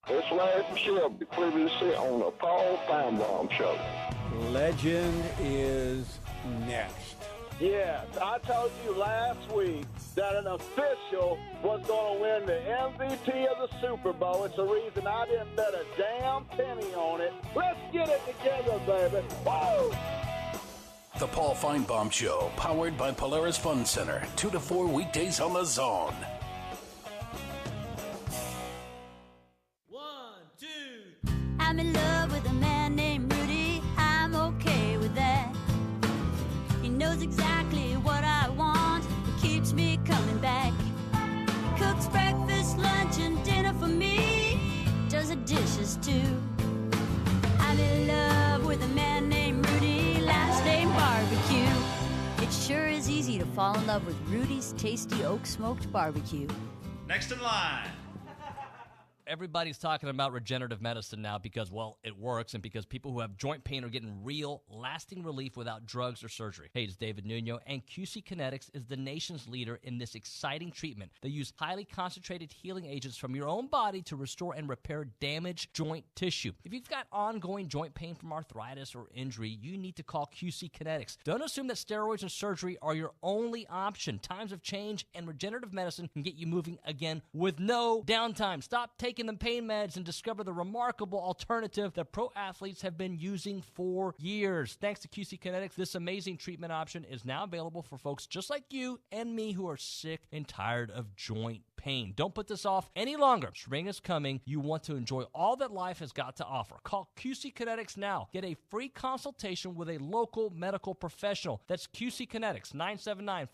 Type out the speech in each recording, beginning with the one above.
This last Michelle be previously on the Paul Feinbaum Show. Legend is next. Yes, I told you last week that an official was going to win the MVP of the Super Bowl. It's the reason I didn't bet a damn penny on it. Let's get it together, baby. Woo! The Paul Feinbaum Show, powered by Polaris Fun Center, 2 to 4 weekdays on the Zone. 1, 2. I'm in love with a man named Rudy. I'm okay with that. He knows exactly what I want. He keeps me coming back. Cooks breakfast, lunch, and dinner for me. Does the dishes too. I'm in love with a man named Rudy. Last name Barbecue. It sure is easy to fall in love with Rudy's tasty oak smoked barbecue. Next in line. Everybody's talking about regenerative medicine now because, well, it works and because people who have joint pain are getting real, lasting relief without drugs or surgery. Hey, it's David Nuño, and QC Kinetics is the nation's leader in this exciting treatment. They use highly concentrated healing agents from your own body to restore and repair damaged joint tissue. If you've got ongoing joint pain from arthritis or injury, you need to call QC Kinetics. Don't assume that steroids and surgery are your only option. Times have changed, and regenerative medicine can get you moving again with no downtime. Stop taking the pain meds and discover the remarkable alternative that pro athletes have been using for years. Thanks to QC Kinetics, this amazing treatment option is now available for folks just like you and me who are sick and tired of joint pain. Don't put this off any longer. Spring is coming. You want to enjoy all that life has got to offer. Call QC Kinetics now. Get a free consultation with a local medical professional. That's QC Kinetics,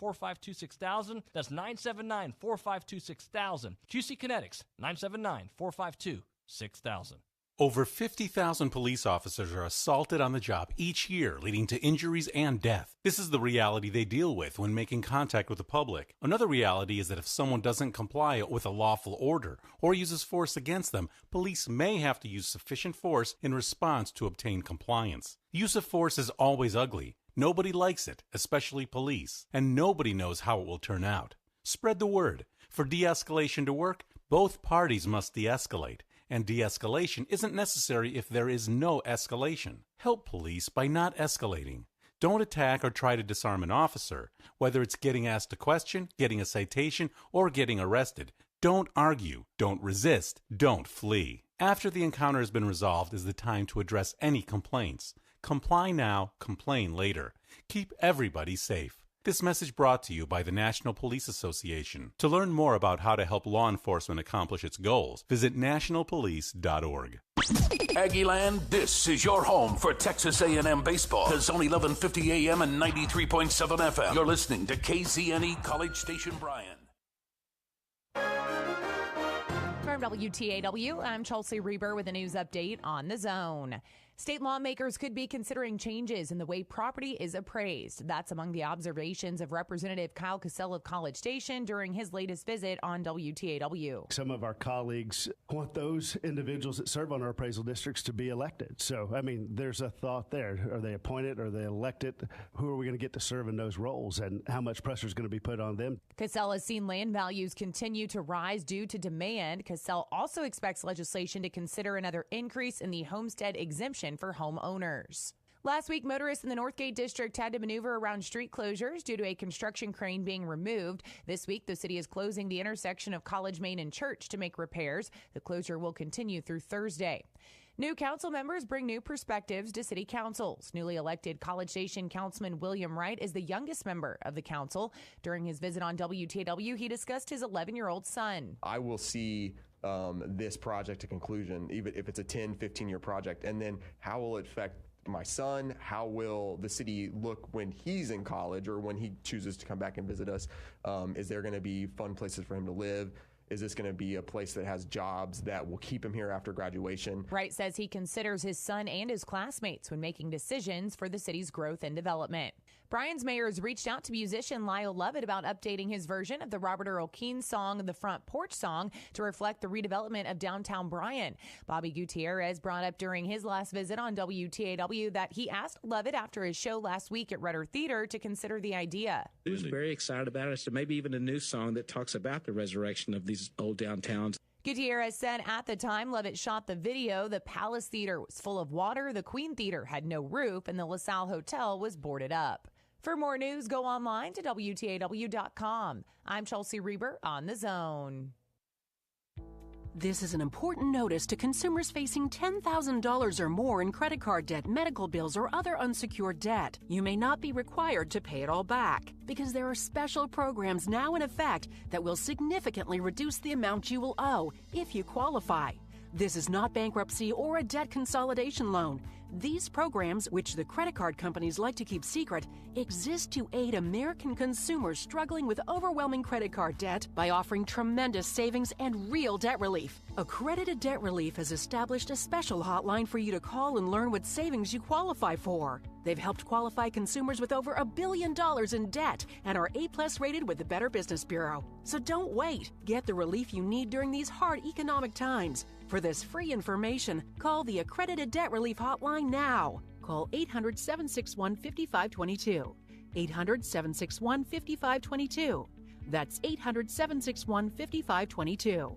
979-452-6000. That's 979-452-6000. QC Kinetics, 979-452-6000. Over 50,000 police officers are assaulted on the job each year, leading to injuries and death. This is the reality they deal with when making contact with the public. Another reality is that if someone doesn't comply with a lawful order or uses force against them, police may have to use sufficient force in response to obtain compliance. Use of force is always ugly. Nobody likes it, especially police, and nobody knows how it will turn out. Spread the word. For de-escalation to work, both parties must de-escalate. And de-escalation isn't necessary if there is no escalation. Help police by not escalating. Don't attack or try to disarm an officer, whether it's getting asked a question, getting a citation, or getting arrested. Don't argue, don't resist, don't flee. After the encounter has been resolved is the time to address any complaints. Comply now, complain later. Keep everybody safe. This message brought to you by the National Police Association. To learn more about how to help law enforcement accomplish its goals, visit nationalpolice.org. Aggieland, this is your home for Texas A&M baseball. The Zone 1150 AM and 93.7 FM. You're listening to KZNE College Station Bryan. From WTAW, I'm Chelsea Reber with a news update on the Zone. State lawmakers could be considering changes in the way property is appraised. That's among the observations of Representative Kyle Cassell of College Station during his latest visit on WTAW. Some of our colleagues want those individuals that serve on our appraisal districts to be elected. So, I mean, there's a thought there. Are they appointed? Are they elected? Who are we going to get to serve in those roles? And how much pressure is going to be put on them? Cassell has seen land values continue to rise due to demand. Cassell also expects legislation to consider another increase in the homestead exemption for homeowners. Last week, motorists in the Northgate District had to maneuver around street closures due to a construction crane being removed. This week, the city is closing the intersection of College Main and Church to make repairs. The closure will continue through Thursday. New council members bring new perspectives to city councils. Newly elected College Station Councilman William Wright is the youngest member of the council. During his visit on WTAW, he discussed his 11-year-old son. I will see this project to conclusion, even if it's a 10, 15-year project, and then how will it affect my son? How will the city look when he's in college or when he chooses to come back and visit us? Is there going to be fun places for him to live? Is this going to be a place that has jobs that will keep him here after graduation? Wright says he considers his son and his classmates when making decisions for the city's growth and development. Bryan's mayor has reached out to musician Lyle Lovett about updating his version of the Robert Earl Keen song, The Front Porch Song, to reflect the redevelopment of downtown Bryan. Bobby Gutierrez brought up during his last visit on WTAW that he asked Lovett after his show last week at Rudder Theater to consider the idea. He was very excited about it, so maybe even a new song that talks about the resurrection of these old downtowns. Gutierrez said at the time Levitt shot the video, the Palace Theater was full of water, the Queen Theater had no roof, and the LaSalle Hotel was boarded up. For more news, go online to WTAW.com. I'm Chelsea Reber on The Zone. This is an important notice to consumers facing $10,000 or more in credit card debt, medical bills, or other unsecured debt. You may not be required to pay it all back because there are special programs now in effect that will significantly reduce the amount you will owe if you qualify. This is not bankruptcy or a debt consolidation loan. These programs, which the credit card companies like to keep secret, exist to aid American consumers struggling with overwhelming credit card debt by offering tremendous savings and real debt relief. Accredited Debt Relief has established a special hotline for you to call and learn what savings you qualify for. They've helped qualify consumers with over $1 billion in debt and are A+ rated with the Better Business Bureau. So don't wait. Get the relief you need during these hard economic times. For this free information, call the Accredited Debt Relief Hotline now. Call 800-761-5522. 800-761-5522. That's 800-761-5522.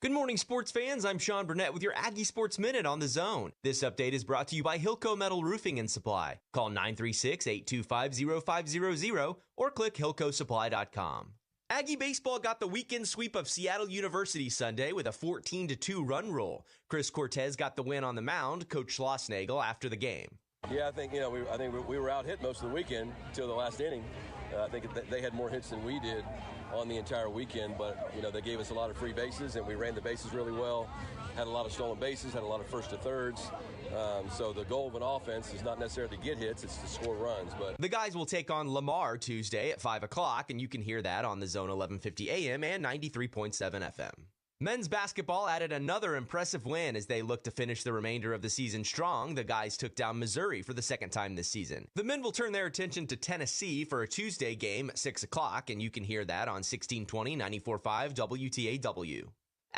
Good morning, sports fans. I'm Sean Burnett with your Aggie Sports Minute on The Zone. This update is brought to you by Hilco Metal Roofing and Supply. Call 936-825-0500 or click hillcosupply.com. Aggie baseball got the weekend sweep of Seattle University Sunday with a 14-2 run roll. Chris Cortez got the win on the mound, Coach Schlossnagel after the game. Yeah, I think we were out hit most of the weekend until the last inning. I think they had more hits than we did on the entire weekend, but they gave us a lot of free bases and we ran the bases really well. Had a lot of stolen bases, had a lot of first to thirds. So the goal of an offense is not necessarily to get hits, it's to score runs. But the guys will take on Lamar Tuesday at 5 o'clock, and you can hear that on the Zone 1150 AM and 93.7 FM. Men's basketball added another impressive win as they look to finish the remainder of the season strong. The guys took down Missouri for the second time this season. The men will turn their attention to Tennessee for a Tuesday game at 6 o'clock, and you can hear that on 1620 94.5 WTAW.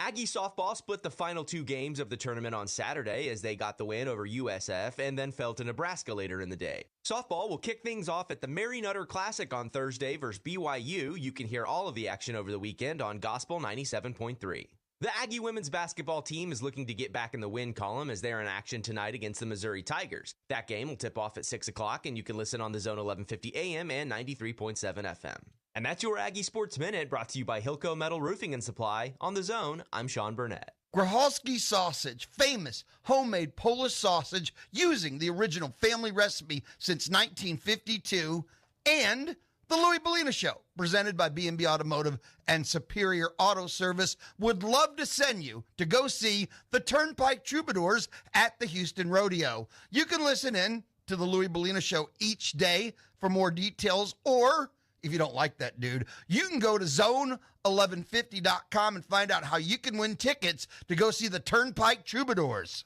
Aggie softball split the final two games of the tournament on Saturday as they got the win over USF and then fell to Nebraska later in the day. Softball will kick things off at the Mary Nutter Classic on Thursday versus BYU. You can hear all of the action over the weekend on Gospel 97.3. The Aggie women's basketball team is looking to get back in the win column as they're in action tonight against the Missouri Tigers. That game will tip off at 6 o'clock, and you can listen on the Zone 1150 AM and 93.7 FM. And that's your Aggie Sports Minute, brought to you by Hilco Metal Roofing and Supply. On the Zone, I'm Sean Burnett. Grocholski Sausage, famous homemade Polish sausage using the original family recipe since 1952, and the Louis Bellina Show, presented by B&B Automotive and Superior Auto Service, would love to send you to go see the Turnpike Troubadours at the Houston Rodeo. You can listen in to the Louis Bellina Show each day for more details, or if you don't like that dude, you can go to zone1150.com and find out how you can win tickets to go see the Turnpike Troubadours.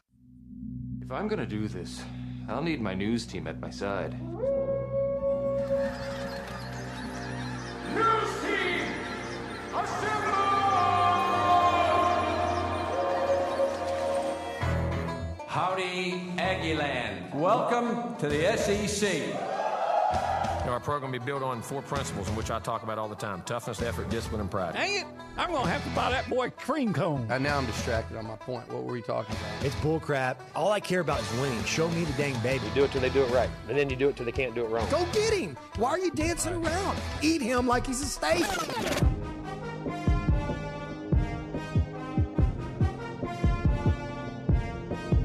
If I'm going to do this, I'll need my news team at my side. News team, assemble! Howdy, Aggieland. Welcome to the SEC. Our program will be built on 4 principles in which I talk about all the time: toughness, effort, discipline, and pride. Dang it! I'm going to have to buy that boy cream cone. Now I'm distracted on my point. What were you talking about? It's bullcrap. All I care about is winning. Show me the dang baby. You do it till they do it right, and then you do it till they can't do it wrong. Go get him! Why are you dancing around? Eat him like he's a steak.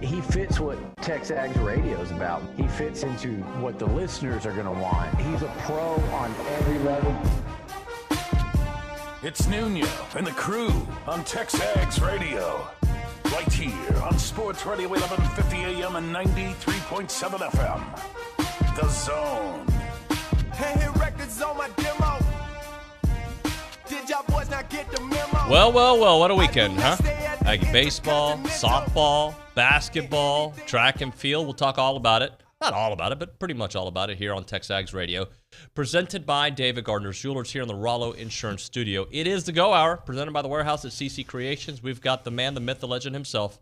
He fits what TexAgs radio is about. He fits into what the listeners are going to want. He's a pro on every level. It's Nuño and the crew on TexAgs Radio. Right here on Sports Radio 1150 AM and 93.7 FM. The Zone. Hey, records on my demo. Did y'all boys not get the memo? Well, what a weekend, huh? Aggie baseball, softball, basketball, track and field. We'll talk all about it. Not all about it, but pretty much all about it here on TexAgs Radio. Presented by David Gardner's Jewelers here in the Rallo Insurance Studio. It is the Go Hour, presented by the Warehouse at CC Creations. We've got the man, the myth, the legend himself,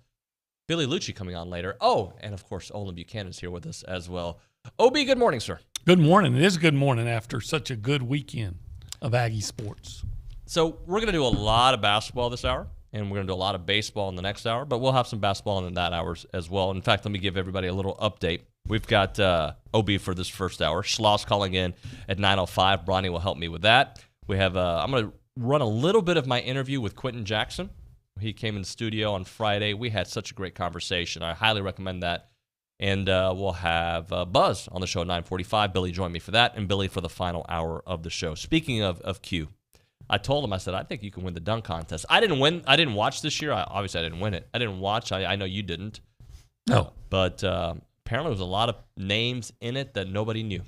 Billy Lucci, coming on later. Oh, and of course, Olin Buchanan is here with us as well. OB, good morning, sir. Good morning. It is a good morning after such a good weekend of Aggie sports. So we're going to do a lot of basketball this hour. and we're going to do a lot of baseball in the next hour, but we'll have some basketball in that hour as well. In fact, let me give everybody a little update. We've got OB for this first hour. Schloss calling in at 9:05. Bronny will help me with that. We have I'm going to run a little bit of my interview with Quentin Jackson. He came in the studio on Friday. We had such a great conversation. I highly recommend that. And we'll have Buzz on the show at 9:45. Billy joined me for that, and Billy for the final hour of the show. Speaking of Q, I told him, I said, I think you can win the dunk contest. I didn't win. I didn't watch this year. Obviously, I didn't win it. I didn't watch. I know you didn't. No. But apparently there was a lot of names in it that nobody knew.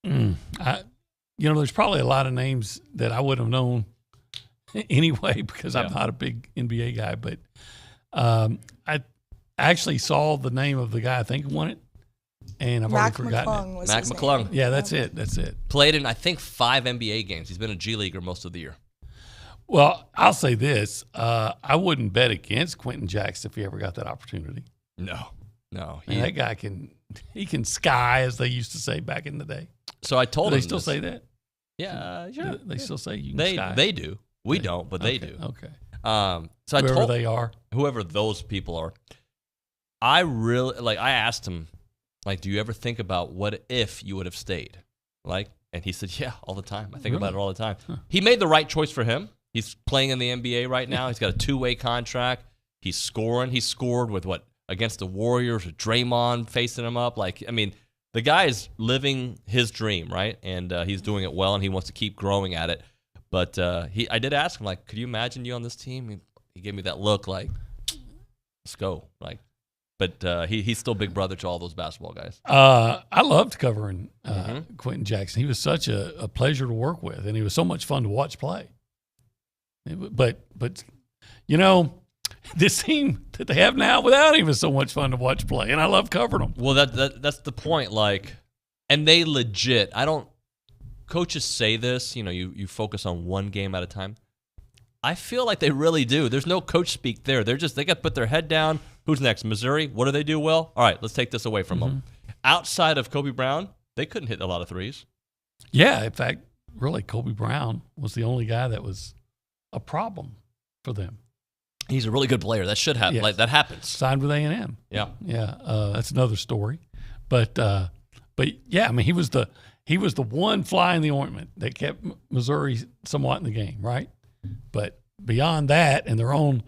There's probably a lot of names that I would have known anyway because I'm not a big NBA guy. But I actually saw the name of the guy I think won it. And I've already forgotten it. Mac McClung. Yeah, that's it. Played in, I think, 5 NBA games. He's been a G Leaguer most of the year. Well, I'll say this. I wouldn't bet against Quentin Jackson if he ever got that opportunity. No. That guy can sky, as they used to say back in the day. So I told him. Do they still say that? Yeah, sure. They still say you can sky? They do. We don't, but they do. Okay. So whoever they are. Whoever those people are. I asked him, do you ever think about what if you would have stayed? And he said, yeah, all the time. I think about it all the time. Huh. He made the right choice for him. He's playing in the NBA right now. He's got a 2-way contract. He's scoring. He scored with against the Warriors with Draymond facing him up. The guy is living his dream, right? And he's doing it well, and he wants to keep growing at it. But I did ask him, could you imagine you on this team? He gave me that look, let's go, But he's still big brother to all those basketball guys. I loved covering Quentin Jackson. He was such a pleasure to work with, and he was so much fun to watch play. But this team that they have now without him is so much fun to watch play, and I love covering them. Well, that's the point. And they legit. Coaches say this. You focus on one game at a time. I feel like they really do. There's no coach speak there. They got to put their head down. Who's next? Missouri? What do they do well? All right, let's take this away from them. Outside of Kobe Brown, they couldn't hit a lot of threes. Yeah, in fact, really, Kobe Brown was the only guy that was a problem for them. He's a really good player. That should happen. Yes. That happens. Signed with A&M. Yeah. That's another story. But yeah, he was the one fly in the ointment that kept Missouri somewhat in the game, right? But beyond that, and their own,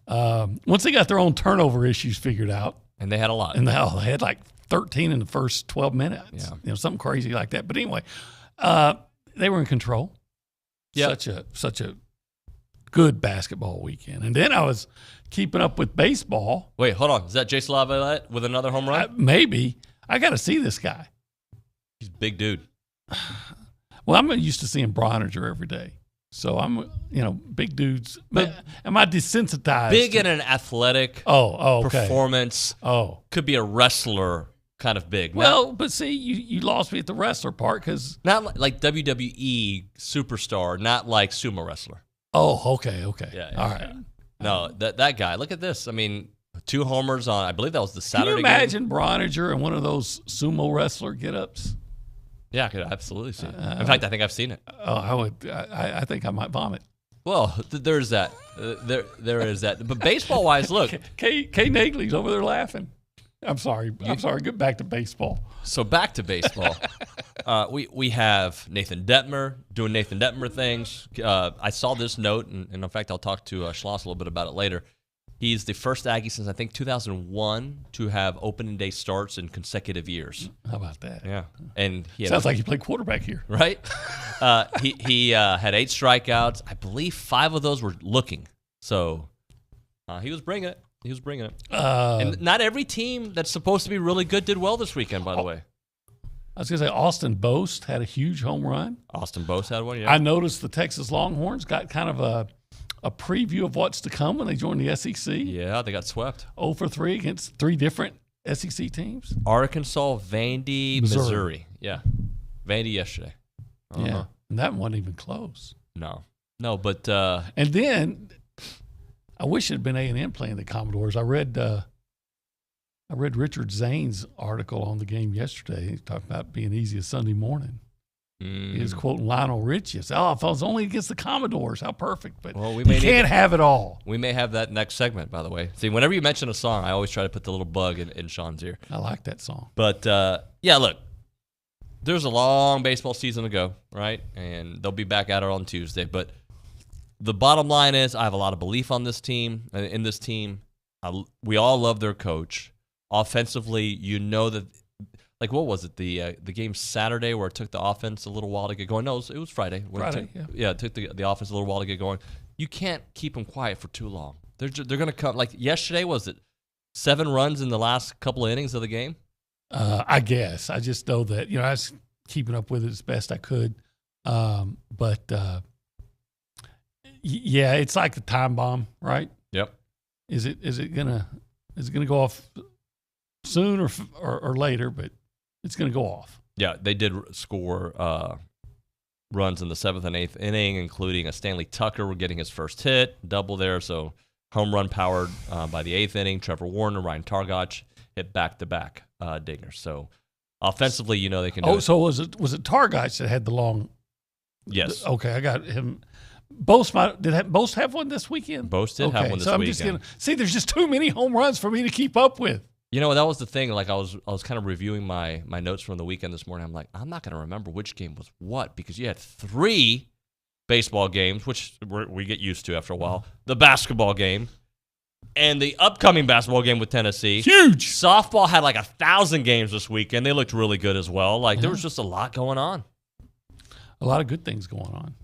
once they got their own turnover issues figured out, and they had a lot, and they had 13 in the first 12 minutes, something crazy like that. But anyway, they were in control. Yeah, such a good basketball weekend. And then I was keeping up with baseball. Wait, hold on. Is that Jason Lavalette with another home run? Maybe. I got to see this guy. He's a big dude. Well, I'm used to seeing Broniger every day. So I'm, big dudes. But am I desensitized? Big in an athletic performance. Oh. Could be a wrestler kind of big. Well, but see, you lost me at the wrestler part because. Not like WWE superstar, not like sumo wrestler. Oh, okay. Yeah, all right. No, that guy, look at this. 2 homers on, I believe that was the Saturday game. Can you imagine Broniger in one of those sumo wrestler get-ups? Yeah, I could absolutely see it. In fact, I think I've seen it. Oh, I would. I think I might vomit. Well, there's that. There is that. But baseball-wise, look. Kay Nagley's over there laughing. I'm sorry. Get back to baseball. So back to baseball. We have Nathan Detmer doing Nathan Detmer things. I saw this note, and in fact, I'll talk to Schloss a little bit about it later. He's the first Aggie since, I think, 2001 to have opening day starts in consecutive years. How about that? Yeah. And sounds like you played quarterback here. Right? He had 8 strikeouts. I believe 5 of those were looking. So he was bringing it. And not every team that's supposed to be really good did well this weekend, by the way. I was going to say Austin Boast had a huge home run. Austin Boast had one, yeah. I noticed the Texas Longhorns got kind of a preview of what's to come when they join the SEC. Yeah, they got swept. 0 for 3 against 3 different SEC teams. Arkansas, Vandy, Missouri. Yeah. Vandy yesterday. Yeah, and that wasn't even close. No, but and then I wish it had been A&M playing the Commodores. I read Richard Zane's article on the game yesterday. He talked about being easy as Sunday morning. He was quoting Lionel Richie. If I was only against the Commodores, how perfect. But Well, we you can't have it all. We may have that next segment, by the way. See, whenever you mention a song, I always try to put the little bug in Sean's ear. I like that song. But, yeah, look, there's a long baseball season to go, right? And they'll be back at it on Tuesday. But the bottom line is I have a lot of belief on this team, in this team. We all love their coach. Offensively, you know that, like, what was it? The game Saturday where it took the offense a little while to get going. No, it was Friday. It took the offense a little while to get going. You can't keep them quiet for too long. They're going to come. Like yesterday, was it 7 runs in the last couple of innings of the game? I guess. I just know that, I was keeping up with it as best I could. But yeah, it's like a time bomb, right? Yep. Is it gonna go off soon or later? But it's gonna go off. Yeah, they did score runs in the 7th and 8th inning, including a Stanley Tucker getting his first hit, double there. So home run powered by the 8th inning. Trevor Warner, Ryan Targach hit back-to-back dingers. So offensively, they can do it. So was it Targach that had the long? Yes. Okay, I got him. Did Boast have one this weekend? Boast did have one this weekend. There's just too many home runs for me to keep up with. That was the thing. Like I was kind of reviewing my notes from the weekend this morning. I'm like, I'm not going to remember which game was what because you had 3 baseball games, which we get used to after a while. The basketball game and the upcoming basketball game with Tennessee. Huge. Softball had like 1,000 games this weekend. They looked really good as well. There was just a lot going on. A lot of good things going on.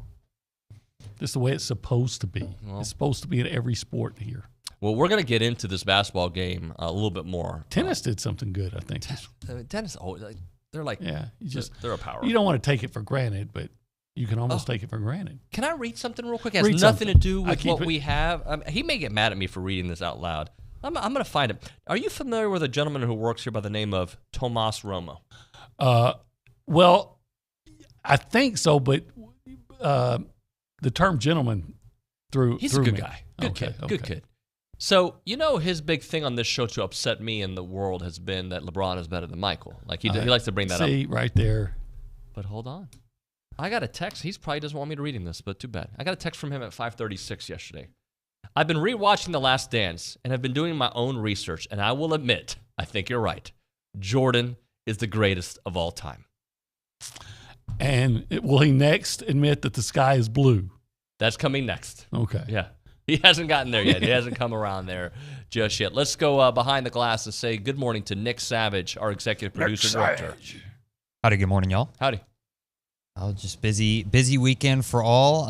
Just the way it's supposed to be. Well, it's supposed to be in every sport here. Well, we're going to get into this basketball game a little bit more. Tennis did something good, I think. Tennis, they're like, they're a power. You don't want to take it for granted, but you can almost take it for granted. Can I read something real quick? It has nothing to do with what we have. He may get mad at me for reading this out loud. I'm going to find it. Are you familiar with a gentleman who works here by the name of Tomas Romo? Well, I think so, but the term gentleman He's a good guy. Good kid. So, his big thing on this show to upset me and the world has been that LeBron is better than Michael. Like, he likes to bring that up. See, right there. But hold on. I got a text. He probably doesn't want me to read him this, but too bad. I got a text from him at 5:36 yesterday. I've been rewatching The Last Dance and have been doing my own research, and I will admit, I think you're right. Jordan is the greatest of all time. And will he next admit that the sky is blue? That's coming next. Okay. Yeah. He hasn't gotten there yet. He hasn't come around there just yet. Let's go behind the glass and say good morning to Nick Savage, our executive producer director. Howdy, good morning, y'all. Howdy. Just busy weekend for all.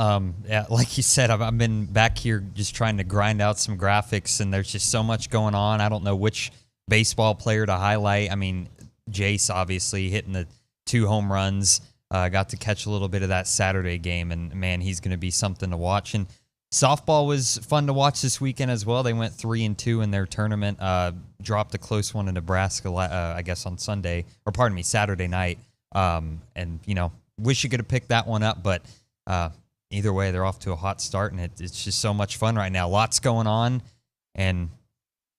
Like you said, I've been back here just trying to grind out some graphics, and there's just so much going on. I don't know which baseball player to highlight. I mean, Jace obviously hitting the 2 home runs. Got to catch a little bit of that Saturday game, and man, he's going to be something to watch. And softball was fun to watch this weekend as well. They went 3-2 in their tournament. Dropped a close one in Nebraska, I guess on Saturday night. And wish you could have picked that one up, but either way, they're off to a hot start, and it's just so much fun right now. Lots going on, and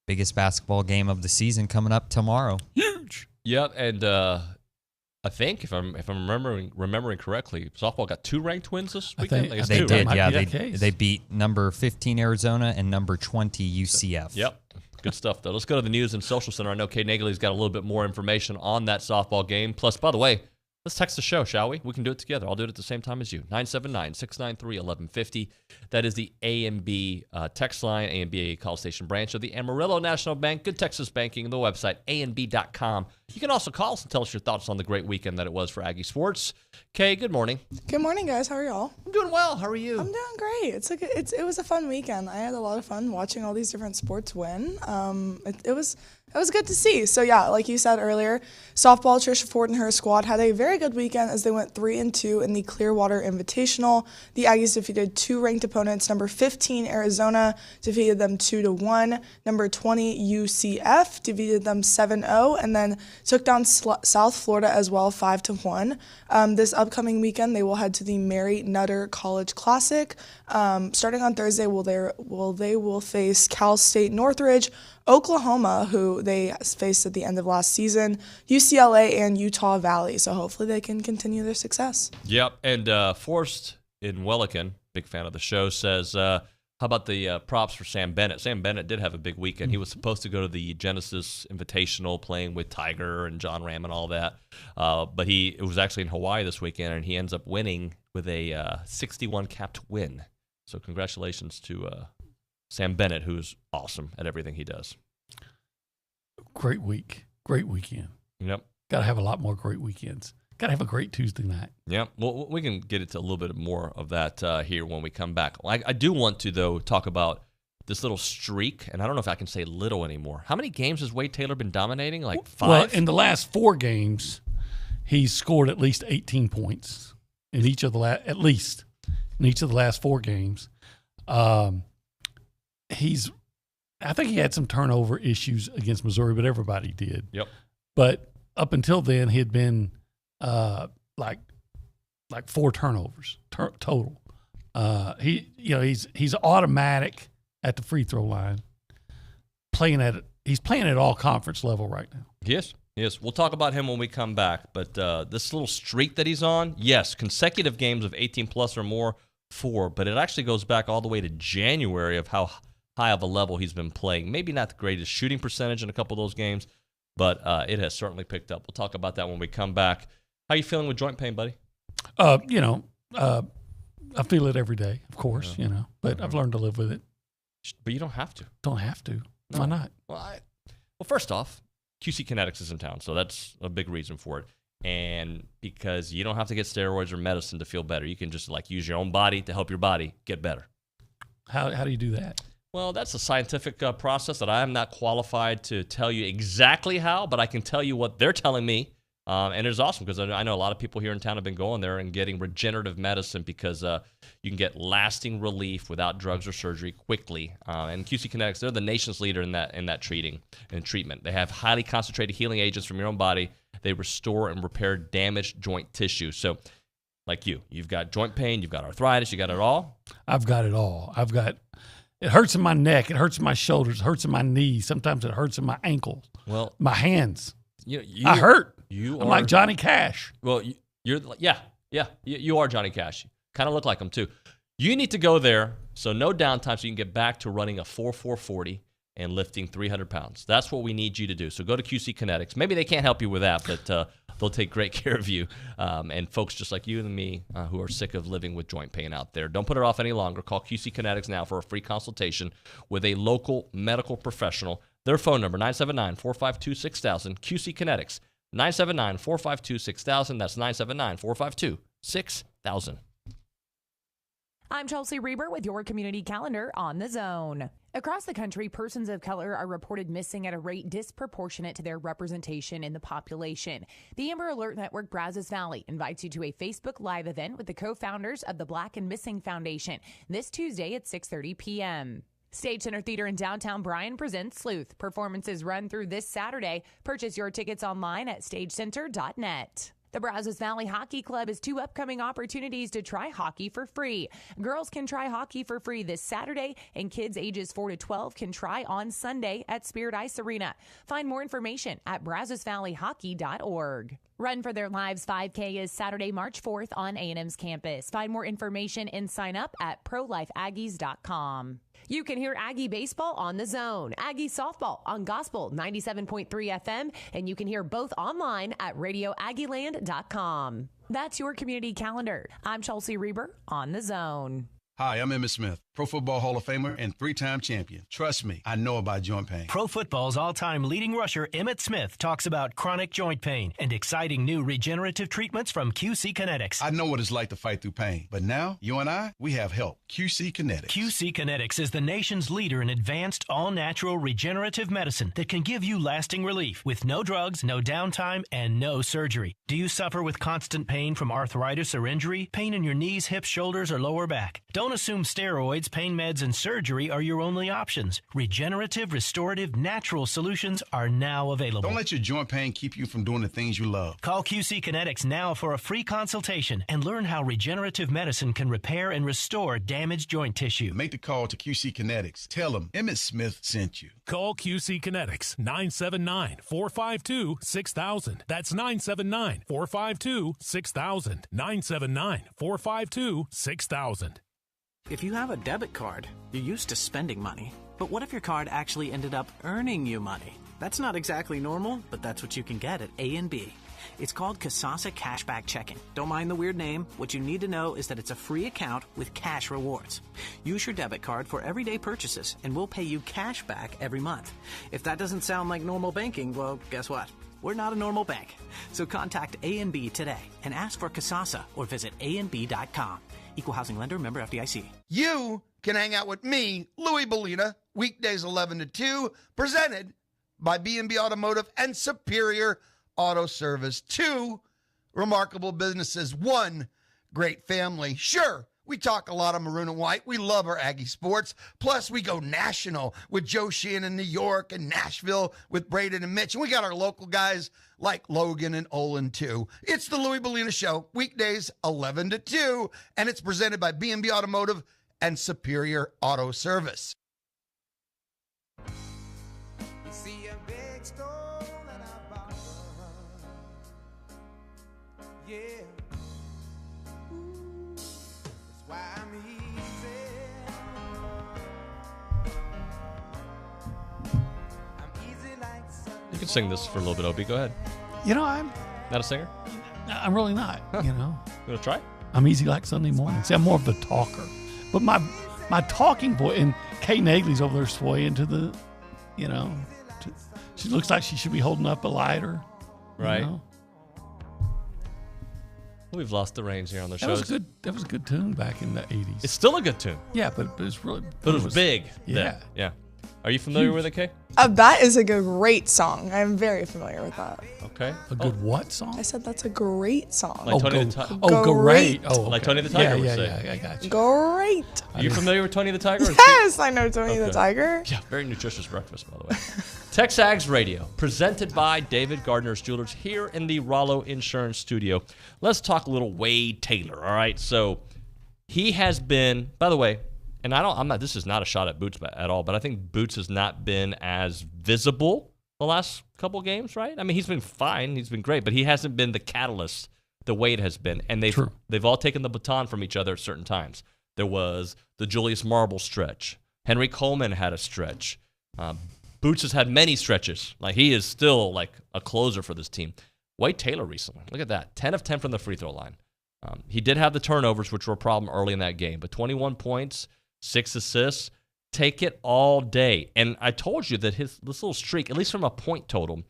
biggest basketball game of the season coming up tomorrow. Huge. Yep, and I think if I'm remembering correctly, softball got 2 ranked wins this weekend. They did, yeah. They beat number 15 Arizona and number 20 UCF. Yep. Good stuff, though. Let's go to the News and Social Center. I know Kay Nagley's got a little bit more information on that softball game. Plus, by the way, let's text the show, shall we? We can do it together. I'll do it at the same time as you. 979-693-1150. That is the A&B text line, A&B Call Station branch of the Amarillo National Bank. Good Texas banking. The website, ANB.com. You can also call us and tell us your thoughts on the great weekend that it was for Aggie sports. Kay, good morning. Good morning, guys. How are y'all? I'm doing well. How are you? I'm doing great. It was a fun weekend. I had a lot of fun watching all these different sports win. It was good to see. So, yeah, like you said earlier, softball, Trisha Ford and her squad had a very good weekend as they went 3-2 in the Clearwater Invitational. The Aggies defeated 2 ranked opponents. Number 15, Arizona, defeated them 2-1. Number 20, UCF, defeated them 7-0, and then took down South Florida as well, 5-1. This upcoming weekend, they will head to the Mary Nutter College Classic. Starting on Thursday, they will face Cal State Northridge, Oklahoma, who they faced at the end of last season, UCLA, and Utah Valley. So hopefully they can continue their success. Yep, and Forrest in Wellican, big fan of the show, says, how about the props for Sam Bennett? Sam Bennett did have a big weekend. He was supposed to go to the Genesis Invitational playing with Tiger and John Ram and all that, but it was actually in Hawaii this weekend, and he ends up winning with a 61 capped win. So congratulations to Sam Bennett, who's awesome at everything he does. Great week. Great weekend. Yep. Got to have a lot more great weekends. Got to have a great Tuesday night. Yep. Well, we can get into a little bit more of that here when we come back. I do want to, though, talk about this little streak, and I don't know if I can say little anymore. How many games has Wade Taylor been dominating? Like 5? Well, in the last 4 games, he's scored at least 18 points in each of the last 4 games. I think he had some turnover issues against Missouri, but everybody did. Yep. But up until then, he had been like 4 turnovers total. He's automatic at the free throw line. He's playing at all conference level right now. Yes. We'll talk about him when we come back. But this little streak that he's on, yes, consecutive games of 18 plus or more, 4. But it actually goes back all the way to January of how high of a level he's been playing. Maybe not the greatest shooting percentage in a couple of those games, but it has certainly picked up. We'll talk about that when we come back. How you feeling with joint pain, buddy? I feel it every day, of course, but I've learned to live with it. But you don't have to. Don't have to. No. Why not? Well, first off, QC Kinetics is in town, so that's a big reason for it. And because you don't have to get steroids or medicine to feel better. You can just use your own body to help your body get better. How do you do that? Well, that's a scientific process that I am not qualified to tell you exactly how, but I can tell you what they're telling me. And it's awesome because I know a lot of people here in town have been going there and getting regenerative medicine because you can get lasting relief without drugs or surgery quickly. And QC Kinetics, they're the nation's leader in that treatment. They have highly concentrated healing agents from your own body. They restore and repair damaged joint tissue. So, like you've got joint pain, you've got arthritis, you got it all? I've got it all. It hurts in my neck, it hurts in my shoulders, it hurts in my knees. Sometimes it hurts in my ankles. Well, my hands. I hurt. I'm like Johnny Cash. Well, you are Johnny Cash. Kind of look like him too. You need to go there, so no downtime, so you can get back to running a 4.40 and lifting 300 pounds. That's what we need you to do. So go to QC Kinetics. Maybe they can't help you with that, but they'll take great care of you. And folks just like you and me who are sick of living with joint pain out there, don't put it off any longer. Call QC Kinetics now for a free consultation with a local medical professional. Their phone number, 979-452-6000, QC Kinetics, 979-452-6000. That's 979-452-6000. I'm Chelsea Reber with your community calendar on The Zone. Across the country, persons of color are reported missing at a rate disproportionate to their representation in the population. The Amber Alert Network Brazos Valley invites you to a Facebook Live event with the co-founders of the Black and Missing Foundation this Tuesday at 6:30 p.m. Stage Center Theater in downtown Bryan presents Sleuth. Performances run through this Saturday. Purchase your tickets online at stagecenter.net. The Brazos Valley Hockey Club has 2 upcoming opportunities to try hockey for free. Girls can try hockey for free this Saturday, and kids ages 4 to 12 can try on Sunday at Spirit Ice Arena. Find more information at brazosvalleyhockey.org. Run for Their Lives 5K is Saturday, March 4th on A&M's campus. Find more information and sign up at prolifeaggies.com. You can hear Aggie baseball on The Zone, Aggie softball on Gospel 97.3 FM, and you can hear both online at radioaggieland.com. That's your community calendar. I'm Chelsea Reber on The Zone. Hi, I'm Emmitt Smith, Pro Football Hall of Famer and 3-time champion. Trust me, I know about joint pain. Pro Football's all-time leading rusher, Emmitt Smith, talks about chronic joint pain and exciting new regenerative treatments from QC Kinetics. I know what it's like to fight through pain, but now, you and I, we have help. QC Kinetics. QC Kinetics is the nation's leader in advanced, all-natural regenerative medicine that can give you lasting relief with no drugs, no downtime, and no surgery. Do you suffer with constant pain from arthritis or injury? Pain in your knees, hips, shoulders, or lower back? Don't Don't assume steroids, pain meds, and surgery are your only options. Regenerative, restorative, natural solutions are now available. Don't let your joint pain keep you from doing the things you love. Call QC Kinetics now for a free consultation and learn how regenerative medicine can repair and restore damaged joint tissue. Make the call to QC Kinetics. Tell them Emmett Smith sent you. Call QC Kinetics 979-452-6000. That's 979-452-6000. 979-452-6000. If you have a debit card, you're used to spending money. But what if your card actually ended up earning you money? That's not exactly normal, but that's what you can get at A&B. It's called Kasasa Cashback Checking. Don't mind the weird name. What you need to know is that it's a free account with cash rewards. Use your debit card for everyday purchases, and we'll pay you cash back every month. If that doesn't sound like normal banking, well, guess what? We're not a normal bank. So contact A&B today and ask for Kasasa or visit ANB.com. Equal housing lender, member FDIC. You can hang out with me, Louis Bellina, weekdays 11 to 2, presented by B&B Automotive and Superior Auto Service. 2 remarkable businesses, 1 great family. Sure, we talk a lot of maroon and white. We love our Aggie sports. Plus, we go national with Joe Sheehan in New York and Nashville with Braden and Mitch. And we got our local guys like Logan and Olin, too. It's the Louis Bellina Show, weekdays 11 to 2, and it's presented by B&B Automotive and Superior Auto Service. You can sing this for a little bit, Opie. Go ahead. You know, I'm not a singer. I'm really not. You know, You want to try? I'm easy like Sunday morning. See, I'm more of the talker, but my talking voice, and Kay Nagley's over there swaying to the, you know, she looks like she should be holding up a lighter. Right. You know? We've lost the reins here on the show. That was a good tune back in the 80s. It's still a good tune. Yeah, but it's really. But it was big. Yeah. then. Yeah. Are you familiar with it, Kay? That is a great song. I'm very familiar with that. Okay. A good what song? I said that's a great song. Like Tony the Tiger. Great. Oh, okay. Like Tony the Tiger would say. Yeah, I got you. Great. Are you familiar with Tony the Tiger? Yes, I know Tony the Tiger. Yeah, very nutritious breakfast, by the way. TexAgs Radio, presented by David Gardner's Jewelers here in the Rallo Insurance Studio. Let's talk a little Wade Taylor, all right? So he has been, by the way, and this is not a shot at Boots at all, but I think Boots has not been as visible the last couple games, right? I mean, he's been fine. He's been great, but he hasn't been the catalyst that Wade has been. And they've all taken the baton from each other at certain times. There was the Julius Marble stretch. Henry Coleman had a stretch. Boots has had many stretches. Like, he is still like a closer for this team. Wade Taylor recently, look at that. 10 of 10 from the free throw line. He did have the turnovers, which were a problem early in that game, but 21 points, 6 assists, take it all day. And I told you that this little streak, at least from a point total,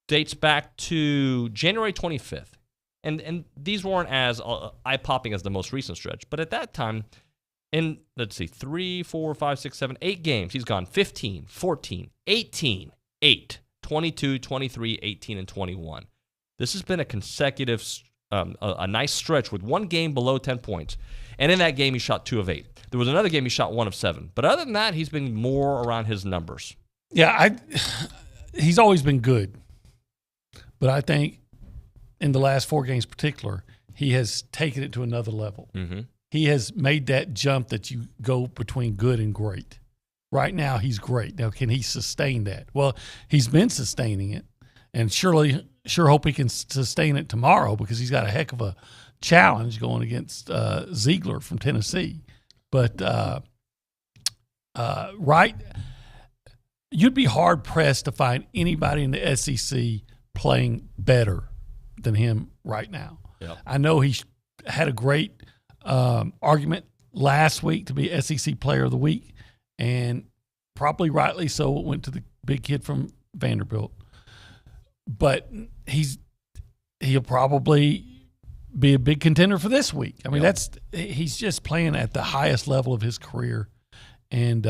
dates back to January 25th. And these weren't as eye-popping as the most recent stretch. But at that time, in, 3, 4, 5, 6, 7, 8 games, he's gone 15, 14, 18, 8, 22, 23, 18, and 21. This has been a consecutive, a nice stretch with one game below 10 points. And in that game, he shot 2 of 8. There was another game he shot 1 of 7. But other than that, he's been more around his numbers. Yeah, he's always been good. But I think in the last 4 games in particular, he has taken it to another level. Mm-hmm. He has made that jump that you go between good and great. Right now, he's great. Now, can he sustain that? Well, he's been sustaining it, and sure hope he can sustain it tomorrow because he's got a heck of a challenge going against Ziegler from Tennessee. But you'd be hard pressed to find anybody in the SEC playing better than him right now. Yep. I know he had a great argument last week to be SEC Player of the Week, and probably rightly so. It went to the big kid from Vanderbilt. But he'll probably be a big contender for this week. I mean, he's just playing at the highest level of his career, and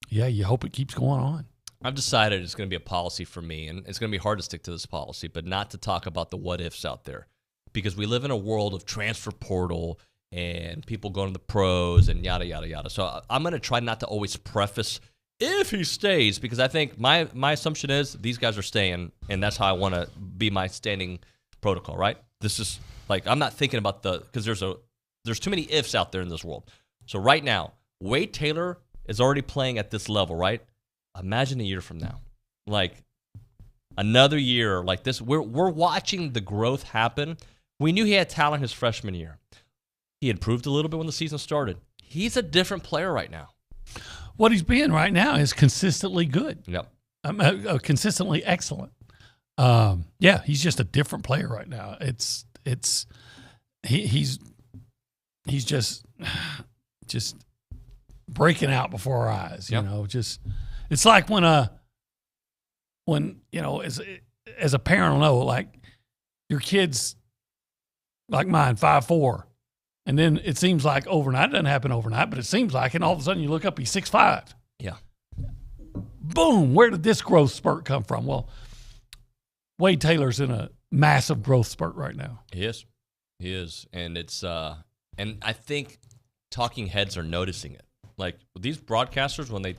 you hope it keeps going on. I've decided it's going to be a policy for me, and it's going to be hard to stick to this policy, but not to talk about the what-ifs out there, because we live in a world of transfer portal and people going to the pros and yada, yada, yada. So I'm going to try not to always preface if he stays, because I think my assumption is these guys are staying, and that's how I want to be my standing protocol, right? This is like, I'm not thinking about because there's too many ifs out there in this world. So right now, Wade Taylor is already playing at this level, right? Imagine a year from now, like another year like this. We're watching the growth happen. We knew he had talent his freshman year. He improved a little bit when the season started. He's a different player right now. What he's being right now is consistently good. Yep. Consistently excellent. Yeah, he's just a different player right now. He's just breaking out before our eyes. You know, just it's like when you know, as a parent, know, like your kids, like mine, 5'4", and then it seems like overnight. It doesn't happen overnight, but it seems like, and all of a sudden you look up, he's 6'5". Yeah. Boom! Where did this growth spurt come from? Well, Wade Taylor's in a massive growth spurt right now. He is, and it's and I think talking heads are noticing it. Like these broadcasters, when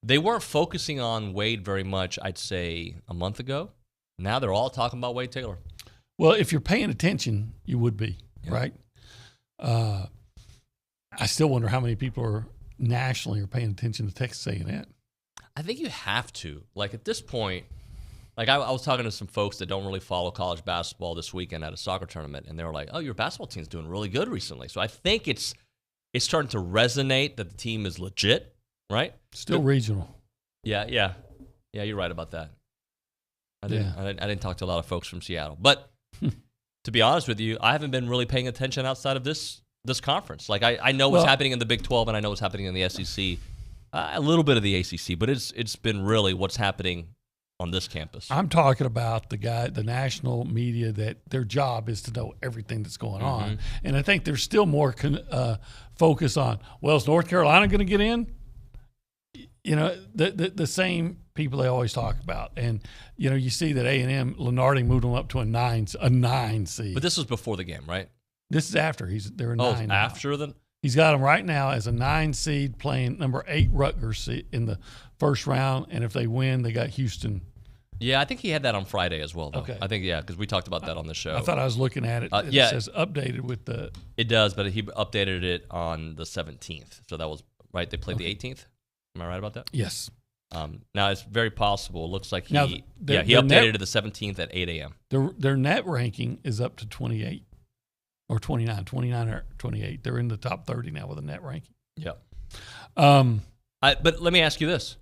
they weren't focusing on Wade very much, I'd say a month ago. Now they're all talking about Wade Taylor. Well, if you're paying attention, you would be, right? I still wonder how many people are nationally are paying attention to Texas A&M. I think you have to. Like at this point, like I was talking to some folks that don't really follow college basketball this weekend at a soccer tournament, and they were like, "Oh, your basketball team's doing really good recently." So I think it's starting to resonate that the team is legit, right? Still regional. Yeah, you're right about that. I didn't talk to a lot of folks from Seattle, but to be honest with you, I haven't been really paying attention outside of this conference. Like I know what's happening in the Big 12, and I know what's happening in the SEC, a little bit of the ACC, but it's been really what's happening on this campus. I'm talking about the national media that their job is to know everything that's going on, and I think there's still more focus on, well, is North Carolina going to get in? You know, the same people they always talk about, and you know, you see that A&M Lenardi moved them up to a nine seed. But this was before the game, right? This is after they're a 9. After then. He's got them right now as a 9 seed playing number 8 Rutgers in the first round, and if they win, they got Houston. Yeah, I think he had that on Friday as well, though. Okay. I think, because we talked about that on the show. I thought I was looking at it. It says updated with the. It does, but he updated it on the 17th. So that was, right, they played the 18th? Am I right about that? Yes. Now, it's very possible. It looks like he updated it the 17th at 8 a.m. Their net ranking is up to 28 or 29 or 28. They're in the top 30 now with a net ranking. Yeah. But let me ask you this.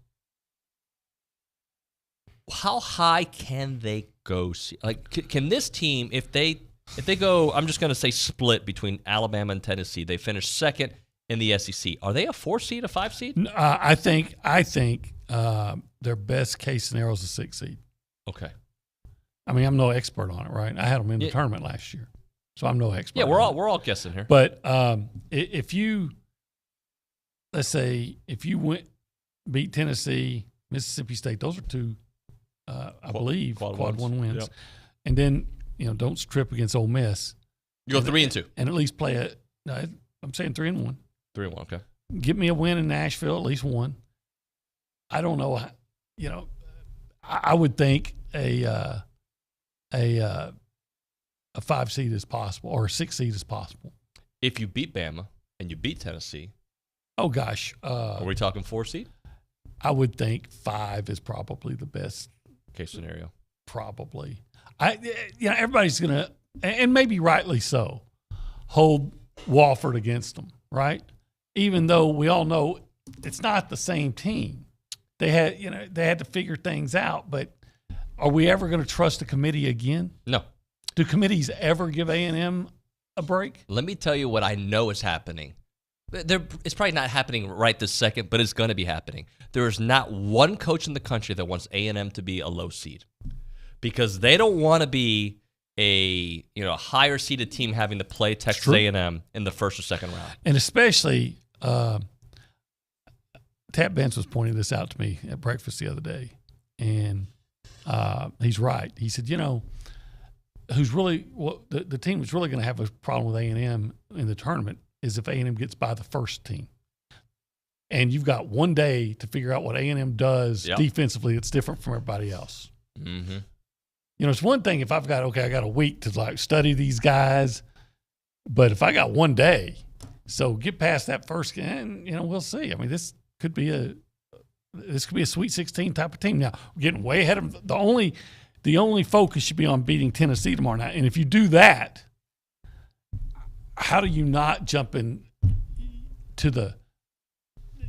How high can they go? Like, can this team, if they go, I'm just going to say split between Alabama and Tennessee, they finish second in the SEC. Are they a 4 seed, a 5 seed? I think their best case scenario is a 6 seed. Okay. I mean, I'm no expert on it, right? I had them in the tournament last year, so I'm no expert. Yeah, we're all guessing here. But if you, let's say, if you beat Tennessee, Mississippi State, those are 2, I believe, quad 1 wins, yep. And then don't trip against Ole Miss. You go 3-2, and at least play it. I'm saying 3-1. 3-1, okay. Give me a win in Nashville, at least one. I don't know. I would think a 5 seed is possible or a 6 seed is possible. If you beat Bama and you beat Tennessee. Oh gosh. Are we talking 4 seed? I would think 5 is probably the best case scenario. Probably. Everybody's gonna, and maybe rightly so, hold Wofford against them, right? Even though we all know it's not the same team. They had to figure things out, but are we ever going to trust a committee again? No. Do committees ever give A&M a break? Let me tell you what I know is happening. It's probably not happening right this second, but it's going to be happening. There is not one coach in the country that wants A&M to be a low seed because they don't want to be a higher seeded team having to play Texas A&M in the first or second round. And especially, Tat Benz was pointing this out to me at breakfast the other day, and he's right. He said, who's really the team that's really going to have a problem with A&M in the tournament is if A&M gets by the first team. And you've got one day to figure out what A&M does defensively that's different from everybody else. Mm-hmm. You know, it's one thing if I got a week to like study these guys, but if I got one day, so get past that first game, you know, we'll see. I mean, this could be a Sweet 16 type of team. Now, we're getting way ahead of the only focus should be on beating Tennessee tomorrow night. And if you do that, how do you not jump in to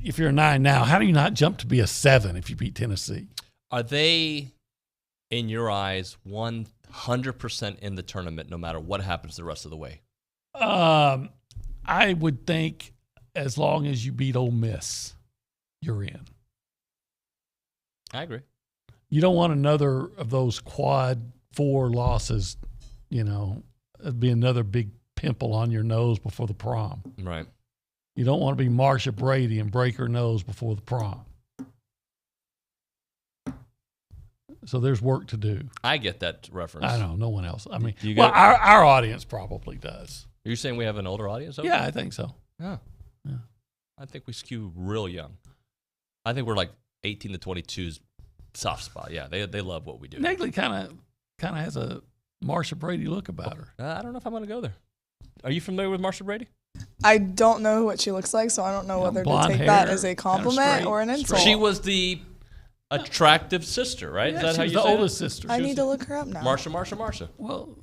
if you're a 9 now, how do you not jump to be a 7 if you beat Tennessee? Are they, in your eyes, 100% in the tournament no matter what happens the rest of the way? I would think as long as you beat Ole Miss, you're in. I agree. You don't want another of those quad 4 losses, you know, it'd be another big pimple on your nose before the prom. Right. You don't want to be Marsha Brady and break her nose before the prom. So there's work to do. I get that reference. I know, no one else. I mean, our audience probably does. Are you saying we have an older audience? Yeah, I think so. Yeah. Yeah. I think we skew real young. I think we're like 18 to 22's soft spot. Yeah, they love what we do. Negley kind of has a Marsha Brady look about her. I don't know if I'm going to go there. Are you familiar with Marsha Brady? I don't know what she looks like, so I don't know whether to take that as a compliment or an insult. She was the attractive sister, right? Yeah, Is that how you the say oldest it? sister. I need to look her up now. Marsha. Well,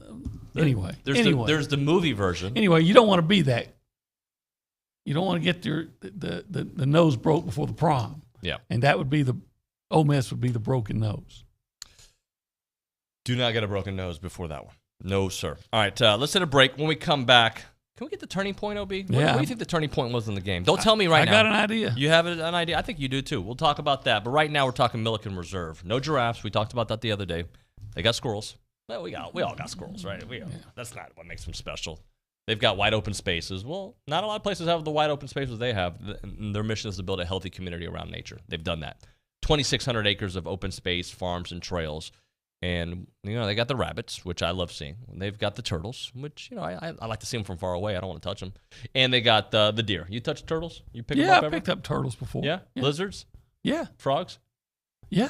anyway. There's the movie version. Anyway, you don't want to be that. You don't want to get the nose broke before the prom. Yeah. And that would be Ole Miss would be the broken nose. Do not get a broken nose before that one. No, sir. All right, let's hit a break. When we come back, can we get the turning point, OB? What do you think the turning point was in the game? Don't tell me right now. I got an idea. You have an idea? I think you do, too. We'll talk about that. But right now, we're talking Milliken Reserve. No giraffes. We talked about that the other day. They got squirrels. Well, we all got squirrels, right? That's not what makes them special. They've got wide open spaces. Well, not a lot of places have the wide open spaces they have. Their mission is to build a healthy community around nature. They've done that. 2,600 acres of open space, farms, and trails. And, you know, they got the rabbits, which I love seeing. And they've got the turtles, which, you know, I like to see them from far away. I don't want to touch them. And they got the deer. You touch turtles? You pick them up ever? I picked up turtles before. Yeah? Lizards? Yeah. Frogs? Yeah.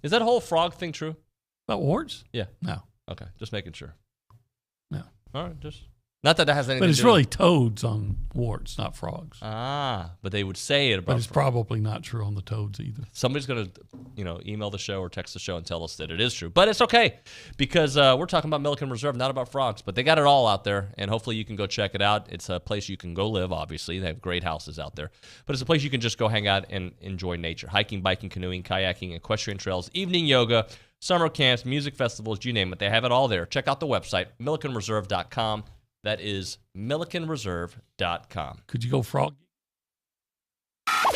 Is that whole frog thing true? About warts? Yeah. No. Okay. Just making sure. No. All right. Just. Not that has anything But it's to do really toads on warts, not frogs. But they would say it about But it's probably not true on the toads either. Somebody's going to, email the show or text the show and tell us that it is true. But it's okay because we're talking about Milliken Reserve, not about frogs. But they got it all out there, and hopefully you can go check it out. It's a place you can go live, obviously. They have great houses out there. But it's a place you can just go hang out and enjoy nature. Hiking, biking, canoeing, kayaking, equestrian trails, evening yoga, summer camps, music festivals, you name it. They have it all there. Check out the website, millikenreserve.com. That is millikenreserve.com. Could you go frog?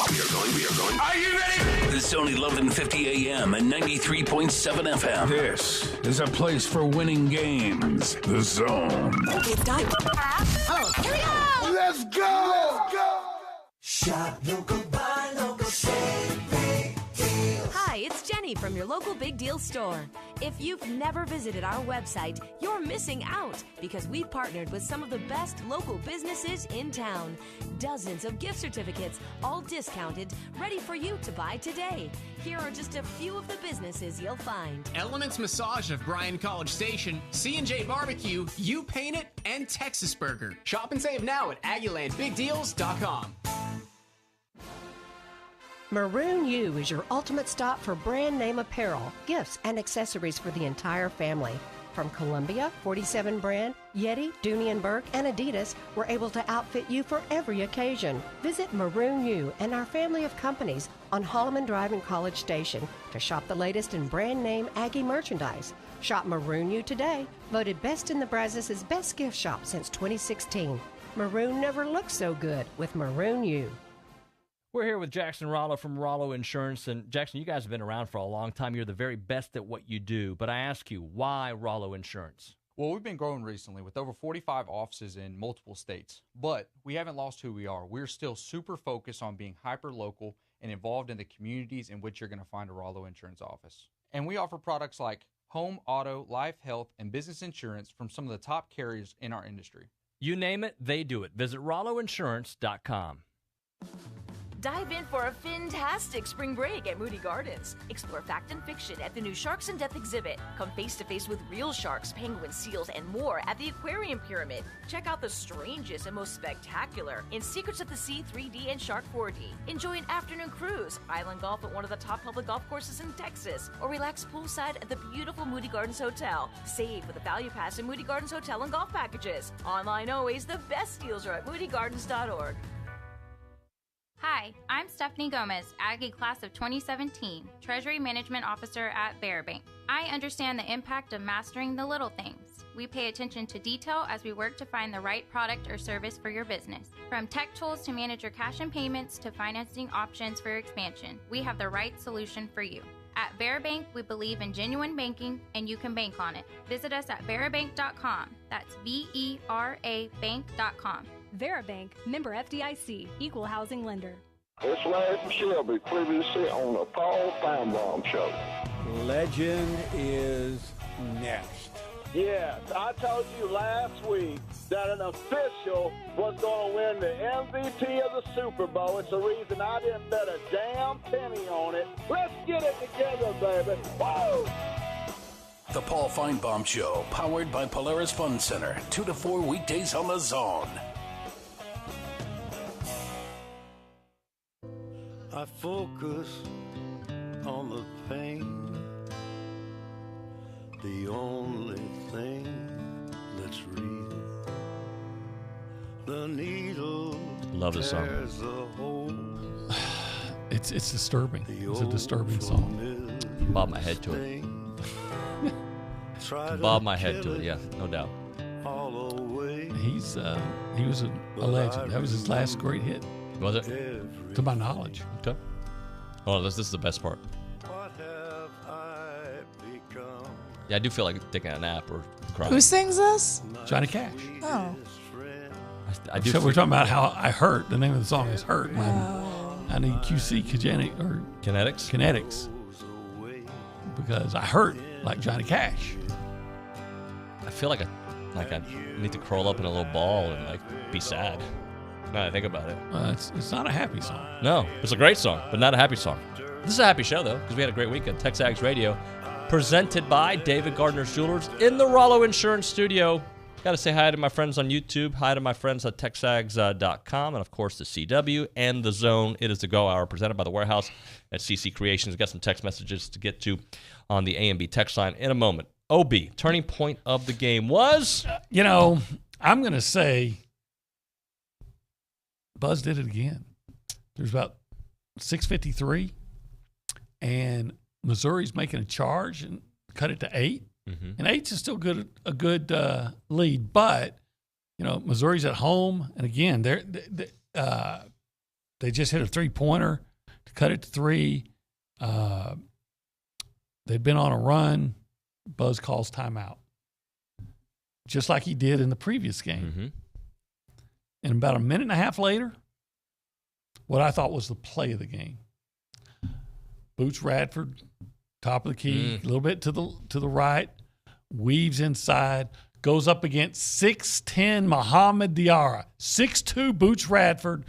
We are going. Are you ready? This is only 1150 AM and 93.7 FM. This is a place for winning games. The Zone. Okay, it's time. Oh, here we go! Let's go! Shop local, buy local, save big deals. Hi, it's Jenny from your local Big Deal store. If you've never visited our website, you're missing out because we've partnered with some of the best local businesses in town. Dozens of gift certificates, all discounted, ready for you to buy today. Here are just a few of the businesses you'll find. Elements Massage of Bryan College Station, C&J Barbecue, You Paint It, and Texas Burger. Shop and save now at AggielandBigDeals.com. Maroon U is your ultimate stop for brand name apparel, gifts, and accessories for the entire family. From Columbia, 47 brand, Yeti, Dooney & Burke, and Adidas, we're able to outfit you for every occasion. Visit Maroon U and our family of companies on Holloman Drive in College Station to shop the latest in brand name Aggie merchandise. Shop Maroon U today, voted best in the Brazos' best gift shop since 2016. Maroon never looked so good with Maroon U. We're here with Jackson Rallo from Rallo Insurance. And Jackson, you guys have been around for a long time. You're the very best at what you do. But I ask you, why Rallo Insurance? Well, we've been growing recently with over 45 offices in multiple states. But we haven't lost who we are. We're still super focused on being hyper-local and involved in the communities in which you're going to find a Rallo Insurance office. And we offer products like home, auto, life, health, and business insurance from some of the top carriers in our industry. You name it, they do it. Visit RalloInsurance.com. Dive in for a fantastic spring break at Moody Gardens. Explore fact and fiction at the new Sharks in Depth exhibit. Come face to face with real sharks, penguins, seals, and more at the Aquarium Pyramid. Check out the strangest and most spectacular in Secrets of the Sea 3D and Shark 4D. Enjoy an afternoon cruise, island golf at one of the top public golf courses in Texas, or relax poolside at the beautiful Moody Gardens Hotel. Save with a value pass in Moody Gardens Hotel and golf packages. Online always, the best deals are at moodygardens.org. Hi, I'm Stephanie Gomez, Aggie Class of 2017, Treasury Management Officer at Bear Bank. I understand the impact of mastering the little things. We pay attention to detail as we work to find the right product or service for your business. From tech tools to manage your cash and payments to financing options for your expansion, we have the right solution for you. At Bear Bank, we believe in genuine banking, and you can bank on it. Visit us at verabank.com. That's VERA bank.com. Verabank, member FDIC, equal housing lender. It's Larry from Shelby, previously on the Paul Feinbaum Show. Legend is next. Yes, I told you last week that an official was going to win the MVP of the Super Bowl. It's the reason I didn't bet a damn penny on it. Let's get it together, baby. Woo! The Paul Feinbaum Show, powered by Polaris Fun Center, 2 to 4 weekdays on the Zone. I focus on the pain, the only thing that's real. The needle Love this song. tears the hole. It's disturbing. It's a disturbing song. Bob my head to it. Bob my head to it, yeah, no doubt. He was a legend. That was his last great hit. Was it? To my knowledge. Okay. Oh, this is the best part. Yeah, I do feel like taking a nap or crying. Who sings this? Johnny Cash. Oh. I do. So we're talking about how I hurt. The name of the song is "Hurt." I need Kinetics because I hurt like Johnny Cash. I feel like I need to curl up in a little ball and like be sad. Now that I think about it. It's not a happy song. No, it's a great song, but not a happy song. This is a happy show though because we had a great week at TexAgs Radio, presented by David Gardner's Jewelers in the Rallo Insurance Studio. Got to say hi to my friends on YouTube, hi to my friends at TexAgs.com, and of course the CW and the Zone. It is the Go Hour presented by the Warehouse at CC Creations. Got some text messages to get to on the A&B text line in a moment. OB, turning point of the game was? I'm going to say Buzz did it again. There's about 6:53, and Missouri's making a charge and cut it to 8. Mm-hmm. And 8's is still a good lead, but Missouri's at home, and again they just hit a 3-pointer to cut it to 3. They've been on a run. Buzz calls timeout, just like he did in the previous game. Mm-hmm. And about a minute and a half later, what I thought was the play of the game. Boots Radford, top of the key, a little bit to the right, weaves inside, goes up against 6'10" Mohamed Diarra, 6'2" Boots Radford,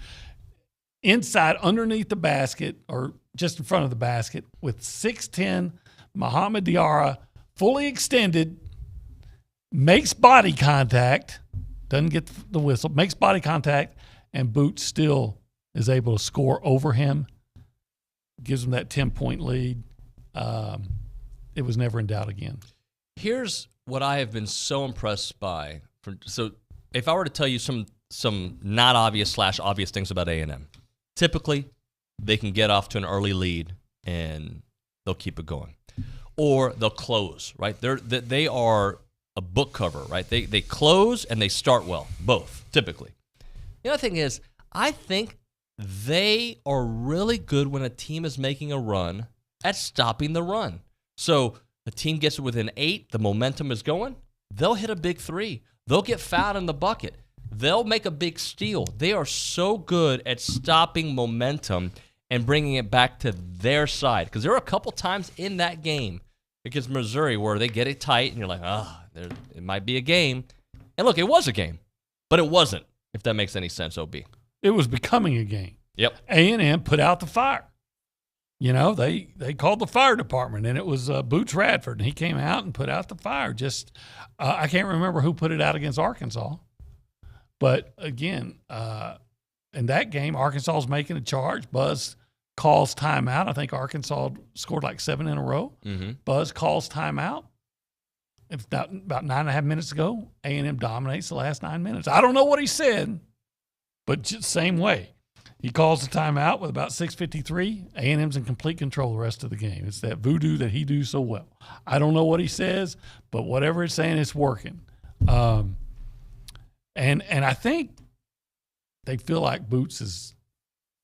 inside underneath the basket or just in front of the basket with 6'10" Mohamed Diarra, fully extended, makes body contact, doesn't get the whistle, makes body contact, and Boots still is able to score over him, gives him that 10-point lead. It was never in doubt again. Here's what I have been so impressed by. So if I were to tell you some not obvious / obvious things about A&M, typically they can get off to an early lead and they'll keep it going. Or they'll close, right? They are a book cover, right? They close and they start well, both, typically. The other thing is, I think they are really good when a team is making a run at stopping the run. So the team gets within 8, the momentum is going, they'll hit a big 3. They'll get fouled in the bucket. They'll make a big steal. They are so good at stopping momentum and bringing it back to their side. Because there were a couple times in that game against Missouri where they get it tight and you're like, it might be a game. And look, it was a game, but it wasn't, if that makes any sense, OB. It was becoming a game. Yep. A&M put out the fire. You know, they called the fire department, and it was Boots Radford, and he came out and put out the fire. Just I can't remember who put it out against Arkansas. But, again, in that game, Arkansas was making a charge. Buzz calls timeout. I think Arkansas scored like 7 in a row. Mm-hmm. Buzz calls timeout. It's about 9.5 minutes ago. A&M dominates the last 9 minutes. I don't know what he said, but just same way. He calls the timeout with about 6:53. A&M's in complete control the rest of the game. It's that voodoo that he do so well. I don't know what he says, but whatever it's saying, it's working. And I think they feel like Boots is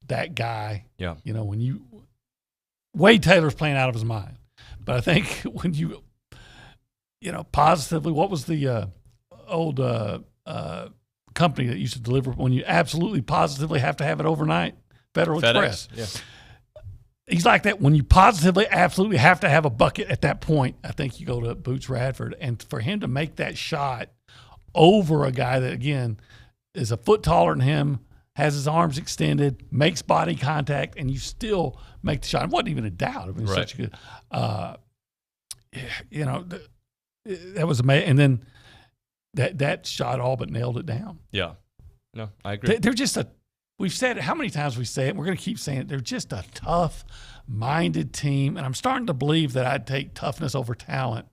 that guy. Yeah. You know, Wade Taylor's playing out of his mind. But I think when you positively, what was the old company that used to deliver when you absolutely positively have to have it overnight? Federal FedEx, Express. Yeah. He's like that. When you positively absolutely have to have a bucket at that point, I think you go to Boots Radford. And for him to make that shot over a guy that, again, is a foot taller than him, has his arms extended, makes body contact, and you still make the shot. It wasn't even a doubt. I mean, Right. such a good, that was amazing. And then that shot all but nailed it down. Yeah. No, I agree. They're just we've said it, how many times we say it, we're going to keep saying it, they're just a tough-minded team, and I'm starting to believe that I'd take toughness over talent.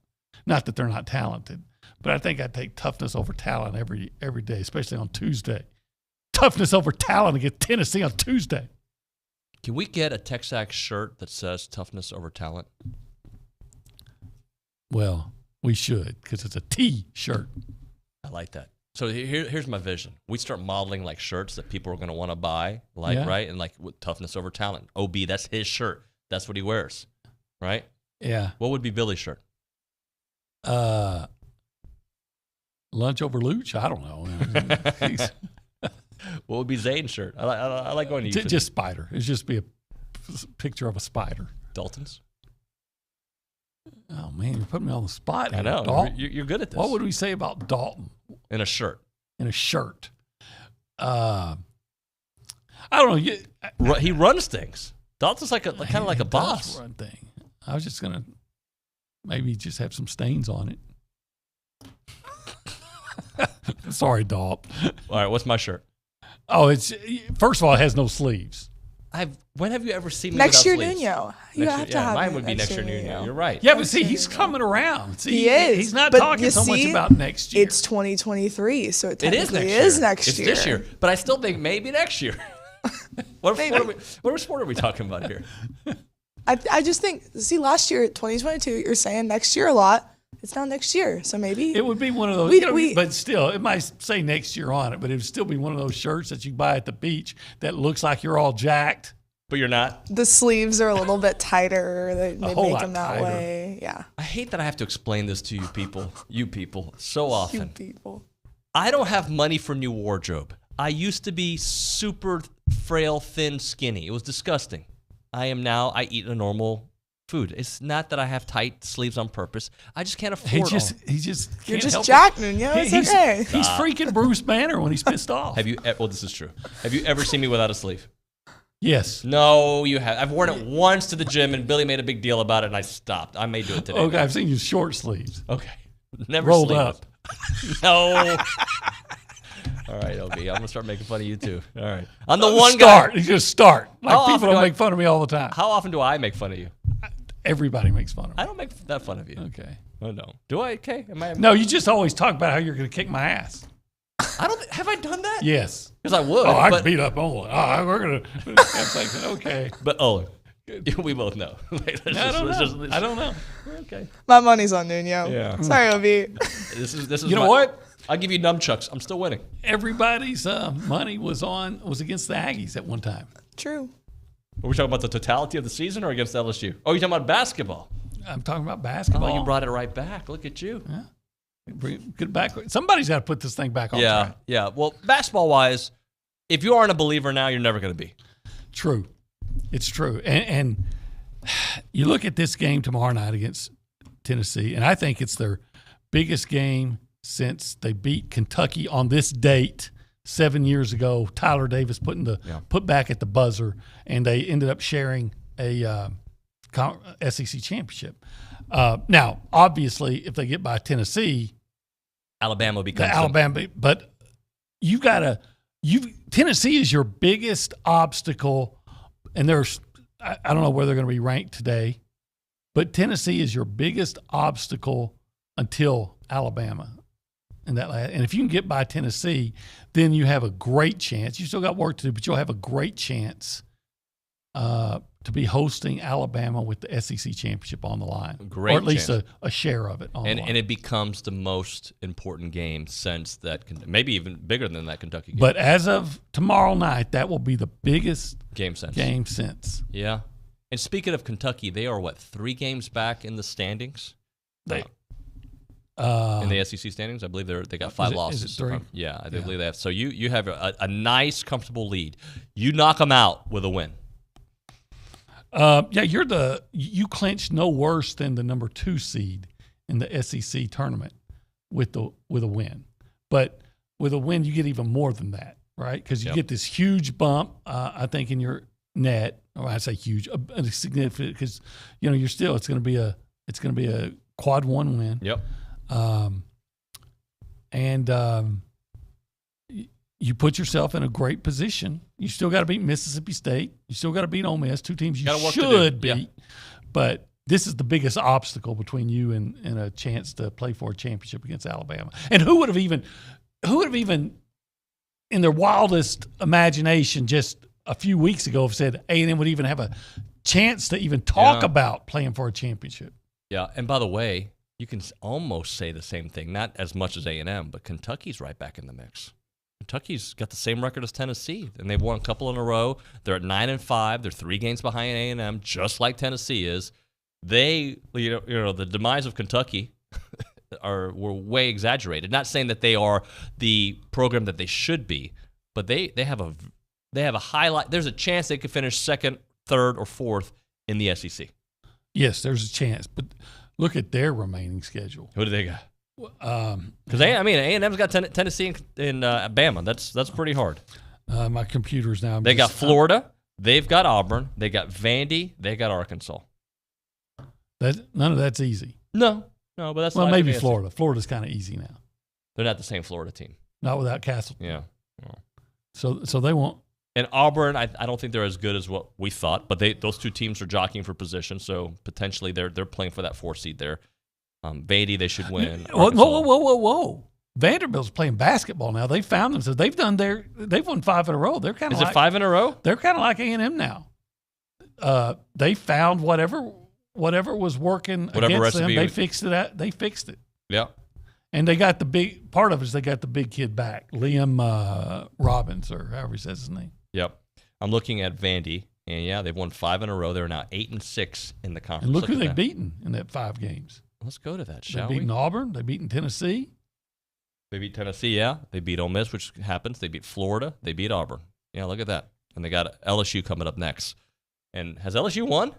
Not that they're not talented, but I think I'd take toughness over talent every day, especially on Tuesday. Toughness over talent against Tennessee on Tuesday. Can we get a TexAgs shirt that says toughness over talent? Well, we should, because it's a T-shirt. I like that. So here's my vision. We start modeling like shirts that people are going to want to buy, like Yeah. right, and like with toughness over talent. OB, that's his shirt. That's what he wears, right? Yeah. What would be Billy's shirt? Lunch over Luch? I don't know. What would be Zane's shirt? I like going to you. Just spider. It'd just be a picture of a spider. Dalton's? Oh, man, you're putting me on the spot. I here. know. Dalton. You're good at this. What would we say about Dalton? In a shirt. In a shirt. I don't know. He runs things. Dalton's like kind of like a boss. Run thing. I was just going to maybe just have some stains on it. Sorry, Dalton. All right, what's my shirt? Oh, it's first of all, it has no sleeves. When have you ever seen me Next year, without sleeves? Nuño. You have to have mine it would be next year Nuño. You're right. Yeah, but see, he's coming around. See, He is. He's not but talking you so much see, about next year. It's 2023, so it It is technically next year. next It's year. this year, but I still think maybe next year. What sport are we talking about here? I just think, see, last year, 2022, you're saying next year a lot. It's now next year, so maybe. It would be one of those, but still, it might say next year on it, but it would still be one of those shirts that you buy at the beach that looks like you're all jacked. But you're not. The sleeves are a little bit tighter. They whole make lot them that tighter. way. Yeah. I hate that I have to explain this to you people so often. You people. I don't have money for new wardrobe. I used to be super frail, thin, skinny. It was disgusting. I eat a normal food. It's not that I have tight sleeves on purpose. I just can't afford You're You're can't just help Jack it. Nuño. It's He's- okay. He's freaking Bruce Banner when he's pissed off. Well, this is true. Have you ever seen me without a sleeve? Yes. No, you have. I've worn it once to the gym, and Billy made a big deal about it, and I stopped. I may do it today. Okay, I've seen you short sleeves. Okay. Never rolled sleeve up. No. All right, OB. I'm gonna start making fun of you too. All right. I'm the one guy. You just start. Like How people often don't do make fun of me all the time. How often do I make fun of you? Everybody makes fun of me. I don't make that fun of you. Okay. Oh no. Do I? Okay. Am I? No, you just always talk about how you're going to kick my ass. I don't. Have I done that? Yes. Because I would. Oh, I but, can beat up Olin. Oh, we're going to. I'm like, okay. But Olin, we both know. I don't know. Okay. My money's on Nuño. Yeah. Sorry, OB. This is. You know what? I'll give you nunchucks. I'm still winning. Everybody's money was against the Aggies at one time. True. Are we talking about the totality of the season or against LSU? Oh, you're talking about basketball. I'm talking about basketball. Oh, you brought it right back. Look at you. Yeah. Get it back. Somebody's got to put this thing back on track. Yeah. Well, basketball-wise, if you aren't a believer now, you're never going to be. True. It's true. And you look at this game tomorrow night against Tennessee, and I think it's their biggest game since they beat Kentucky on this date 7 years ago. Tyler Davis put back at the buzzer, and they ended up sharing a SEC championship. Now, obviously, if they get by Tennessee, Alabama becomes Alabama. But Tennessee is your biggest obstacle, and I don't know where they're going to be ranked today, but Tennessee is your biggest obstacle until Alabama. And if you can get by Tennessee, then you have a great chance. You still got work to do, but you'll have a great chance to be hosting Alabama with the SEC championship on the line, Great or at least chance. a share of it on the line. And it becomes the most important game since that, maybe even bigger than that Kentucky game. But as of tomorrow night, that will be the biggest game since. Yeah. And speaking of Kentucky, they are, 3 games back in the standings? In the SEC standings? I believe they got 5 losses. Is it 3? Yeah, I believe they have. So you have a nice, comfortable lead. You knock them out with a win. You clinch no worse than the number 2 seed in the SEC tournament with a win. But with a win, you get even more than that, right? Because you get this huge bump, I think, in your net. Or I say huge, significant, because you're still it's going to be a quad 1 win. Yep. You put yourself in a great position. You still got to beat Mississippi State. You still got to beat Ole Miss, 2 teams you should beat. Yeah. But this is the biggest obstacle between you and a chance to play for a championship against Alabama. And who would have even, in their wildest imagination, just a few weeks ago, have said A&M would even have a chance to even talk about playing for a championship? Yeah, and by the way, you can almost say the same thing, not as much as A&M, but Kentucky's right back in the mix. Kentucky's got the same record as Tennessee, and they've won a couple in a row. They're at 9-5. They're 3 games behind A&M, just like Tennessee is. The demise of Kentucky were way exaggerated. Not saying that they are the program that they should be, but they have a highlight. There's a chance they could finish 2nd, 3rd, or 4th in the SEC. Yes, there's a chance, but look at their remaining schedule. Who do they got? Because A&M's got Tennessee and Bama. That's pretty hard. My computer's now. They got Florida. They've got Auburn. They got Vandy. They got Arkansas. None of that's easy. No, but that's maybe Florida. Florida's kind of easy now. They're not the same Florida team. Not without Castleton. Yeah. So they won't. And Auburn, I don't think they're as good as what we thought, but those 2 teams are jockeying for position, so potentially they're playing for that 4 seed there. Vandy, they should win. Whoa. Vanderbilt's playing basketball now. They found themselves. They've won 5 in a row. They're kind of Is it 5 in a row? They're kind of like A&M now. They found whatever was working against them. They fixed it. They fixed it. Yeah. And they got the big part of it is they got the big kid back, Liam Robbins, or however he says his name. Yep. I'm looking at Vandy, and they've won 5 in a row. They're now 8-6 in the conference. And look who they've beaten in that 5 games. Let's go to that, shall we? They've beaten Auburn. Auburn. They've beaten Tennessee. They beat Tennessee, yeah. They beat Ole Miss, which happens. They beat Florida. They beat Auburn. Yeah, look at that. And they got LSU coming up next. And has LSU won?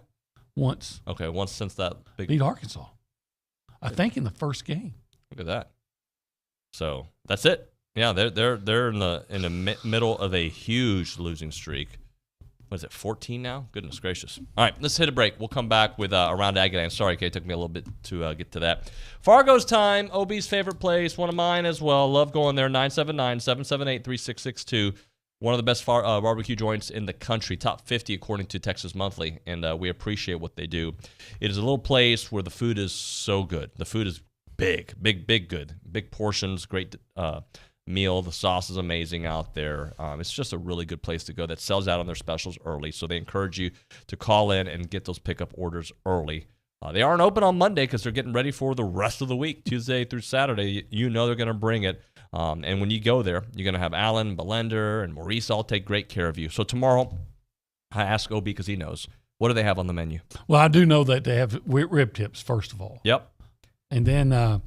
Once. Okay, once since that big. Beat Arkansas. I think in the first game. Look at that. So that's it. Yeah, they're in the middle of a huge losing streak. What is it, 14 now? Goodness gracious. All right, let's hit a break. We'll come back with Around Aggieland. Sorry, Kay, it took me a little bit to get to that. Fargo's time, OB's favorite place, one of mine as well. Love going there, 979-778-3662. One of the best barbecue joints in the country, top 50 according to Texas Monthly, and we appreciate what they do. It is a little place where the food is so good. The food is big good. Big portions, great meal. The sauce is amazing out there. It's just a really good place to go that sells out on their specials early. So they encourage you to call in and get those pickup orders early. They aren't open on Monday because they're getting ready for the rest of the week, Tuesday through Saturday. You know they're going to bring it. And when you go there, you're going to have Alan, Belender, and Maurice all take great care of you. So tomorrow, I ask OB because he knows. What do they have on the menu? Well, I do know that they have rib tips, first of all. Yep. And then, I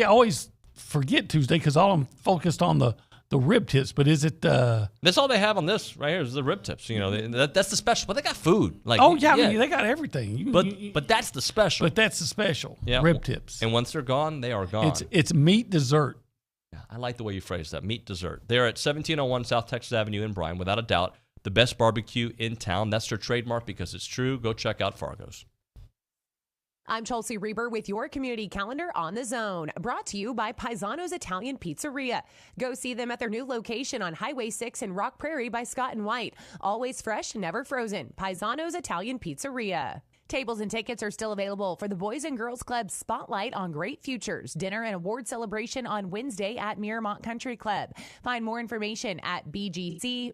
always forget Tuesday because all I'm focused on the the rib tips, but is it? That's all they have on this right here is the rib tips. You know, that's the special. But they got food. Like, I mean, they got everything. But that's the special. But that's the special. Yeah. Rib tips. And once they're gone, they are gone. It's meat dessert. Yeah, I like the way you phrase that. Meat dessert. They're at 1701 South Texas Avenue in Bryan, without a doubt. The best barbecue in town. That's their trademark because it's true. Go check out Fargo's. I'm Chelsea Reber with your community calendar on the Zone, brought to you by Paisano's Italian Pizzeria. Go see them at their new location on Highway 6 in Rock Prairie by Scott and White. Always fresh, never frozen. Paisano's Italian Pizzeria. Tables and tickets are still available for the Boys and Girls Club Spotlight on Great Futures dinner and award celebration on Wednesday at Miramont Country Club. Find more information at bgcbv.org.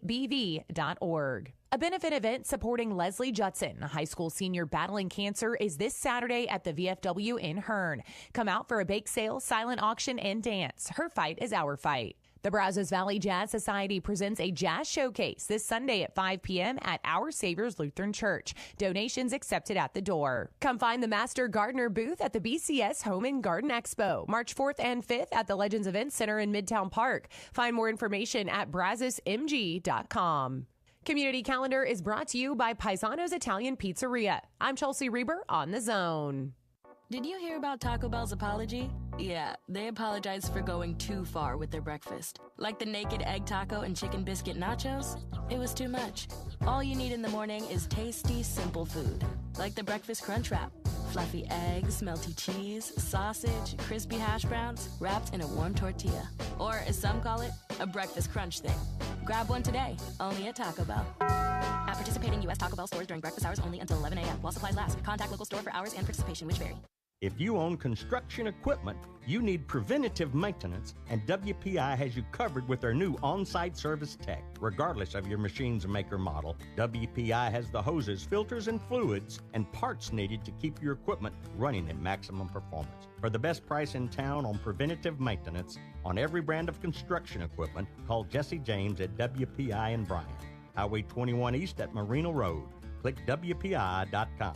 A benefit event supporting Leslie Judson, a high school senior battling cancer, is this Saturday at the VFW in Hearn. Come out for a bake sale, silent auction, and dance. Her fight is our fight. The Brazos Valley Jazz Society presents a jazz showcase this Sunday at 5 p.m. at Our Savior's Lutheran Church. Donations accepted at the door. Come find the Master Gardener booth at the BCS Home and Garden Expo, March 4th and 5th at the Legends Event Center in Midtown Park. Find more information at brazosmg.com. Community Calendar is brought to you by Paisano's Italian Pizzeria. I'm Chelsea Reber on the Zone. Did you hear about Taco Bell's apology? Yeah, they apologized for going too far with their breakfast. Like the naked egg taco and chicken biscuit nachos? It was too much. All you need in the morning is tasty, simple food. Like the breakfast crunch wrap. Fluffy eggs, melty cheese, sausage, crispy hash browns, wrapped in a warm tortilla. Or, as some call it, a breakfast crunch thing. Grab one today, only at Taco Bell. At participating U.S. Taco Bell stores during breakfast hours only until 11 a.m. while supplies last. Contact local store for hours and participation, which vary. If you own construction equipment, you need preventative maintenance, and WPI has you covered with their new on-site service tech. Regardless of your machine's make or model, WPI has the hoses, filters, and fluids and parts needed to keep your equipment running at maximum performance. For the best price in town on preventative maintenance on every brand of construction equipment, call Jesse James at WPI in Bryan. Highway 21 East at Marina Road. Click WPI.com.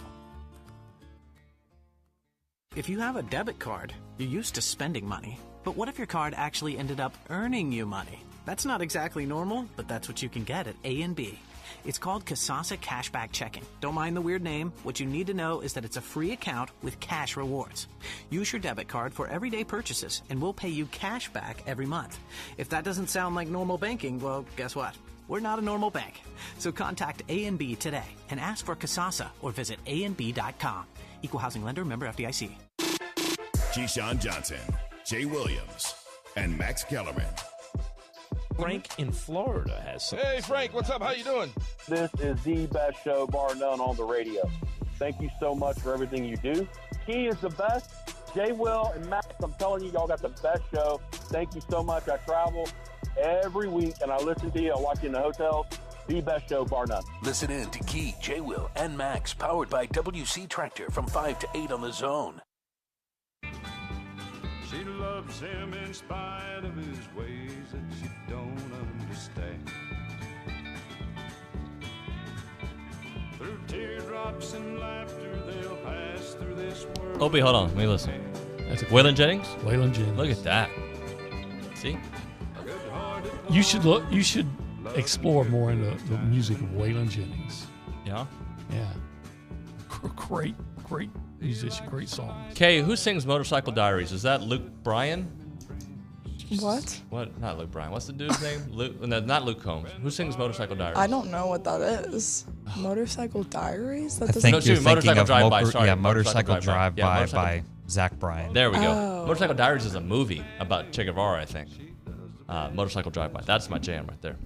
If you have a debit card, you're used to spending money. But what if your card actually ended up earning you money? That's not exactly normal, but that's what you can get at A&B. It's called Kasasa Cashback Checking. Don't mind the weird name. What you need to know is that it's a free account with cash rewards. Use your debit card for everyday purchases, and we'll pay you cash back every month. If that doesn't sound like normal banking, well, guess what? We're not a normal bank. So contact A&B today and ask for Kasasa or visit ANB.com. Equal housing lender, member FDIC. Keyshawn Johnson, Jay Williams, and Max Kellerman. Frank in Florida has some. Hey, Frank, what's up? How you doing? This is the best show, bar none, on the radio. Thank you so much for everything you do. Key is the best. Jay, Will, and Max, I'm telling you, y'all got the best show. Thank you so much. I travel every week, and I listen to you. I watch you in the hotels. The best show, bar none. Listen in to Key, J. Will, and Max, powered by WC Tractor from 5 to 8 on the Zone. She loves him in spite of his ways that she don't understand. Through teardrops and laughter, they'll pass through this world. Opie, hold on. Let me listen. That's Waylon Jennings? Waylon Jennings. Look at that. See? You should look. You should explore more into the music of Waylon Jennings. Yeah? Yeah. Great musician, great song. Kay, who sings Motorcycle Diaries? Is that Luke Bryan? What? What? Not Luke Bryan. What's the dude's name? Luke? No, not Luke Combs. Who sings Motorcycle Diaries? I don't know what that is. Motorcycle Diaries? That I think you're thinking Motorcycle of Drive-By. Sorry, Motorcycle Drive-By Motorcycle- by Zach Bryan. There we go. Oh. Motorcycle Diaries is a movie about Che Guevara, I think. Motorcycle Drive-By. That's my jam right there.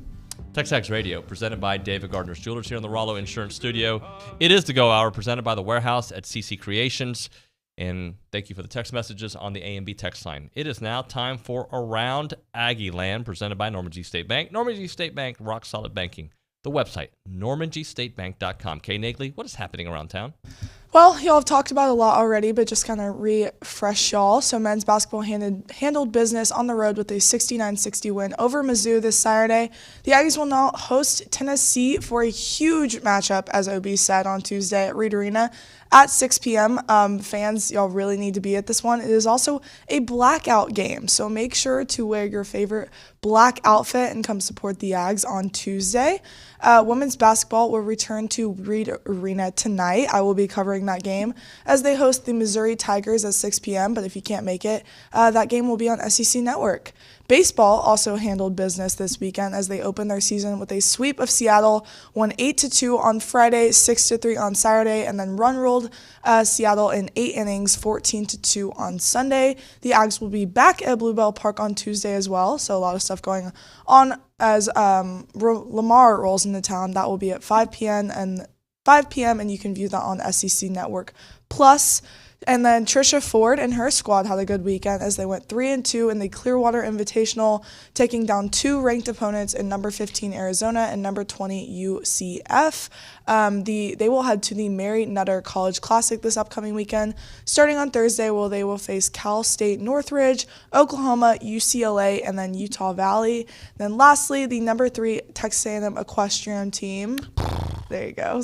TexAgs Radio, presented by David Gardner's Jewelers here in the Rallo Insurance Studio. It is the Go Hour, presented by The Warehouse at CC Creations. And thank you for the text messages on the A&B text line. It is now time for Around Aggieland, presented by Normandy State Bank. Normandy State Bank, rock solid banking. The website, normandystatebank.com. Kay Nagley, what is happening around town? Well, y'all have talked about a lot already, but just kind of refresh y'all. So men's basketball handled business on the road with a 69-60 win over Mizzou this Saturday. The Aggies will now host Tennessee for a huge matchup, as OB said on Tuesday at Reed Arena at 6 p.m. Fans, y'all really need to be at this one. It is also a blackout game, so make sure to wear your favorite black outfit and come support the Ags on Tuesday. Women's basketball will return to Reed Arena tonight. I will be covering that game as they host the Missouri Tigers at 6 p.m., but if you can't make it, that game will be on SEC Network. Baseball also handled business this weekend as they opened their season with a sweep of Seattle, won 8-2 on Friday, 6-3 on Saturday, and then run-rolled Seattle in 8 innings, 14-2 on Sunday. The Ags will be back at Bluebell Park on Tuesday as well, so a lot of stuff going on as Lamar rolls into town. That will be at 5 p.m. and you can view that on SEC Network Plus. And then Trisha Ford and her squad had a good weekend as they went 3-2 in the Clearwater Invitational, taking down 2 ranked opponents in number 15 Arizona and number 20 UCF. They will head to the Mary Nutter College Classic this upcoming weekend, starting on Thursday, where they will face Cal State Northridge, Oklahoma, UCLA, and then Utah Valley. Then lastly, the number 3 Texas A&M Equestrian team. There you go.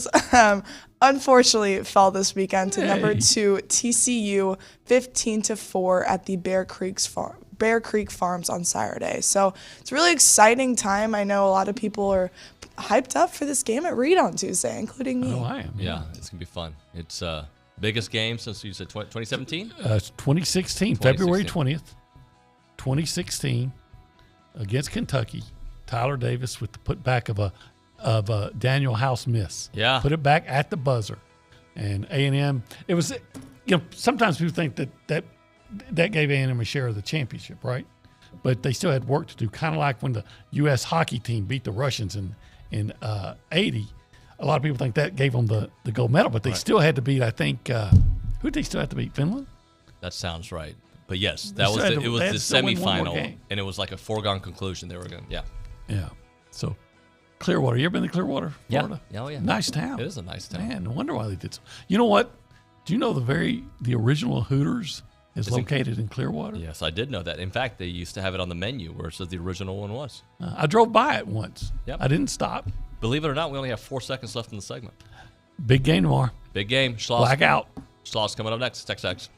Unfortunately, fell this weekend to number 2 TCU 15-4 at the Bear Creek Farms on Saturday. So it's a really exciting time. I know a lot of people are hyped up for this game at Reed on Tuesday, including me. Oh, I am. Yeah, it's going to be fun. It's biggest game since you said 2017? 2016, February 20th, 2016, against Kentucky. Tyler Davis with the putback of a Daniel House miss. Yeah. Put it back at the buzzer. And A&M, it was, sometimes people think that gave A&M a share of the championship, right? But they still had work to do, kind of like when the U.S. hockey team beat the Russians in 80. A lot of people think that gave them the gold medal, but they still had to beat, I think, who did they still have to beat? Finland? That sounds right. But yes, it was the semifinal, and it was like a foregone conclusion they were going to, Yeah. So, Clearwater. You ever been to Clearwater, Florida? Yeah. Oh, yeah. Nice town. It is a nice town. Man, no wonder why they did so. You know what? Do you know the original Hooters is located in Clearwater? Yes, I did know that. In fact, they used to have it on the menu where it says the original one was. I drove by it once. Yep. I didn't stop. Believe it or not, we only have 4 seconds left in the segment. Big game tomorrow. Big game. Schloss. Blackout. Schloss coming up next. TexAgs.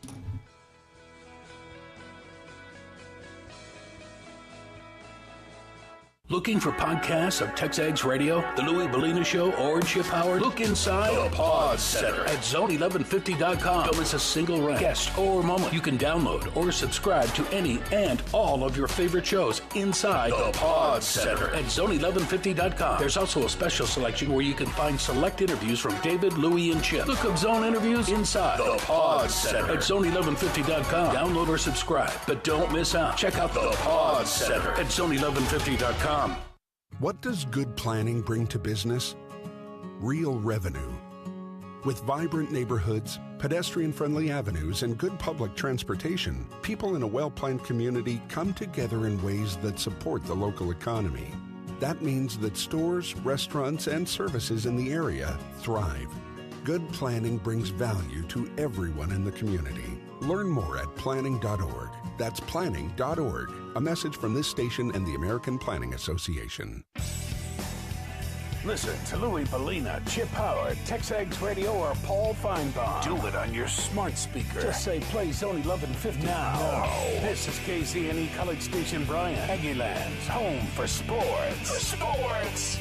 Looking for podcasts of TexAgs Radio, The Louie Bellina Show, or Chip Howard? Look inside the Pod Center at zone1150.com. Don't miss a single rant, guest, or moment. You can download or subscribe to any and all of your favorite shows inside the Pod Center at zone1150.com. There's also a special selection where you can find select interviews from David, Louie, and Chip. Look up Zone interviews inside the Pod Center at zone1150.com. Download or subscribe, but don't miss out. Check out the Pod Center at zone1150.com. What does good planning bring to business? Real revenue. With vibrant neighborhoods, pedestrian-friendly avenues, and good public transportation, people in a well-planned community come together in ways that support the local economy. That means that stores, restaurants, and services in the area thrive. Good planning brings value to everyone in the community. Learn more at planning.org. That's planning.org. A message from this station and the American Planning Association. Listen to Louie Bellina, Chip Howard, TexAgs Radio, or Paul Feinbaum. Do it on your smart speaker. Just say play Zone 1150 now. This is KCNE College Station Bryant, Aggieland's home for sports.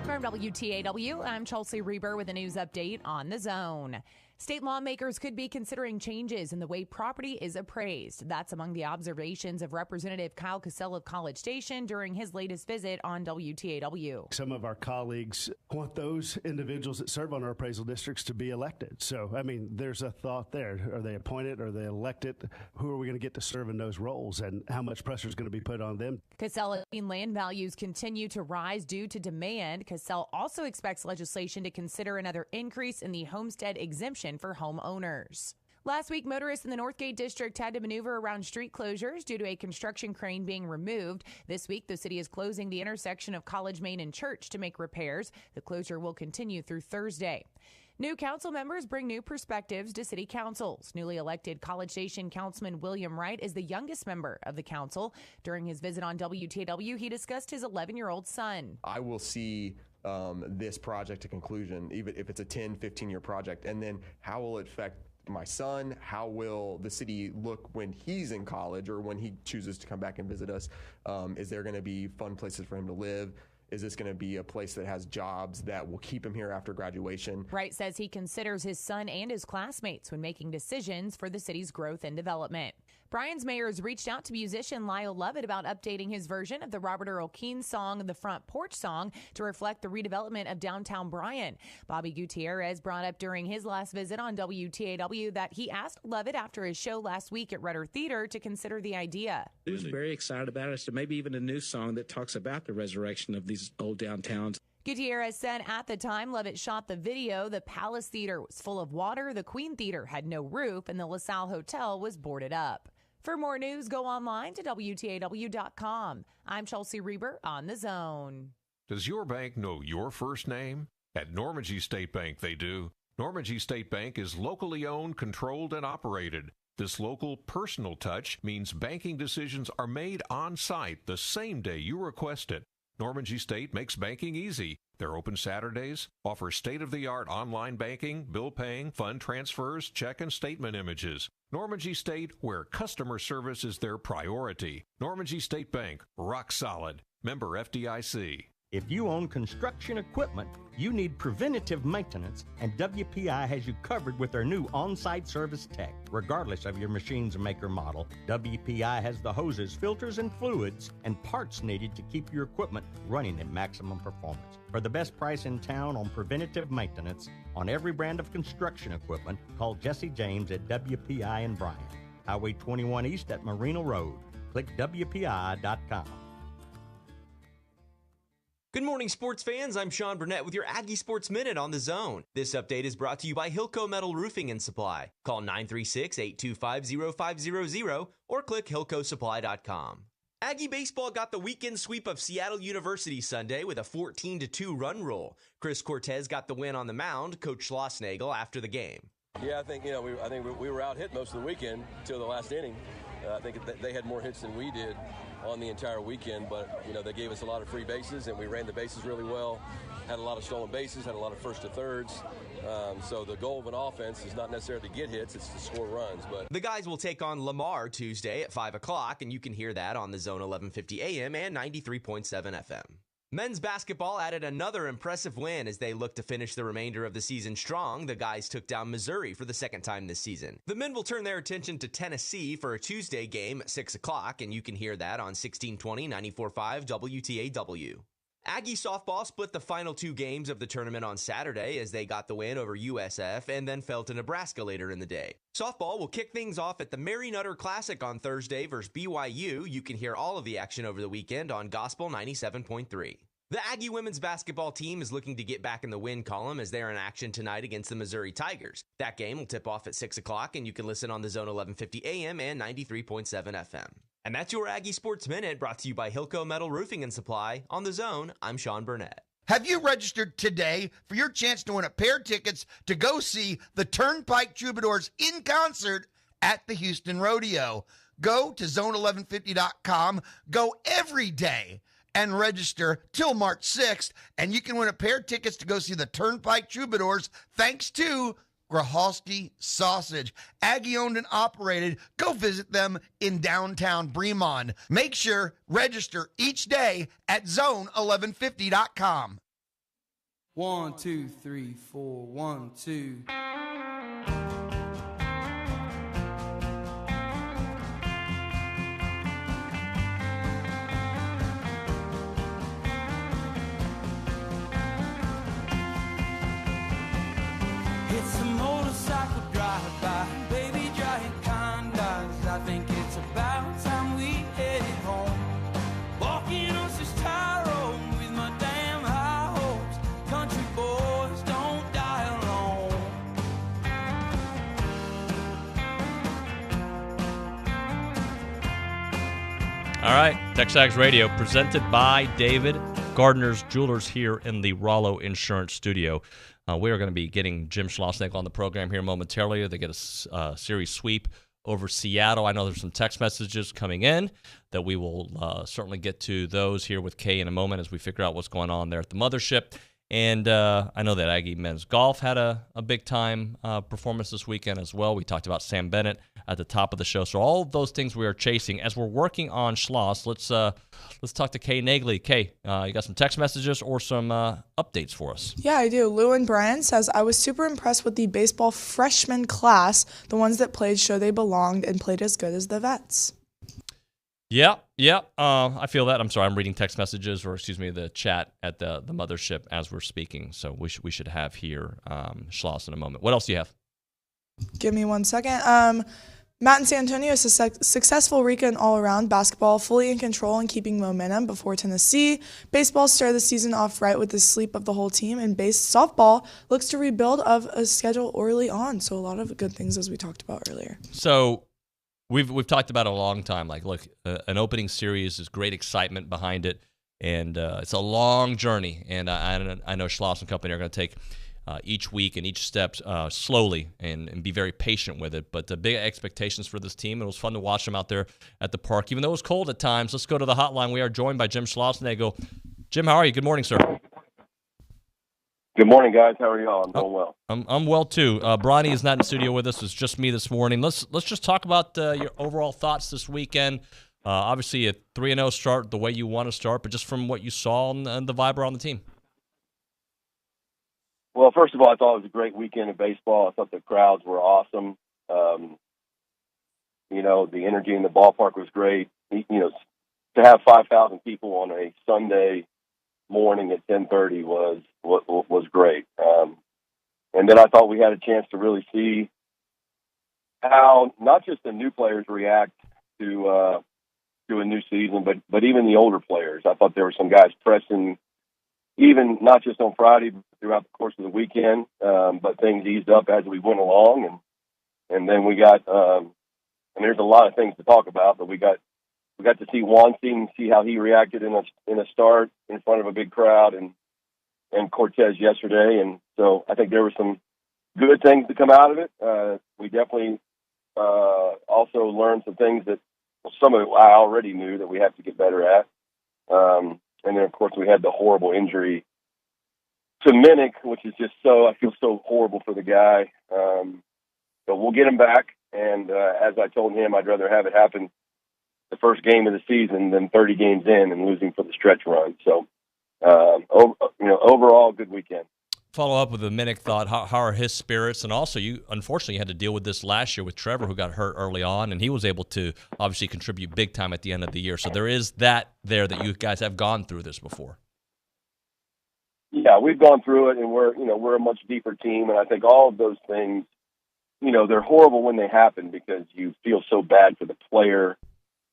From WTAW, I'm Chelsea Reber with a news update on the Zone. State lawmakers could be considering changes in the way property is appraised. That's among the observations of Representative Kyle Cassell of College Station during his latest visit on WTAW. Some of our colleagues want those individuals that serve on our appraisal districts to be elected. So, I mean, there's a thought there. Are they appointed? Are they elected? Who are we going to get to serve in those roles, and how much pressure is going to be put on them? Cassell land values continue to rise due to demand. Cassell also expects legislation to consider another increase in the homestead exemption for homeowners. Last week, motorists in the Northgate District had to maneuver around street closures due to a construction crane being removed. This week, the city is closing the intersection of College Main and Church to make repairs. The closure will continue through Thursday. New council members bring new perspectives to city councils. Newly elected College Station Councilman William Wright is the youngest member of the council. During his visit on WTAW, he discussed his 11-year-old son. I will see this project to conclusion, even if it's a 10, 15-year project, and then how will it affect my son? How will the city look when he's in college or when he chooses to come back and visit us? Is there going to be fun places for him to live? Is this going to be a place that has jobs that will keep him here after graduation? Wright says he considers his son and his classmates when making decisions for the city's growth and development. Bryan's mayor has reached out to musician Lyle Lovett about updating his version of the Robert Earl Keen song, The Front Porch Song, to reflect the redevelopment of downtown Bryan. Bobby Gutierrez brought up during his last visit on WTAW that he asked Lovett after his show last week at Rudder Theater to consider the idea. He was very excited about it, so maybe even a new song that talks about the resurrection of these old downtowns. Gutierrez said at the time Lovett shot the video, the Palace Theater was full of water, the Queen Theater had no roof, and the LaSalle Hotel was boarded up. For more news, go online to WTAW.com. I'm Chelsea Reber on The Zone. Does your bank know your first name? At Normandy State Bank, they do. Normandy State Bank is locally owned, controlled, and operated. This local personal touch means banking decisions are made on site the same day you request it. Normandy State makes banking easy. They're open Saturdays, offer state-of-the-art online banking, bill paying, fund transfers, check and statement images. Normandy State, where customer service is their priority. Normandy State Bank, rock solid. Member FDIC. If you own construction equipment, you need preventative maintenance, and WPI has you covered with their new on-site service tech. Regardless of your machine's make or model, WPI has the hoses, filters, and fluids and parts needed to keep your equipment running at maximum performance. For the best price in town on preventative maintenance on every brand of construction equipment, call Jesse James at WPI in Bryan. Highway 21 East at Marina Road. Click WPI.com. Good morning, sports fans. I'm Sean Burnett with your Aggie Sports Minute on The Zone. This update is brought to you by Hilco Metal Roofing and Supply. Call 936-825-0500 or click hillcosupply.com. Aggie baseball got the weekend sweep of Seattle University Sunday with a 14-2 run roll. Chris Cortez got the win on the mound, Coach Schlossnagel after the game. Yeah, I think we were out hit most of the weekend until the last inning. I think they had more hits than we did on the entire weekend, but they gave us a lot of free bases and we ran the bases really well. Had a lot of stolen bases, had a lot of first to thirds. So the goal of an offense is not necessarily to get hits, it's to score runs. But the guys will take on Lamar Tuesday at 5 o'clock, and you can hear that on the Zone 1150 AM and 93.7 FM. Men's basketball added another impressive win as they look to finish the remainder of the season strong. The guys took down Missouri for the second time this season. The men will turn their attention to Tennessee for a Tuesday game at 6 o'clock, and you can hear that on 1620 94.5 WTAW. Aggie softball split the final two games of the tournament on Saturday as they got the win over USF and then fell to Nebraska later in the day. Softball will kick things off at the Mary Nutter Classic on Thursday versus BYU. You can hear all of the action over the weekend on Gospel 97.3. The Aggie women's basketball team is looking to get back in the win column as they're in action tonight against the Missouri Tigers. That game will tip off at 6 o'clock, and you can listen on the Zone 1150 AM and 93.7 FM. And that's your Aggie Sports Minute, brought to you by Hilco Metal Roofing and Supply. On the Zone, I'm Sean Burnett. Have you registered today for your chance to win a pair of tickets to go see the Turnpike Troubadours in concert at the Houston Rodeo? Go to zone1150.com. Go every day and register till March 6th, and you can win a pair of tickets to go see the Turnpike Troubadours thanks to Grahosty Sausage. Aggie owned and operated. Go visit them in downtown Bremond. Make sure register each day at zone1150.com. 1, 2, 3, 4, 1, 2. It's a motorcycle drive-by, baby giant condos. I think it's about time we headed home. Walking on this tire road with my damn high hopes. Country boys don't die alone. All right, TexAgs Radio, presented by David Gardner's Jewelers here in the Rallo Insurance Studio. We are going to be getting Jim Schlossnagel on the program here momentarily. They get a series sweep over Seattle. I know there's some text messages coming in that we will certainly get to those here with Kay in a moment as we figure out what's going on there at the mothership. And I know that Aggie men's golf had a big-time performance this weekend as well. We talked about Sam Bennett at the top of the show. So all of those things we are chasing. As we're working on Schloss, let's talk to Kay Nagley. Kay, you got some text messages or some updates for us? Yeah, I do. Lewin Bryan says, I was super impressed with the baseball freshman class. The ones that played show they belonged and played as good as the vets. Yeah. I feel that. I'm sorry. I'm reading text messages, or excuse me, the chat at the mothership as we're speaking. So we should have here Schloss in a moment. What else do you have? Give me 1 second. Matt in San Antonio is a successful weekend all around. Basketball fully in control and keeping momentum before Tennessee. Baseball started the season off right with the sleep of the whole team, and softball looks to rebuild of a schedule early on. So a lot of good things as we talked about earlier. So we've talked about it a long time. Like, look, an opening series is great excitement behind it, and it's a long journey. And I know Schloss and company are going to take each week and each step slowly and be very patient with it. But the big expectations for this team. It was fun to watch them out there at the park, even though it was cold at times. Let's go to the hotline. We are joined by Jim Schlossnagel. Jim, how are you? Good morning, sir. Good morning, guys. How are y'all? I'm doing well. I'm well too. Bronny is not in the studio with us. It's just me this morning. Let's just talk about your overall thoughts this weekend. Obviously, a 3-0 start, the way you want to start, but just from what you saw and the vibe around the team. Well, first of all, I thought it was a great weekend of baseball. I thought the crowds were awesome. The energy in the ballpark was great. To have 5,000 people on a Sunday morning at 10:30 was great. And then I thought we had a chance to really see how not just the new players react to a new season, but even the older players. I thought there were some guys pressing, even not just on Friday, but throughout the course of the weekend. But things eased up as we went along, and then we got. And there's a lot of things to talk about, but we got to see Wansi and see how he reacted in a start in front of a big crowd, and Cortez yesterday. And so I think there were some good things to come out of it. We definitely also learned some things that some of it I already knew that we have to get better at. And then, of course, we had the horrible injury to Minnick, which is just I feel so horrible for the guy. But we'll get him back. And as I told him, I'd rather have it happen the first game of the season than 30 games in and losing for the stretch run. So, overall, good weekend. Follow up with the Minnick thought. How are his spirits? And also, you unfortunately had to deal with this last year with Trevor, who got hurt early on, and he was able to obviously contribute big time at the end of the year. So there is that there that you guys have gone through this before. Yeah, we've gone through it, and we're a much deeper team, and I think all of those things, they're horrible when they happen because you feel so bad for the player.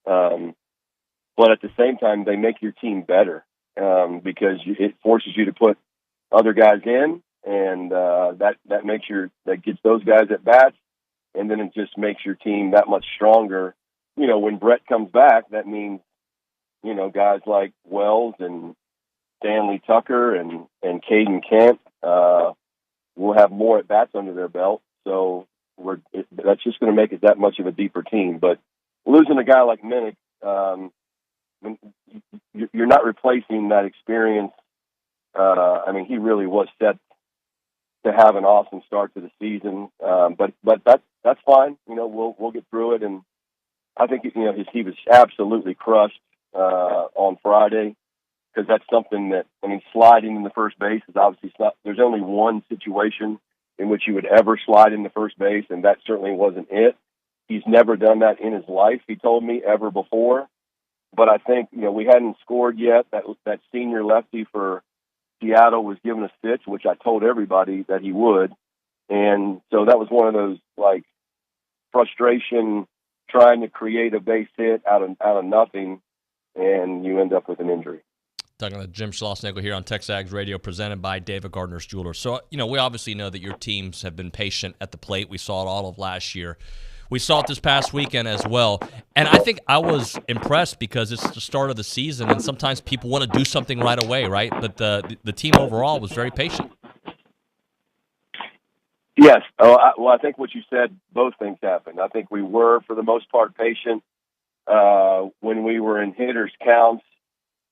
But at the same time, they make your team better because it forces you to put other guys in, and that gets those guys at bats, and then it just makes your team that much stronger. When Brett comes back, that means guys like Wells and Stanley Tucker and Caden Kent will have more at bats under their belt. So that's just going to make it that much of a deeper team. But losing a guy like Minnick, you're not replacing that experience. He really was set to have an awesome start to the season. But that's fine. We'll get through it. And I think he was absolutely crushed on Friday because that's something that sliding in the first base is obviously not. There's only one situation in which he would ever slide into first base, and that certainly wasn't it. He's never done that in his life, he told me, ever before. But I think, we hadn't scored yet. That senior lefty for Seattle was given a stitch, which I told everybody that he would. And so that was one of those, frustration trying to create a base hit out of nothing, and you end up with an injury. Talking to Jim Schlossnagel here on TexAgs Radio, presented by David Gardner's Jewelers. So, we obviously know that your teams have been patient at the plate. We saw it all of last year. We saw it this past weekend as well. And I think I was impressed because it's the start of the season, and sometimes people want to do something right away, right? But the team overall was very patient. Yes. I think what you said, both things happened. I think we were, for the most part, patient when we were in hitters' counts.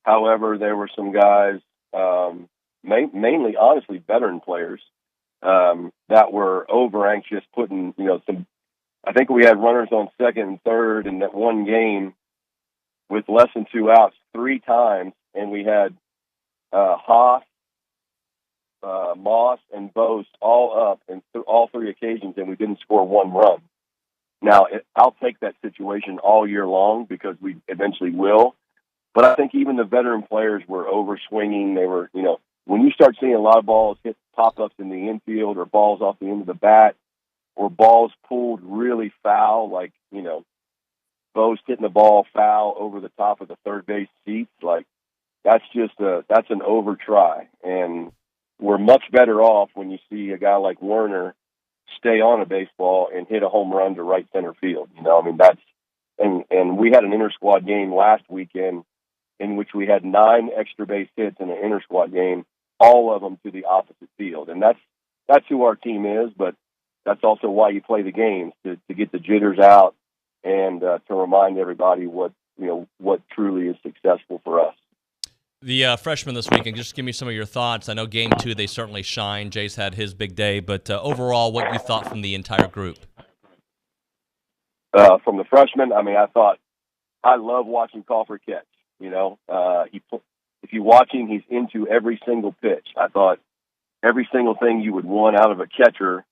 However, there were some guys, mainly, honestly, veteran players, that were over-anxious, putting, some. I think we had runners on second and third in that one game with less than 2 outs 3 times, and we had Haas, Moss, and Bose all up in all 3 occasions, and we didn't score 1 run. Now, I'll take that situation all year long because we eventually will. But I think even the veteran players were over-swinging. They were, when you start seeing a lot of balls hit pop-ups in the infield or balls off the end of the bat or balls pulled really foul, like, Bose hitting the ball foul over the top of the third base seats, that's an over-try. And we're much better off when you see a guy like Werner stay on a baseball and hit a home run to right center field. And we had an inter-squad game last weekend in which we had 9 extra base hits in an inter-squad game, all of them to the opposite field. And that's who our team is, but that's also why you play the games, to get the jitters out and to remind everybody what truly is successful for us. The freshmen this weekend, just give me some of your thoughts. I know game 2, they certainly shine. Jace had his big day, but overall, what you thought from the entire group? From the freshmen, I love watching Crawford catch. If you watch him, he's into every single pitch. I thought every single thing you would want out of a catcher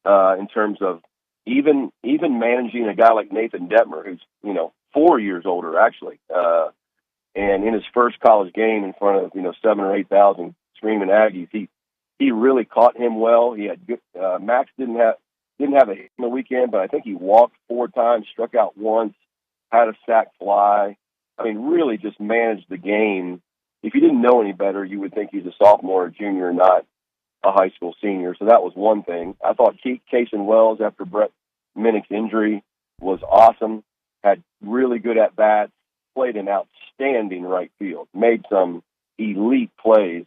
in terms of even managing a guy like Nathan Detmer, who's 4 years older actually, and in his first college game in front of 7,000 or 8,000 screaming Aggies, he really caught him well. He had good. Max didn't have a hit on the weekend, but I think he walked 4 times, struck out once, had a sac fly. Really just managed the game. If you didn't know any better, you would think he's a sophomore or junior, not a high school senior. So that was one thing. I thought Cason Wells, after Brett Minnick's injury, was awesome, had really good at-bats, played an outstanding right field, made some elite plays.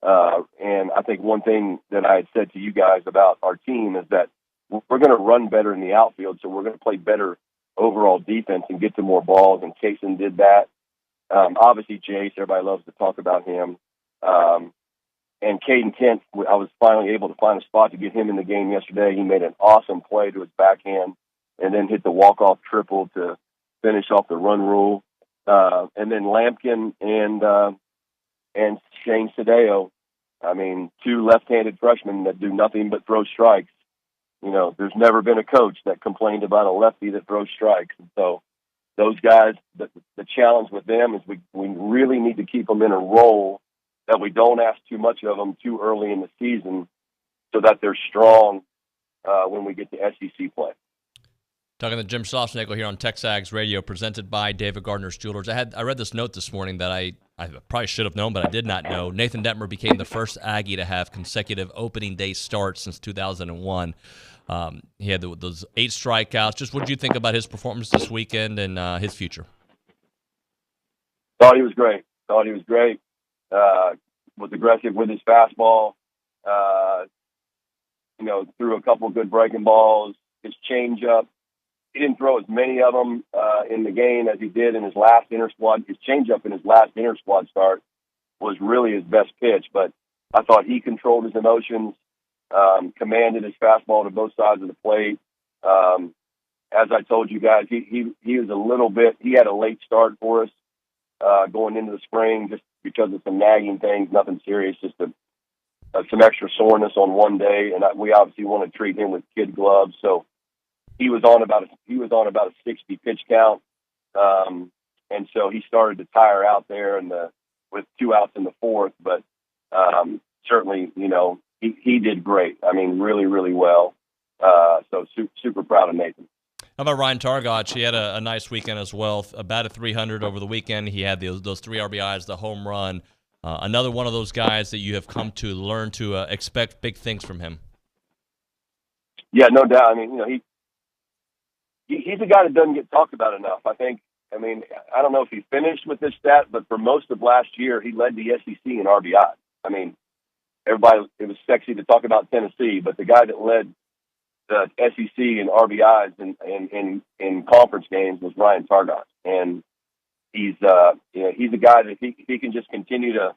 And I think one thing that I had said to you guys about our team is that we're going to run better in the outfield, so we're going to play better overall defense and get to more balls, and Cason did that. Obviously, Jace, everybody loves to talk about him. And Caden Kent, I was finally able to find a spot to get him in the game yesterday. He made an awesome play to his backhand and then hit the walk-off triple to finish off the run rule. And then Lampkin and Shane Sadeo, 2 left-handed freshmen that do nothing but throw strikes. There's never been a coach that complained about a lefty that throws strikes. And so those guys, the challenge with them is we really need to keep them in a role that we don't ask too much of them too early in the season so that they're strong when we get to SEC play. Talking to Jim Schlossnagel here on TexAgs Radio, presented by David Gardner's Jewelers. I read this note this morning that I probably should have known, but I did not know. Nathan Detmer became the first Aggie to have consecutive opening day starts since 2001. He had those 8 strikeouts. Just what did you think about his performance this weekend and his future? Thought he was great. Was aggressive with his fastball. Threw a couple of good breaking balls. His changeup. He didn't throw as many of them in the game as he did in his last inter-squad. His changeup in his last inter-squad start was really his best pitch, but I thought he controlled his emotions, commanded his fastball to both sides of the plate. As I told you guys, he was a little bit. He had a late start for us going into the spring, just because of some nagging things. Nothing serious, just a some extra soreness on one day, and we obviously want to treat him with kid gloves. So he was on about a 60 pitch count, and so he started to tire out there with 2 outs in the fourth. But certainly, he did great. I mean, really, really well. So super proud of Nathan. How about Ryan Targach? He had a nice weekend as well. About a 300 over the weekend. He had those 3 RBIs, the home run. Another one of those guys that you have come to learn to expect big things from him. Yeah, no doubt. I mean, he's a guy that doesn't get talked about enough. I don't know if he finished with this stat, but for most of last year, he led the SEC in RBI. I mean, it was sexy to talk about Tennessee, but the guy that led the SEC in RBIs in conference games was Ryan Targach. And he's a guy that if he can just continue to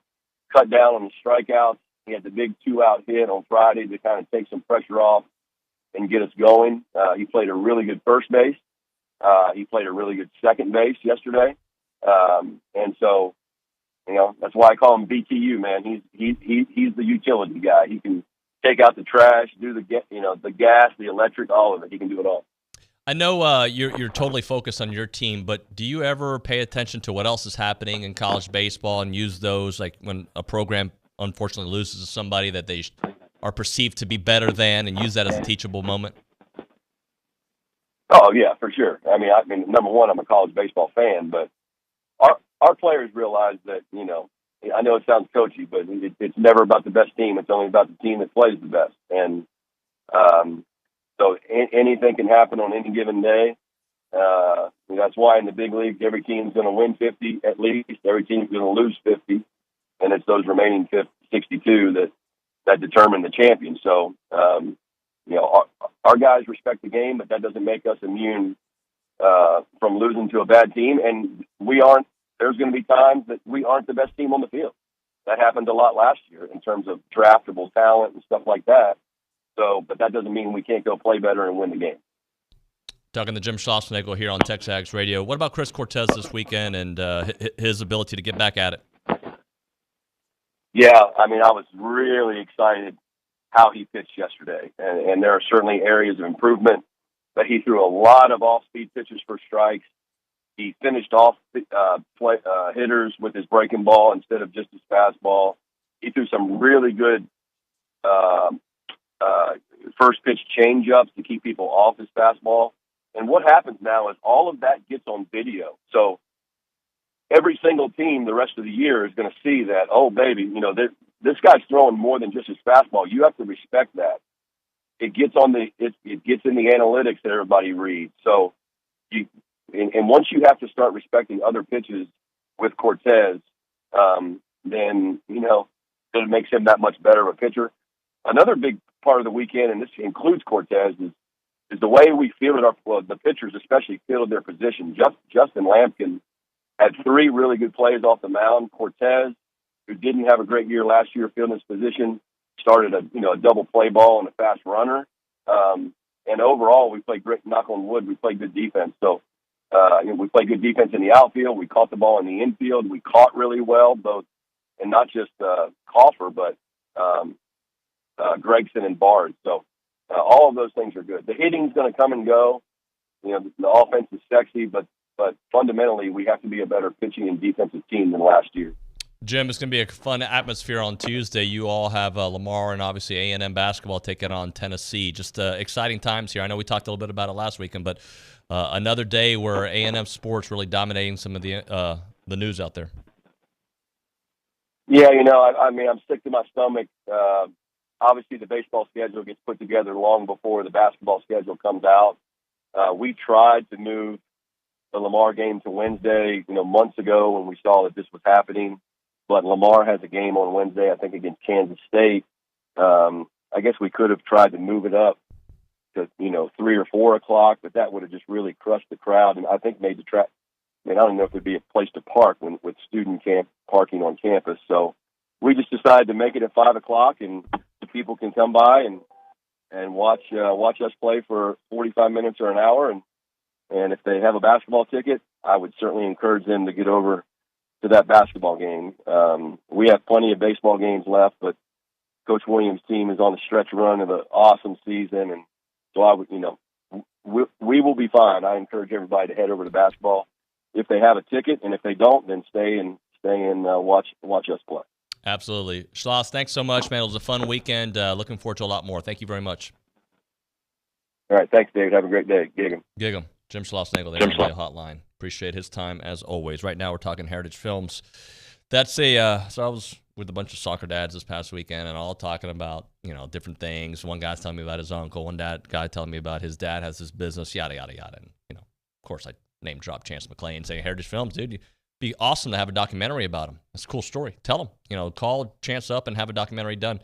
cut down on the strikeouts. He had the big 2-out hit on Friday to kind of take some pressure off and get us going. He played a really good first base. He played a really good second base yesterday. And so, that's why I call him BTU, man. He's the utility guy. He can take out the trash, do the gas, the electric, all of it. He can do it all. I know you're totally focused on your team, but do you ever pay attention to what else is happening in college baseball and use those, like when a program unfortunately loses to somebody that they are perceived to be better than, and use that as a teachable moment? Oh, yeah, for sure. I mean, number one, I'm a college baseball fan, but our players realize that, I know it sounds coachy, but it's never about the best team. It's only about the team that plays the best. And so anything can happen on any given day. That's why in the big leagues, every team's going to win 50 at least. Every team's going to lose 50. And it's those remaining 62 that determine the champion. So, our guys respect the game, but that doesn't make us immune from losing to a bad team. And there's going to be times that we aren't the best team on the field. That happened a lot last year in terms of draftable talent and stuff like that. So, but that doesn't mean we can't go play better and win the game. Talking to Jim Schlossnagel here on TexAgs Radio. What about Chris Cortez this weekend and his ability to get back at it? Yeah, I was really excited how he pitched yesterday. And there are certainly areas of improvement, but he threw a lot of off-speed pitches for strikes. He finished off hitters with his breaking ball instead of just his fastball. He threw some really good first pitch change-ups to keep people off his fastball. And what happens now is all of that gets on video. So every single team the rest of the year is going to see that, oh, baby, this guy's throwing more than just his fastball. You have to respect that. It gets it gets in the analytics that everybody reads. So and once you have to start respecting other pitches with Cortez, then it makes him that much better of a pitcher. Another big part of the weekend, and this includes Cortez, is the way we fielded the pitchers, especially fielded their position. Justin Lampkin had 3 really good plays off the mound. Cortez, who didn't have a great year last year fielding his position, started a double play ball and a fast runner. And overall, we played great. Knock on wood, we played good defense. So we played good defense in the outfield. We caught the ball in the infield. We caught really well, both, and not just Coffer, but Gregson and Bard. So all of those things are good. The hitting's going to come and go. The offense is sexy, but fundamentally, we have to be a better pitching and defensive team than last year. Jim, it's going to be a fun atmosphere on Tuesday. You all have Lamar and obviously A&M basketball taking on Tennessee. Just exciting times here. I know we talked a little bit about it last weekend, but another day where A&M sports really dominating some of the news out there. Yeah, I'm sick to my stomach. Obviously, the baseball schedule gets put together long before the basketball schedule comes out. We tried to move the Lamar game to Wednesday, months ago when we saw that this was happening. But Lamar has a game on Wednesday, I think, against Kansas State. I guess we could have tried to move it up to, 3 or 4 o'clock, but that would have just really crushed the crowd. And I think made the track. I don't know if there'd be a place to park with student camp parking on campus. So we just decided to make it at 5 o'clock, and people can come by and watch us play for 45 minutes or an hour. And if they have a basketball ticket, I would certainly encourage them to get over to that basketball game. We have plenty of baseball games left, but Coach Williams' team is on the stretch run of an awesome season, and so I would, we will be fine. I encourage everybody to head over to basketball if they have a ticket, and if they don't, then stay and watch us play. Absolutely. Schloss, thanks so much, man. It was a fun weekend. Looking forward to a lot more. Thank you very much. All right. Thanks, David. Have a great day. Gig 'em. Gig 'em. Jim Schlossnagel there on the hotline. Appreciate his time as always. Right now we're talking Heritage Films. That's so I was with a bunch of soccer dads this past weekend and all talking about, different things. One guy's telling me about his uncle. One guy telling me about his dad has this business, yada, yada, yada. And, of course I name drop Chance McClain saying, Heritage Films, dude, it'd be awesome to have a documentary about him. It's a cool story. Tell him, call Chance up and have a documentary done.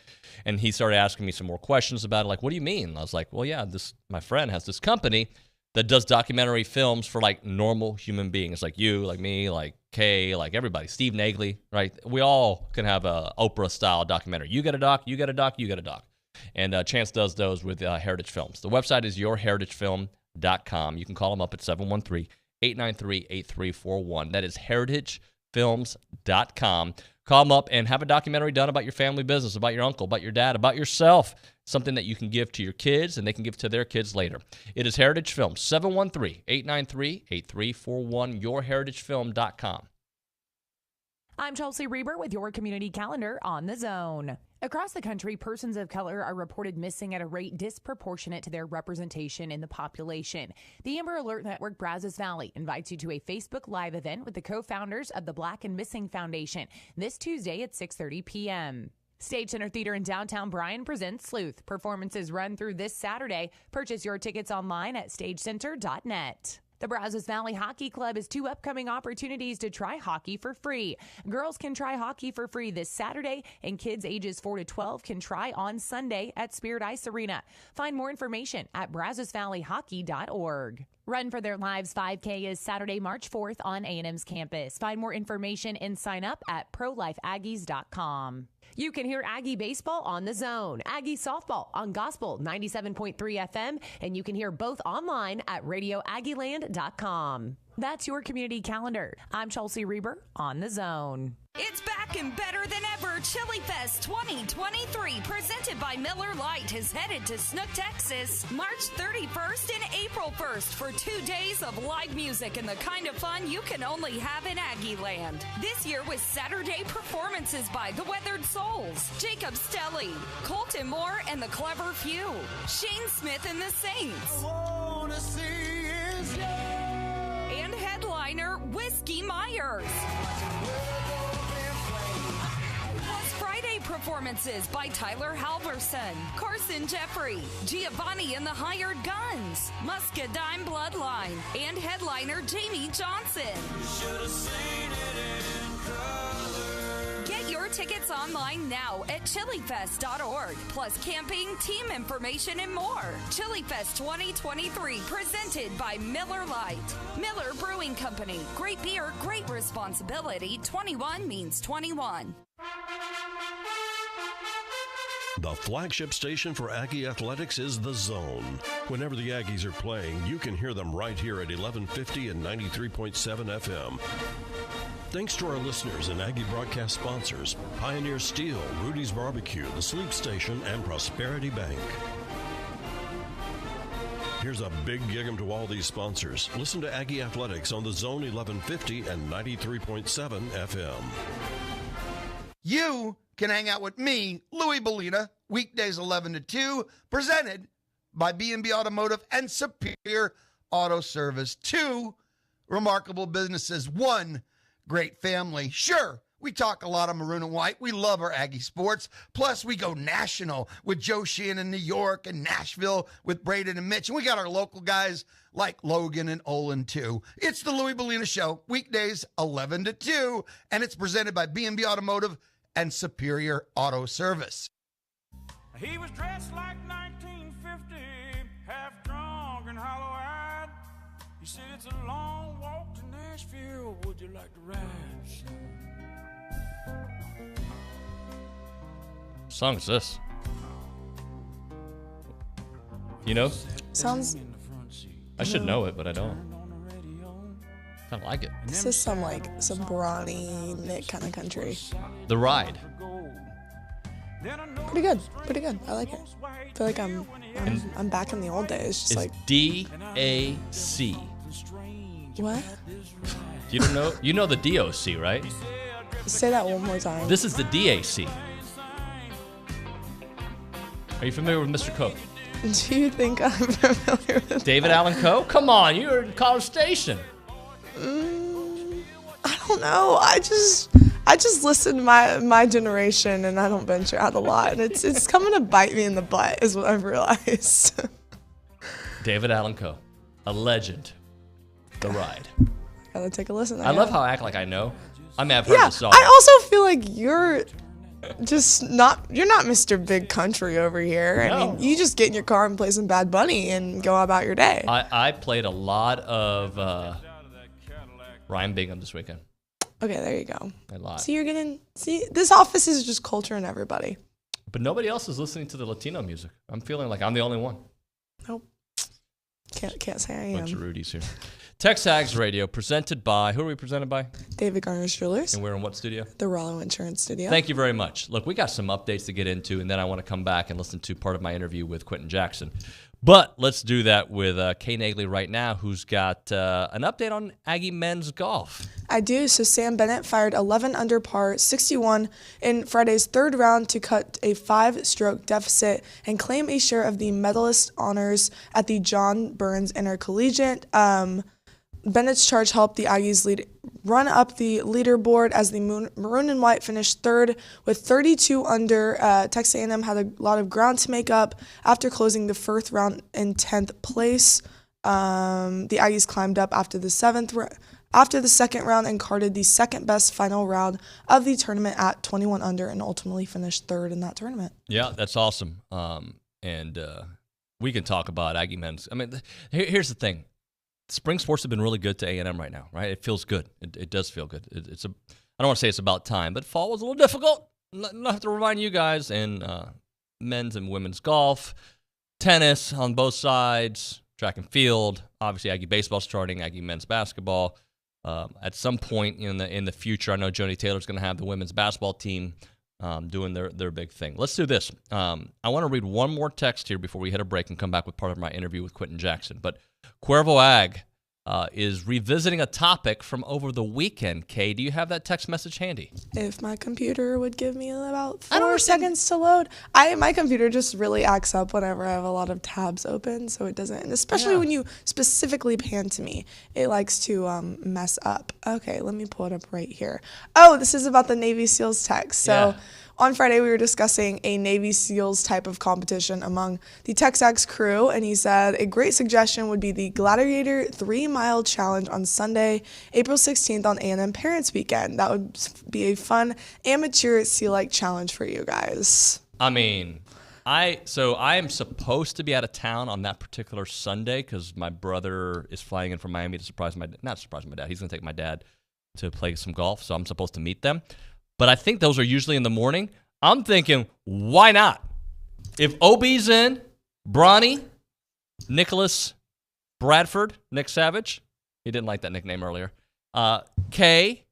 And he started asking me some more questions about it. Like, what do you mean? I was like, well, yeah, my friend has this company that does documentary films for like normal human beings, like you, like me, like Kay, like everybody, Steve Nagley, right? We all can have a Oprah-style documentary. You get a doc, you get a doc, you get a doc. And Chance does those with Heritage Films. The website is yourheritagefilm.com. You can call them up at 713-893-8341. That is heritagefilms.com. Call them up and have a documentary done about your family business, about your uncle, about your dad, about yourself. Something that you can give to your kids and they can give to their kids later. It is Heritage Films, 713-893-8341, yourheritagefilm.com. I'm Chelsea Reber with your community calendar on The Zone. Across the country, persons of color are reported missing at a rate disproportionate to their representation in the population. The Amber Alert Network Brazos Valley invites you to a Facebook Live event with the co-founders of the Black and Missing Foundation this Tuesday at 6:30 p.m. Stage Center Theater in downtown Bryan presents Sleuth. Performances run through this Saturday. Purchase your tickets online at stagecenter.net. The Brazos Valley Hockey Club has 2 upcoming opportunities to try hockey for free. Girls can try hockey for free this Saturday, and kids ages 4 to 12 can try on Sunday at Spirit Ice Arena. Find more information at brazosvalleyhockey.org. Run for Their Lives 5K is Saturday, March 4th on A&M's campus. Find more information and sign up at prolifeaggies.com. You can hear Aggie baseball on The Zone, Aggie softball on Gospel 97.3 FM, and you can hear both online at radioaggieland.com. That's your community calendar. I'm Chelsea Reber on The Zone. It's back and better than ever. Chili Fest 2023, presented by Miller Lite, is headed to Snook, Texas, March 31st and April 1st for 2 days of live music and the kind of fun you can only have in Aggieland. This year with Saturday performances by The Weathered Souls, Jacob Stelly, Colton Moore and The Clever Few, Shane Smith and The Saints, and headliner Whiskey Myers. Plus Friday performances by Tyler Halverson, Carson Jeffrey, Giovanni and the Hired Guns, Muscadine Bloodline, and headliner Jamie Johnson. Get your tickets online now at chilifest.org. Plus camping, team information, and more. Chili Fest 2023, presented by Miller Lite. Miller Brewing Company. Great beer, great responsibility. 21 means 21. The flagship station for Aggie athletics is The Zone. Whenever the Aggies are playing, you can hear them right here at 1150 and 93.7 FM. Thanks to our listeners and Aggie broadcast sponsors, Pioneer Steel, Rudy's Barbecue, The Sleep Station, and Prosperity Bank. Here's a big gig-em to all these sponsors. Listen to Aggie Athletics on The Zone 1150 and 93.7 FM. You can hang out with me, Louis Bellina, weekdays 11 to 2, presented by B&B Automotive and Superior Auto Service. 2 remarkable businesses, 1 great family. Sure, we talk a lot of maroon and white. We love our Aggie sports. Plus, we go national with Joe Sheehan in New York and Nashville with Braden and Mitch. And we got our local guys like Logan and Olin, too. It's the Louis Bellina Show, weekdays 11 to 2, and it's presented by B&B Automotive and Superior Auto Service. He was dressed like 1950, half drunk and hollow-eyed. He said, it's a long walk to Nashville. Would you like to ride? What song is this? You know? Sounds. I should know it, but I don't. Kind of like it. This is some brawny Nick kind of country. The Ride. Pretty good. I like it. I feel like I'm back in the old days. Just It's like DAC. what? You don't know? You know the DOC, right? Say that one more time. This is the DAC. Are you familiar with Mr. Coe? Do you think I'm familiar with David Allen Coe? Come on, you're in College Station. I don't know. I just listen to my generation, and I don't venture out a lot. And it's coming to bite me in the butt, is what I've realized. David Allen Coe, a legend. The Ride. Gotta take a listen. I love how I act like I know. I mean, I've heard the song. I also feel like you're not Mr. Big Country over here. No. I mean, you just get in your car and play some Bad Bunny and go about your day. I played a lot of Ryan Bingham this weekend. Okay, there you go. A lot. See, this office is just culturing everybody. But nobody else is listening to the Latino music. I'm feeling like I'm the only one. Nope. Can't say I am. Bunch of Rudies here. TexAgs Radio, presented by, who are we presented by? David Garner's Jewelers. And we're in what studio? The Rallo Insurance Studio. Thank you very much. Look, we got some updates to get into, and then I want to come back and listen to part of my interview with Quentin Jackson. But let's do that with Kay Nagley right now, who's got an update on Aggie men's golf. I do. So Sam Bennett fired 11 under par 61 in Friday's third round to cut a 5-stroke deficit and claim a share of the medalist honors at the John Burns Intercollegiate. Bennett's charge helped the Aggies run up the leaderboard as the Maroon and White finished third with 32 under. Texas A&M had a lot of ground to make up after closing the first round in 10th place. The Aggies climbed up after the second round and carded the second best final round of the tournament at 21 under and ultimately finished third in that tournament. Yeah, that's awesome. And we can talk about Aggie men's. I mean, here's the thing. Spring sports have been really good to A&M right now, right? It feels good. It does feel good. I don't want to say it's about time, but fall was a little difficult. I have to remind you guys in men's and women's golf, tennis on both sides, track and field. Obviously, Aggie baseball starting, Aggie men's basketball. At some point in the future, I know Joni Taylor's going to have the women's basketball team doing their big thing. Let's do this. I want to read one more text here before we hit a break and come back with part of my interview with Quentin Jackson. But Cuervo Ag is revisiting a topic from over the weekend. Kay, do you have that text message handy? If my computer would give me about 4 seconds to load. My computer just really acts up whenever I have a lot of tabs open, so it doesn't, and especially when you specifically pan to me, it likes to mess up. Okay, let me pull it up right here. Oh, this is about the Navy SEALs text. So on Friday, we were discussing a Navy SEALs type of competition among the TexAgs crew, and he said a great suggestion would be the Gladiator 3-mile challenge on Sunday, April 16th on A&M Parents Weekend. That would be a fun amateur SEAL-like challenge for you guys. I mean, I am supposed to be out of town on that particular Sunday because my brother is flying in from Miami to surprise my dad. He's going to take my dad to play some golf, so I'm supposed to meet them. But I think those are usually in the morning. I'm thinking, why not? If OB's in, Bronny, Nicholas Bradford, Nick Savage, he didn't like that nickname earlier. Kay,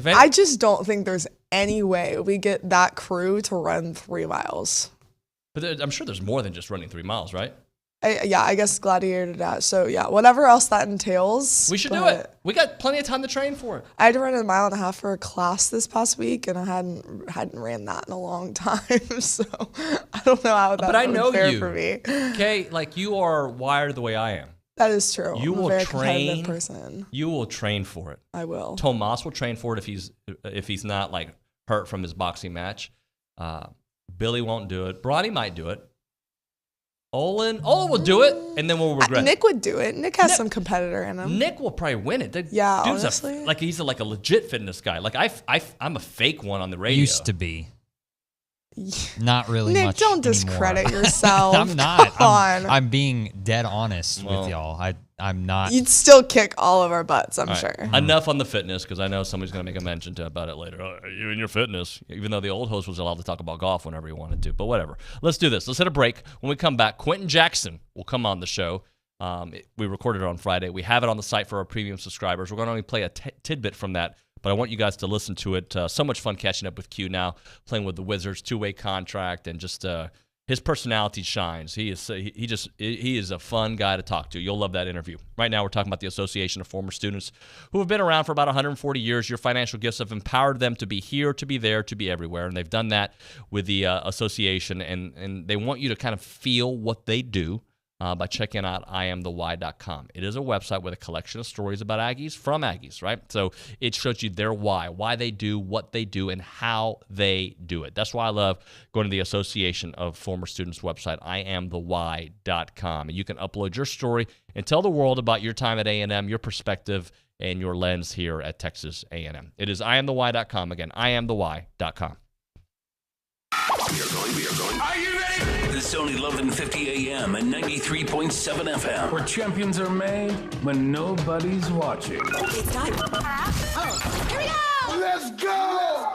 I just don't think there's any way we get that crew to run 3 miles. But I'm sure there's more than just running 3 miles, right? I guess Gladiator did that. So, yeah, whatever else that entails. We should do it. We got plenty of time to train for it. I had to run 1.5 miles for a class this past week, and I hadn't ran that in a long time. So, I don't know how that But I know fair you. for me. Okay, like you are wired the way I am. That is true. You I'm will a very train. competitive person. You will train for it. I will. Tomas will train for it if he's not like hurt from his boxing match. Billy won't do it. Bronny might do it. Olin will do it, and then we'll regret it. Nick would do it. Nick has some competitor in him. Nick will probably win it. Dude's honestly. He's like a legit fitness guy. Like I'm a fake one on the radio. Used to be. Not really Nick, much don't anymore. discredit yourself. I'm not. Come on. I'm being dead honest with y'all. I'm not. You'd still kick all of our butts, I'm sure. Enough on the fitness, because I know somebody's going to make a mention about it later. Oh, you and your fitness. Even though the old host was allowed to talk about golf whenever he wanted to. But whatever. Let's do this. Let's hit a break. When we come back, Quentin Jackson will come on the show. We recorded it on Friday. We have it on the site for our premium subscribers. We're going to only play a tidbit from that but I want you guys to listen to it. So much fun catching up with Q now, playing with the Wizards, 2-way contract, and just his personality shines. He is a fun guy to talk to. You'll love that interview. Right now, we're talking about the Association of Former Students who have been around for about 140 years. Your financial gifts have empowered them to be here, to be there, to be everywhere, and they've done that with the association, and they want you to kind of feel what they do by checking out IamTheWhy.com. It is a website with a collection of stories about Aggies from Aggies, right? So it shows you their why they do what they do, and how they do it. That's why I love going to the Association of Former Students website, IamTheWhy.com. And you can upload your story and tell the world about your time at A&M, your perspective, and your lens here at Texas A&M. It is IamTheWhy.com. Again, IamTheWhy.com. We are going. Are you ready? The Zone 1150 AM and 93.7 FM. Where champions are made when nobody's watching. It's time. Oh, here we go! Let's go!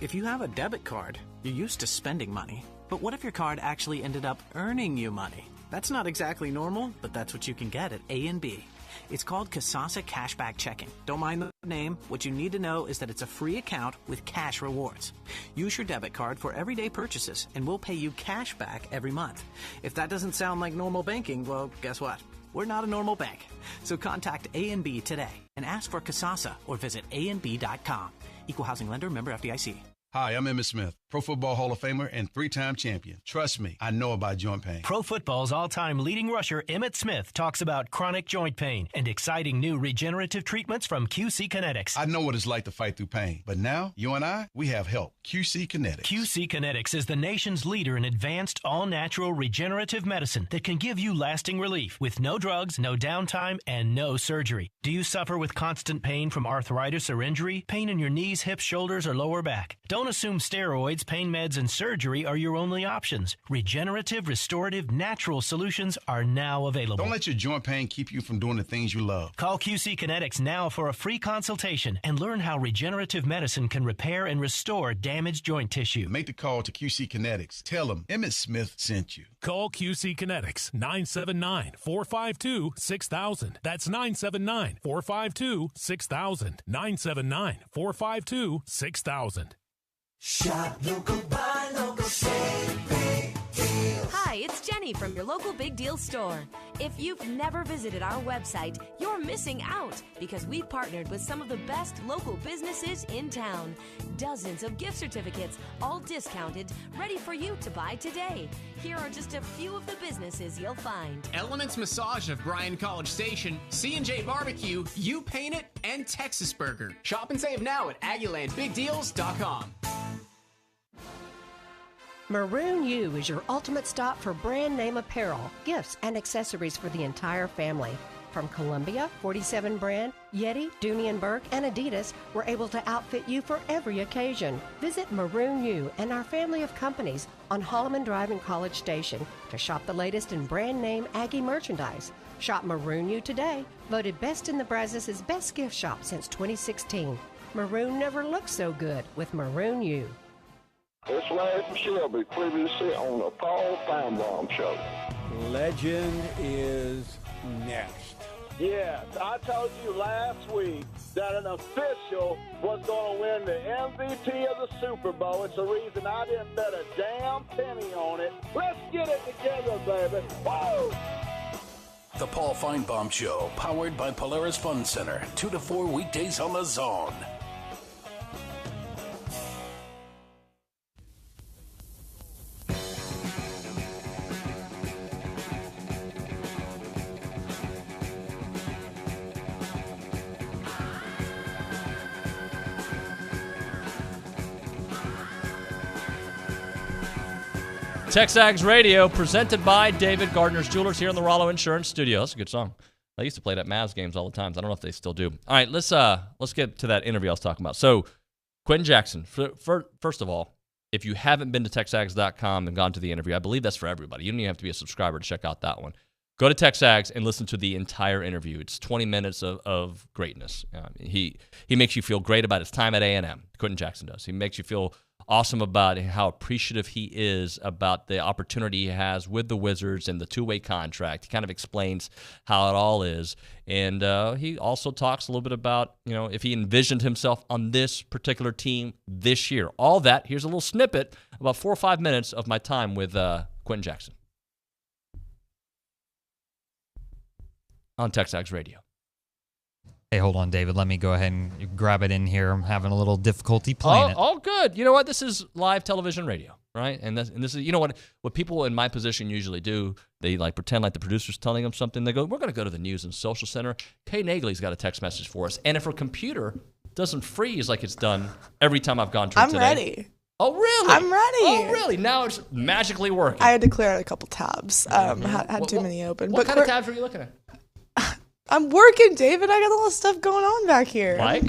If you have a debit card, you're used to spending money. But what if your card actually ended up earning you money? That's not exactly normal, but that's what you can get at A&B. It's called Kasasa Cashback Checking. Don't mind the name. What you need to know is that it's a free account with cash rewards. Use your debit card for everyday purchases, and we'll pay you cash back every month. If that doesn't sound like normal banking, well, guess what? We're not a normal bank. So contact A&B today and ask for Kasasa or visit ANB.com. Equal housing lender, member FDIC. Hi, I'm Emmitt Smith, Pro Football Hall of Famer and 3-time champion. Trust me, I know about joint pain. Pro Football's all-time leading rusher, Emmitt Smith, talks about chronic joint pain and exciting new regenerative treatments from QC Kinetics. I know what it's like to fight through pain, but now, you and I, we have help. QC Kinetics. QC Kinetics is the nation's leader in advanced, all-natural regenerative medicine that can give you lasting relief with no drugs, no downtime, and no surgery. Do you suffer with constant pain from arthritis or injury? Pain in your knees, hips, shoulders, or lower back? Don't assume steroids, pain meds, and surgery are your only options. Regenerative, restorative, natural solutions are now available. Don't let your joint pain keep you from doing the things you love. Call QC Kinetics now for a free consultation and learn how regenerative medicine can repair and restore damaged joint tissue. Make the call to QC Kinetics. Tell them Emmitt Smith sent you. Call QC Kinetics 979-452-6000. That's 979-452-6000. 979-452-6000. Shop local, buy local, save big deals. Hi, it's Jenny from your local Big Deal store. If you've never visited our website, you're missing out because we've partnered with some of the best local businesses in town. Dozens of gift certificates, all discounted, ready for you to buy today. Here are just a few of the businesses you'll find. Elements Massage of Bryan College Station, C&J Barbecue, You Paint It, and Texas Burger. Shop and save now at AggielandBigDeals.com. Maroon U is your ultimate stop for brand name apparel, gifts, and accessories for the entire family. From Columbia, 47 brand, Yeti, Dooney & Burke, and Adidas, we're able to outfit you for every occasion. Visit Maroon U and our family of companies on Holloman Drive in College Station to shop the latest in brand name Aggie merchandise. Shop Maroon U today, voted best in the Brazos' best gift shop since 2016. Maroon never looked so good with Maroon U. It's Larry from Shelby, previously on the Paul Feinbaum Show. Legend is next. Yes, I told you last week that an official was going to win the MVP of the Super Bowl. It's the reason I didn't bet a damn penny on it. Let's get it together, baby. Woo! The Paul Feinbaum Show, powered by Polaris Fun Center, 2 to 4 weekdays on the Zone. TexAgs Radio, presented by David Gardner's Jewelers here in the Rallo Insurance Studio. That's a good song. I used to play it at Mavs games all the time. I don't know if they still do. All right, let's get to that interview I was talking about. So, Quentin Jackson, first of all, if you haven't been to TexAgs.com and gone to the interview, I believe that's for everybody. You don't even have to be a subscriber to check out that one. Go to TexAgs and listen to the entire interview. It's 20 minutes of greatness. He makes you feel great about his time at A&M. Quentin Jackson does. He makes you feel awesome about how appreciative he is about the opportunity he has with the Wizards and the two-way contract. He kind of explains how it all is. And he also talks a little bit about, if he envisioned himself on this particular team this year. All that, here's a little snippet, about 4 or 5 minutes of my time with Quentin Jackson on TexAgs Radio. Hey, hold on, David. Let me go ahead and grab it in here. I'm having a little difficulty playing it. Oh, good. You know what? This is live television radio, right? And this is, what people in my position usually do, they pretend like the producer's telling them something. They go, we're going to go to the News and Social Center. Kay Nagley's got a text message for us. And if her computer doesn't freeze like it's done every time I've gone to it today. I'm ready. Oh, really? I'm ready. Oh, really? Now it's magically working. I had to clear out a couple tabs. Had too many open. What kind of tabs were you looking at? I'm working, David. I got a lot of stuff going on back here. Like?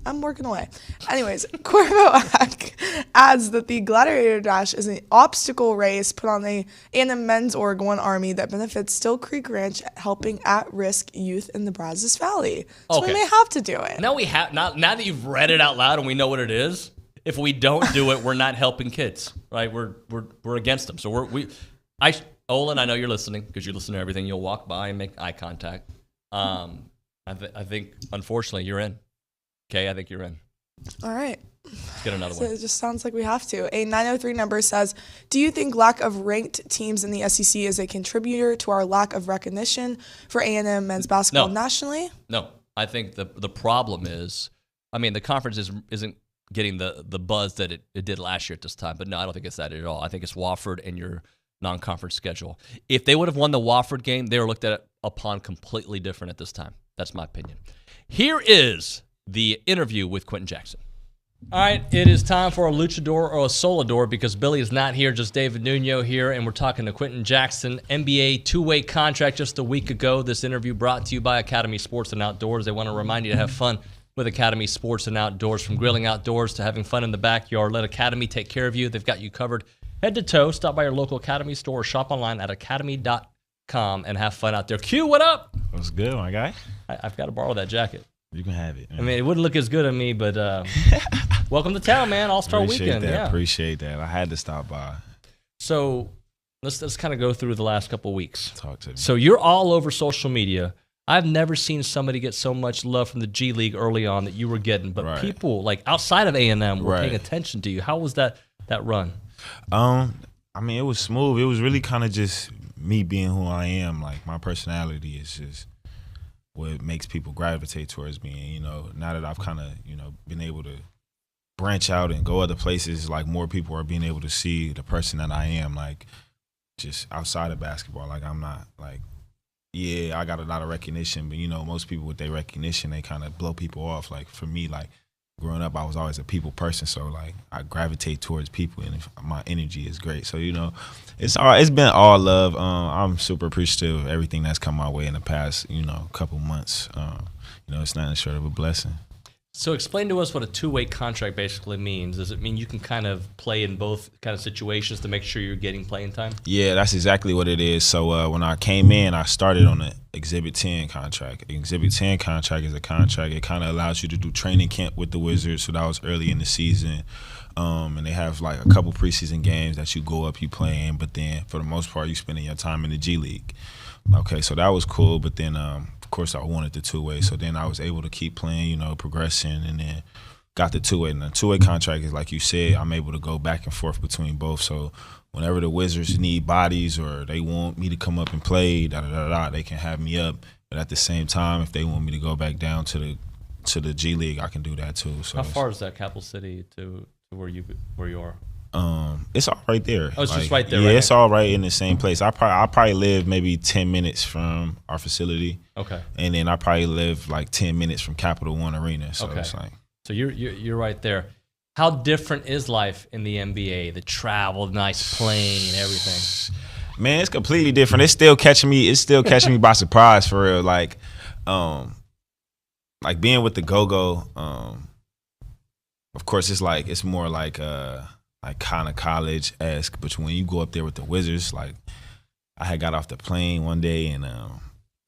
I'm working away. Anyways, Cuervo adds that the Gladiator Dash is an obstacle race put on the A&M Men's Org 1 Army that benefits Still Creek Ranch, helping at-risk youth in the Brazos Valley. So we may have to do it. Now we have. Now that you've read it out loud and we know what it is, if we don't do it, we're not helping kids, right? We're against them. So Olin, I know you're listening because you listen to everything. You'll walk by and make eye contact. I think, unfortunately, you're in. Okay, I think you're in. All right. Let's get another one. It just sounds like we have to. A 903 number says, do you think lack of ranked teams in the SEC is a contributor to our lack of recognition for A&M men's basketball nationally? No. I think the problem is, the conference isn't getting the buzz that it did last year at this time. But no, I don't think it's that at all. I think it's Wofford and your non-conference schedule. If they would have won the Wofford game, they were looked at upon completely different at this time. That's my opinion. Here is the interview with Quentin Jackson. All right, it is time for a luchador or a solador because Billy is not here, just David Nuño here, and we're talking to Quentin Jackson, NBA two-way contract just a week ago. This interview brought to you by Academy Sports and Outdoors. They want to remind you to have fun with Academy Sports and Outdoors. From grilling outdoors to having fun in the backyard, let Academy take care of you. They've got you covered head to toe. Stop by your local Academy store or shop online at academy.com and have fun out there. Q, what up? What's good, my guy? I've got to borrow that jacket. You can have it. Man. It wouldn't look as good on me, but welcome to town, man. All-Star Weekend. Appreciate that. I had to stop by. So let's kind of go through the last couple of weeks. Talk to me. So you're all over social media. I've never seen somebody get so much love from the G League early on that you were getting, but people like outside of A&M were paying attention to you. How was that run? It was smooth. It was really kind of just me being who I am. Like, my personality is just what makes people gravitate towards me. And, now that I've kind of, been able to branch out and go other places, like, more people are being able to see the person that I am, like, just outside of basketball. Like, I'm not, like, I got a lot of recognition, but, most people with their recognition, they kind of blow people off. Like, for me, like, growing up, I was always a people person, so like I gravitate towards people, and my energy is great. So it's been all love. I'm super appreciative of everything that's come my way in the past couple months. It's nothing short of a blessing. So explain to us what a two-way contract basically means. Does it mean you can kind of play in both kind of situations to make sure you're getting playing time? Yeah, that's exactly what it is. So when I came in, I started on the Exhibit 10 contract. Exhibit 10 contract is a contract. It kind of allows you to do training camp with the Wizards. So that was early in the season. And they have like a couple preseason games that you go up, you play in. But then for the most part, you spending your time in the G League. Okay, so that was cool. But then of course, I wanted the two-way, so then I was able to keep playing, progressing, and then got the two-way. And the two-way contract is, like you said, I'm able to go back and forth between both. So whenever the Wizards need bodies or they want me to come up and play, they can have me up. But at the same time, if they want me to go back down to the G League, I can do that too. So how far is that Capital City to where you are? It's all right there. Oh, it's just right there. Yeah, right it's all right in the same place. I probably live maybe 10 minutes from our facility. Okay. And then I probably live like 10 minutes from Capital One Arena. So it's like. So you're right there. How different is life in the NBA? The travel, nice plane, and everything. Man, it's completely different. It's still catching me by surprise for real. Like being with the Go-Go. Of course, it's more like kind of college-esque, but when you go up there with the Wizards, like I had got off the plane one day and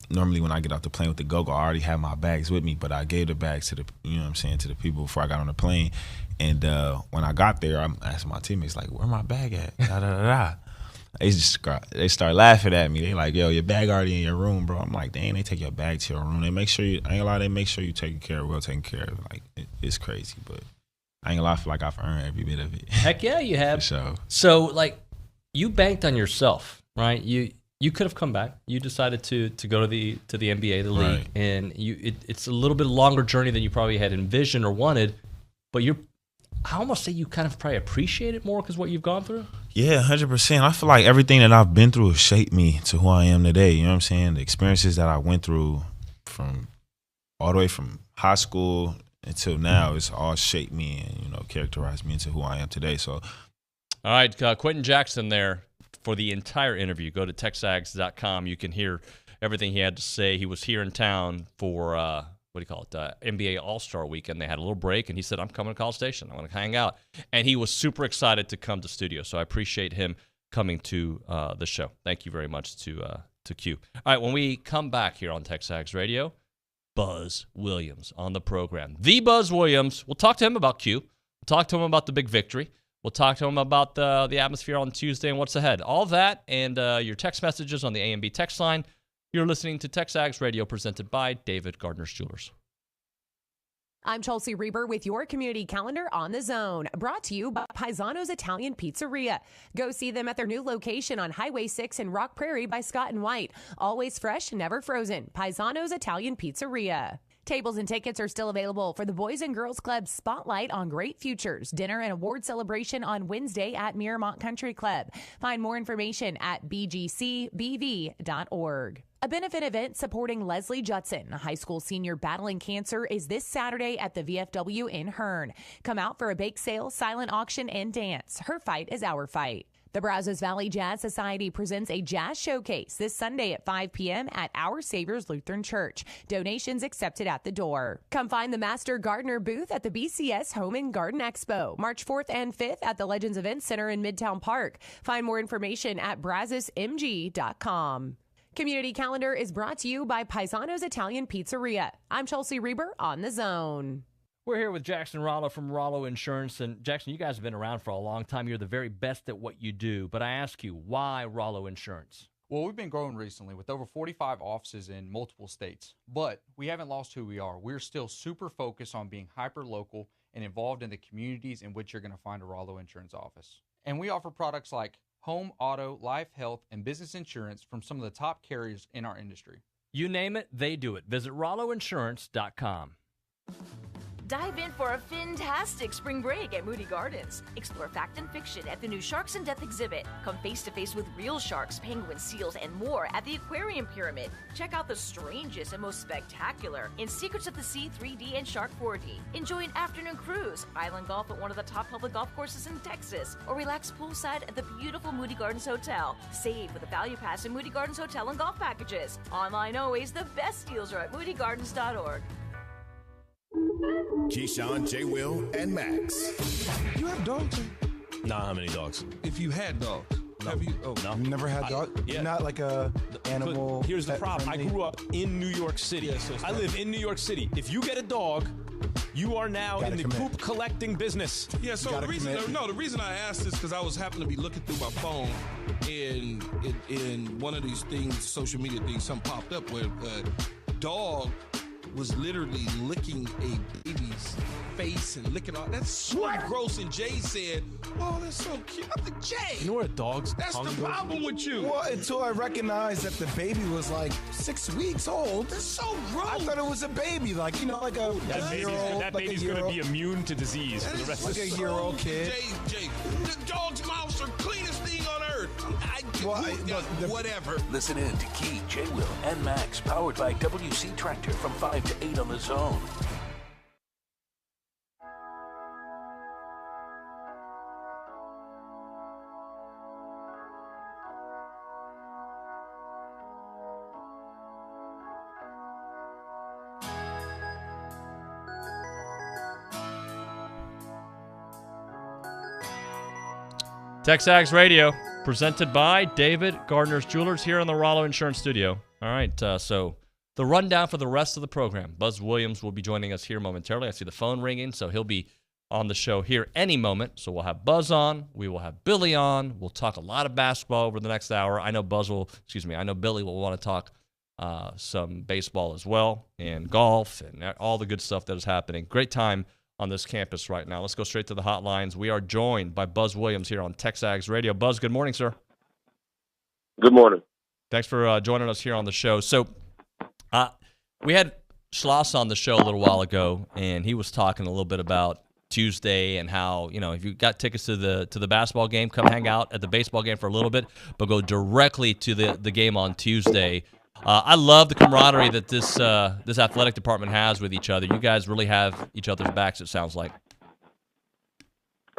normally when I get off the plane with the go-go, I already have my bags with me, but I gave the bags to the, you know what I'm saying, to the people before I got on the plane. And when I got there, I'm asking my teammates, like, where my bag at? Da-da-da-da. They start laughing at me. They like, yo, your bag already in your room, bro. I'm like, dang, they take your bag to your room. They make sure you, I ain't gonna lie, they make sure you taken care of, well taken care of. Like, it's crazy, but I ain't gonna lie, I feel like I've earned every bit of it. Heck yeah, you have. For sure. So, like, you banked on yourself, right? You could have come back. You decided to go to the NBA, the league, Right. and it's a little bit longer journey than you probably had envisioned or wanted, but I almost say you kind of probably appreciate it more because what you've gone through. Yeah, 100%. I feel like everything that I've been through has shaped me to who I am today. You know what I'm saying? The experiences that I went through from all the way from high school until now, it's all shaped me and, you know, characterized me into who I am today. So, All right, Quentin Jackson there for the entire interview. Go to TexAgs.com. You can hear everything he had to say. He was here in town for NBA All-Star Weekend. They had a little break, and he said, I'm coming to College Station. I want to hang out. And he was super excited to come to studio, so I appreciate him coming to the show. Thank you very much to Q. All right, when we come back here on TexAgs Radio, Buzz Williams on the program. The Buzz Williams. We'll talk to him about Q. We'll talk to him about the big victory. We'll talk to him about the atmosphere on Tuesday and what's ahead. All that and your text messages on the A&B text line. You're listening to TexAgs Radio presented by David Gardner's Jewelers. I'm Chelsea Reber with your community calendar on the Zone, brought to you by Paisano's Italian Pizzeria. Go see them at their new location on Highway 6 in Rock Prairie by Scott and White. Always fresh, never frozen. Paisano's Italian Pizzeria. Tables and tickets are still available for the Boys and Girls Club Spotlight on Great Futures dinner and award celebration on Wednesday at Miramont Country Club. Find more information at bgcbv.org. A benefit event supporting Leslie Judson, a high school senior battling cancer, is this Saturday at the VFW in Hearn. Come out for a bake sale, silent auction, and dance. Her fight is our fight. The Brazos Valley Jazz Society presents a jazz showcase this Sunday at 5 p.m. at Our Savior's Lutheran Church. Donations accepted at the door. Come find the Master Gardener booth at the BCS Home and Garden Expo, March 4th and 5th at the Legends Event Center in Midtown Park. Find more information at brazosmg.com. Community Calendar is brought to you by Paisano's Italian Pizzeria. I'm Chelsea Reber on the Zone. We're here with Jackson Rallo from Rallo Insurance. And Jackson, you guys have been around for a long time. You're the very best at what you do. But I ask you, why Rallo Insurance? Well, we've been growing recently with over 45 offices in multiple states. But we haven't lost who we are. We're still super focused on being hyper-local and involved in the communities in which you're going to find a Rallo Insurance office. And we offer products like home, auto, life, health, and business insurance from some of the top carriers in our industry. You name it, they do it. Visit RalloInsurance.com. Dive in for a fantastic spring break at Moody Gardens. Explore fact and fiction at the new Sharks in Death exhibit. Come face to face with real sharks, penguins, seals, and more at the Aquarium Pyramid. Check out the strangest and most spectacular in Secrets of the Sea 3D and Shark 4D. Enjoy an afternoon cruise, island golf at one of the top public golf courses in Texas, or relax poolside at the beautiful Moody Gardens Hotel. Save with a value pass in Moody Gardens Hotel and golf packages. Online always, the best deals are at moodygardens.org. Keyshawn, J. Will, and Max. You have dogs? Nah, how many dogs? If you had dogs, have you? Oh, No. you never had dogs? Yeah. You're not like a animal. Here's the pet problem. friendly? I grew up in New York City. Yeah, so it's I not- live in New York City. If you get a dog, you are now Gotta in the commit. poop collecting business. Yeah, so the reason I asked is because I was happened to be looking through my phone, and in one of these things, social media things, something popped up where a dog was literally licking a baby's face and licking all. That's so gross. And Jay said, "Oh, that's so cute." I'm like, Jay, You know where a dog's that's tongue the goes? problem with you. Well, until I recognized that the baby was like 6 weeks old. That's so gross. I thought it was a baby, like like a year-old. That baby's going to be immune to disease for the rest of like a his year-old kid. Jay, the dog's mouths are cleanest thing on earth. Whatever. Listen in to Key, J. Will, and Max, powered by WC Tractor from 5 to 8 on the Zone. TexAgs Radio, presented by David Gardner's Jewelers here in the Rallo Insurance Studio. All right, so the rundown for the rest of the program. Buzz Williams will be joining us here momentarily. I see the phone ringing, so he'll be on the show here any moment. So we'll have Buzz on. We will have Billy on. We'll talk a lot of basketball over the next hour. I know Billy will want to talk some baseball as well, and golf, and all the good stuff that is happening. Great time on this campus right now. Let's go straight to the hotlines. We are joined by Buzz Williams here on TexAgs Radio. Buzz, good morning, sir. Good morning. Thanks for joining us here on the show. So we had Schloss on the show a little while ago, and he was talking a little bit about Tuesday and how, if you got tickets to the basketball game, come hang out at the baseball game for a little bit, but go directly to the game on Tuesday. I love the camaraderie that this athletic department has with each other. You guys really have each other's backs, it sounds like.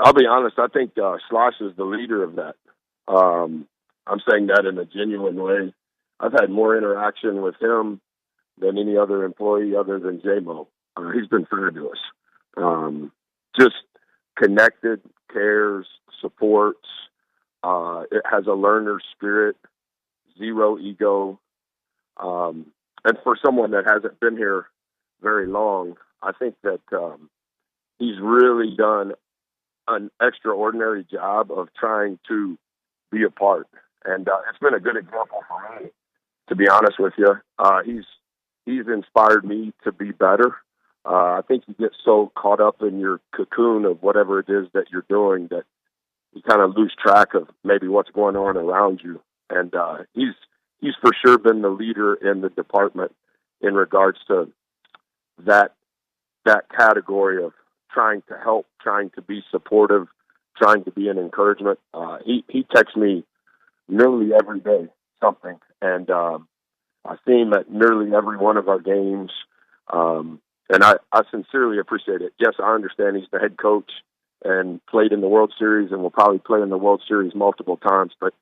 I'll be honest, I think Schloss is the leader of that. I'm saying that in a genuine way. I've had more interaction with him than any other employee other than J-Mo. He's been fabulous. Just connected, cares, supports. It has a learner spirit, zero ego. And for someone that hasn't been here very long, I think that he's really done an extraordinary job of trying to be a part. And it's been a good example for me, to be honest with you. He's inspired me to be better. I think you get so caught up in your cocoon of whatever it is that you're doing that you kind of lose track of maybe what's going on around you. And he's for sure been the leader in the department in regards to that category of trying to help, trying to be supportive, trying to be an encouragement. He texts me nearly every day something, and I see him at nearly every one of our games, and I sincerely appreciate it. Yes, I understand he's the head coach and played in the World Series and will probably play in the World Series multiple times, but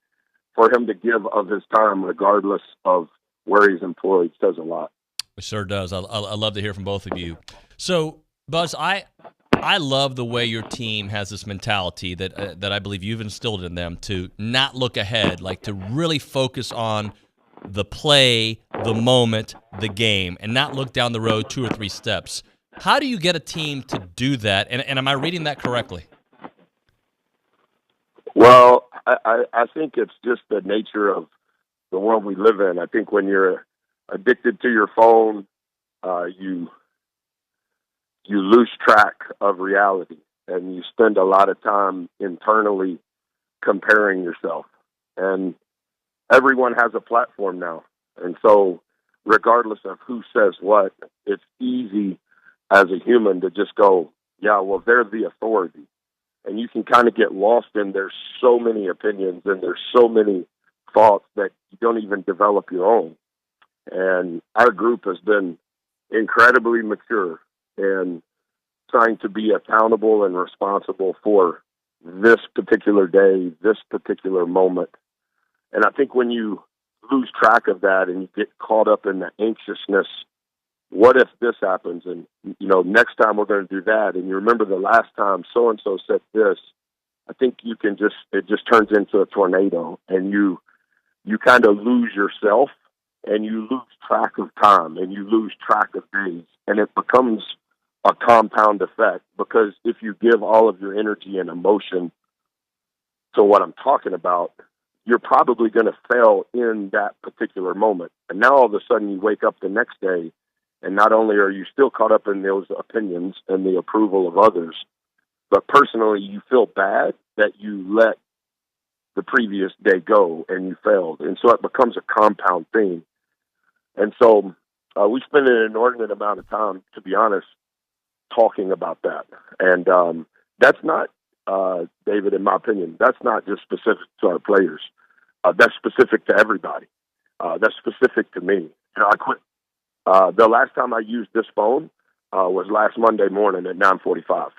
for him to give of his time regardless of where he's employed says a lot. It sure does. I love to hear from both of you. So, Buzz, I love the way your team has this mentality that I believe you've instilled in them to not look ahead, like to really focus on the play, the moment, the game, and not look down the road 2 or 3 steps. How do you get a team to do that? And am I reading that correctly? Well, I think it's just the nature of the world we live in. I think when you're addicted to your phone, you lose track of reality, and you spend a lot of time internally comparing yourself. And everyone has a platform now. And so regardless of who says what, it's easy as a human to just go, yeah, well, they're the authority. And you can kind of get lost in there's so many opinions and there's so many thoughts that you don't even develop your own. And our group has been incredibly mature and trying to be accountable and responsible for this particular day, this particular moment. And I think when you lose track of that and you get caught up in the anxiousness, what if this happens? And, next time we're going to do that. And you remember the last time so-and-so said this, I think it just turns into a tornado, and you kind of lose yourself, and you lose track of time, and you lose track of days. And it becomes a compound effect, because if you give all of your energy and emotion to what I'm talking about, you're probably going to fail in that particular moment. And now all of a sudden you wake up the next day, and not only are you still caught up in those opinions and the approval of others, but personally you feel bad that you let the previous day go and you failed. And so it becomes a compound thing. And so we spend an inordinate amount of time, to be honest, talking about that. And that's not, David, in my opinion, that's not just specific to our players. That's specific to everybody. That's specific to me. I quit. The last time I used this phone was last Monday morning at 9:45.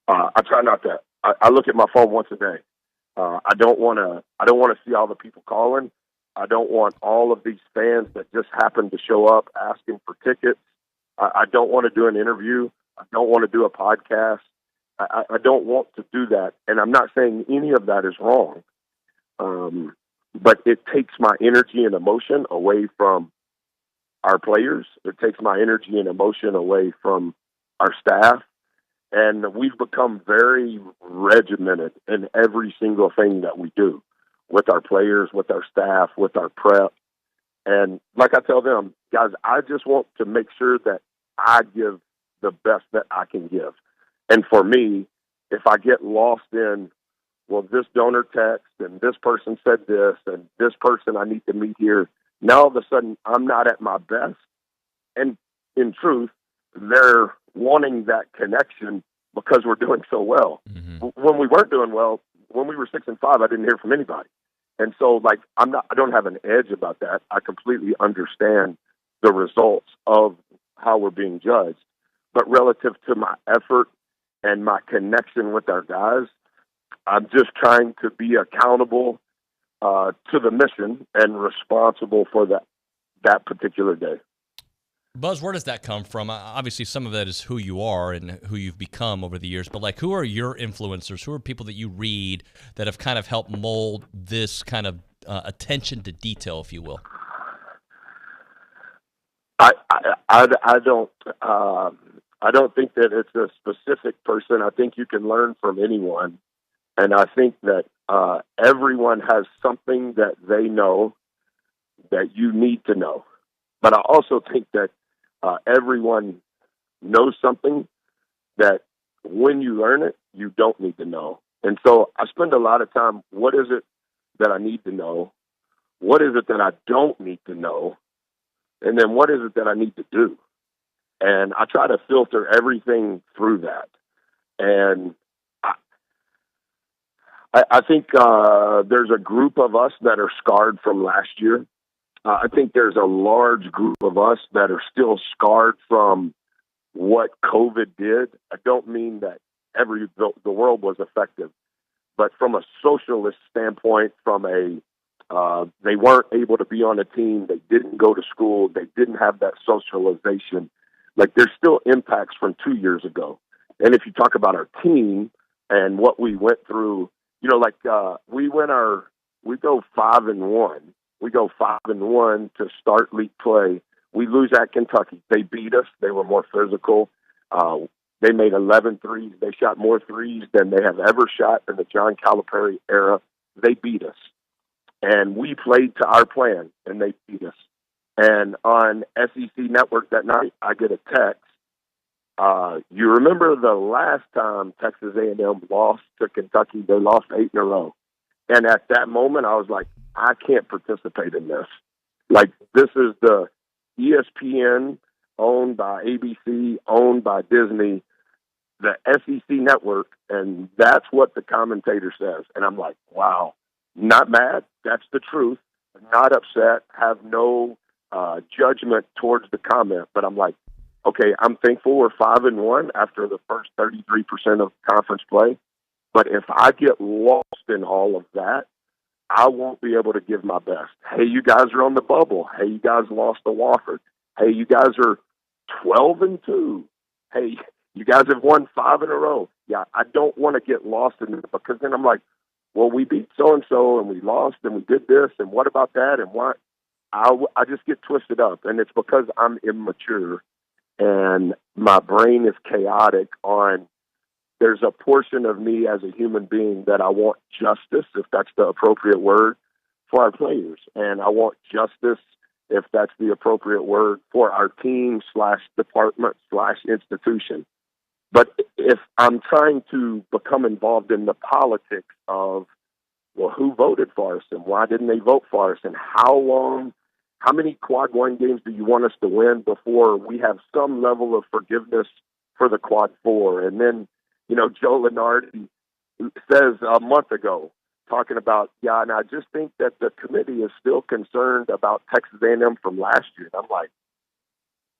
I try not to. I look at my phone once a day. I don't want to see all the people calling. I don't want all of these fans that just happen to show up asking for tickets. I don't want to do an interview. I don't want to do a podcast. I don't want to do that. And I'm not saying any of that is wrong. But it takes my energy and emotion away from our players. It takes my energy and emotion away from our staff. And we've become very regimented in every single thing that we do with our players, with our staff, with our prep. And like I tell them, guys, I just want to make sure that I give the best that I can give. And for me, if I get lost in, well, this donor text and this person said this and this person I need to meet here, now all of a sudden I'm not at my best. And in truth, they're wanting that connection because we're doing so well. When we weren't doing well, when we were 6-5, I didn't hear from anybody. And so, like, I don't have an edge about that. I completely understand the results of how we're being judged. But relative to my effort and my connection with our guys, I'm just trying to be accountable to the mission and responsible for that particular day. Buzz, where does that come from? Obviously, some of that is who you are and who you've become over the years. But, like, who are your influencers? Who are people that you read that have kind of helped mold this kind of attention to detail, if you will? I don't think that it's a specific person. I think you can learn from anyone, and I think that everyone has something that they know that you need to know. But I also think that everyone knows something that when you learn it, you don't need to know. And so I spend a lot of time, what is it that I need to know? What is it that I don't need to know? And then what is it that I need to do? And I try to filter everything through that. And I think there's a group of us that are scarred from last year. I think there's a large group of us that are still scarred from what COVID did. I don't mean that the world was affected, but from a socialist standpoint, from they weren't able to be on a team, they didn't go to school, they didn't have that socialization. Like, there's still impacts from 2 years ago. And if you talk about our team and what we went through, you know, like we go 5-1. We go 5-1 to start league play. We lose at Kentucky. They beat us. They were more physical. They made 11 threes. They shot more threes than they have ever shot in the John Calipari era. They beat us. And we played to our plan, and they beat us. And on SEC Network that night, I get a text. You remember the last time Texas A&M lost to Kentucky? They lost 8 in a row. And at that moment, I was like, I can't participate in this. Like, this is the ESPN owned by ABC, owned by Disney, the SEC Network, and that's what the commentator says. And I'm like, wow, not mad. That's the truth. Not upset. Have no judgment towards the comment. But I'm like, okay, I'm thankful we're 5-1 after the first 33% of conference play. But if I get lost in all of that, I won't be able to give my best. Hey, you guys are on the bubble. Hey, you guys lost to Wofford. Hey, you guys are 12-2. Hey, you guys have won 5 in a row. Yeah, I don't want to get lost in it, because then I'm like, well, we beat so-and-so and we lost and we did this, and what about that, and what? I just get twisted up, and it's because I'm immature and my brain is chaotic on there's a portion of me as a human being that I want justice, if that's the appropriate word, for our players. And I want justice, if that's the appropriate word, for our team / department / institution. But if I'm trying to become involved in the politics of, well, who voted for us and why didn't they vote for us, and how many quad one games do you want us to win before we have some level of forgiveness for the quad 4? And then, you know, Joe Lenardi says a month ago, talking about, yeah, and I just think that the committee is still concerned about Texas A&M from last year. And I'm like,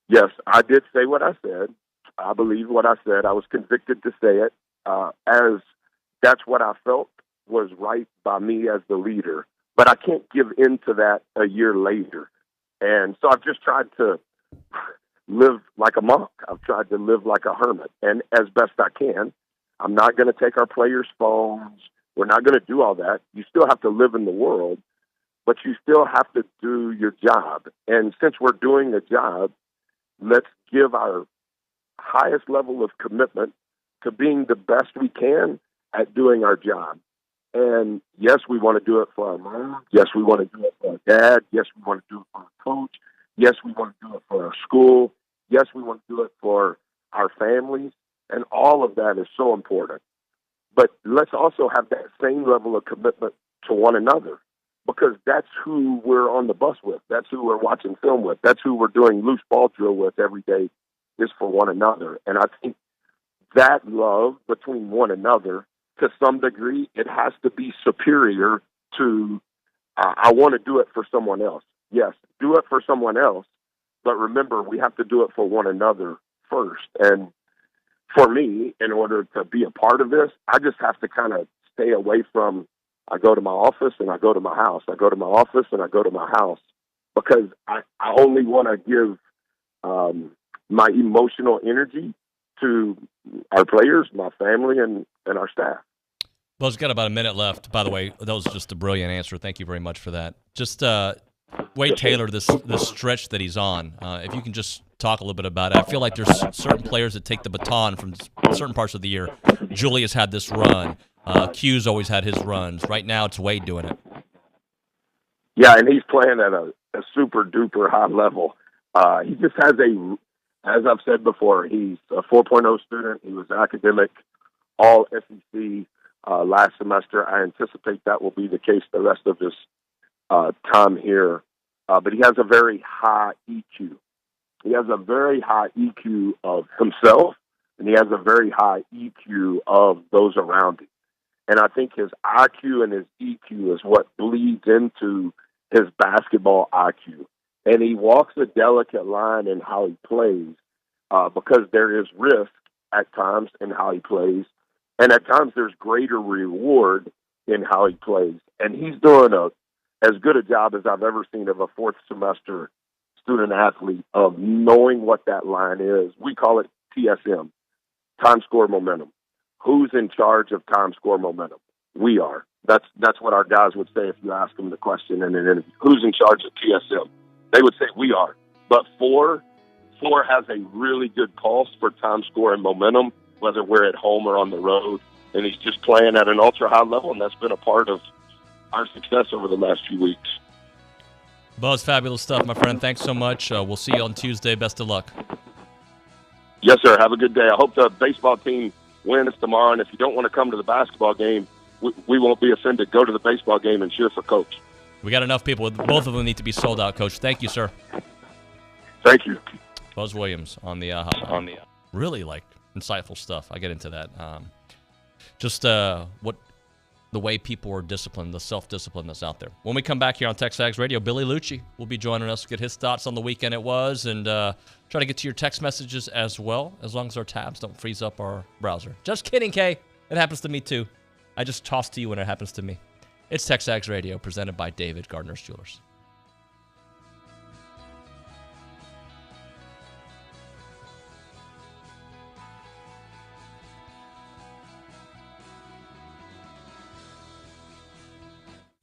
yes, I did say what I said. I believe what I said. I was convicted to say it, as that's what I felt was right by me as the leader. But I can't give in to that a year later. And so I've just tried to live like a monk. I've tried to live like a hermit, and as best I can. I'm not going to take our players' phones. We're not going to do all that. You still have to live in the world, but you still have to do your job. And since we're doing the job, let's give our highest level of commitment to being the best we can at doing our job. And yes, we want to do it for our mom. Yes, we want to do it for our dad. Yes, we want to do it for our coach. Yes, we want to do it for our school. Yes, we want to do it for our families. And all of that is so important. But let's also have that same level of commitment to one another, because that's who we're on the bus with. That's who we're watching film with. That's who we're doing loose ball drill with every day, is for one another. And I think that love between one another, to some degree, it has to be superior to, I want to do it for someone else. Yes, do it for someone else, but remember, we have to do it for one another first. And for me, in order to be a part of this, I just have to kind of stay away from, I go to my office and I go to my house. I go to my office and I go to my house, because I only want to give my emotional energy to our players, my family, and our staff. Well, it's got about a minute left. By the way, that was just a brilliant answer. Thank you very much for that. Just Wade Taylor, this stretch that he's on, if you can just talk a little bit about it. I feel like there's certain players that take the baton from certain parts of the year. Julius had this run. Q's always had his runs. Right now, it's Wade doing it. Yeah, and he's playing at a super-duper high level. He just has as I've said before, he's a 4.0 student. He was academic, all SEC last semester. I anticipate that will be the case the rest of his time here. But he has a very high EQ. He has a very high EQ of himself, and he has a very high EQ of those around him. And I think his IQ and his EQ is what bleeds into his basketball IQ. And he walks a delicate line in how he plays, because there is risk at times in how he plays. And at times there's greater reward in how he plays. And he's doing as good a job as I've ever seen of a fourth semester student athlete of knowing what that line is. We call it TSM, time, score, momentum. Who's in charge of time, score, momentum? We are. That's what our guys would say if you ask them the question in an interview. Who's in charge of TSM? They would say we are. But four has a really good pulse for time, score, and momentum, whether we're at home or on the road. And he's just playing at an ultra-high level, and that's been a part of our success over the last few weeks. Buzz, fabulous stuff, my friend. Thanks so much. We'll see you on Tuesday. Best of luck. Yes, sir. Have a good day. I hope the baseball team wins tomorrow, and if you don't want to come to the basketball game, we won't be offended. Go to the baseball game and cheer for Coach. We got enough people. Both of them need to be sold out, Coach. Thank you, sir. Thank you. Buzz Williams on the really insightful stuff. I get into that. What the way people are disciplined, the self-discipline that's out there. When we come back here on TexAgs Radio, Billy Lucci will be joining us to get his thoughts on the weekend it was, and try to get to your text messages as well, as long as our tabs don't freeze up our browser. Just kidding, Kay. It happens to me too. I just toss to you when it happens to me. It's TexAgs Radio, presented by David Gardner's Jewelers.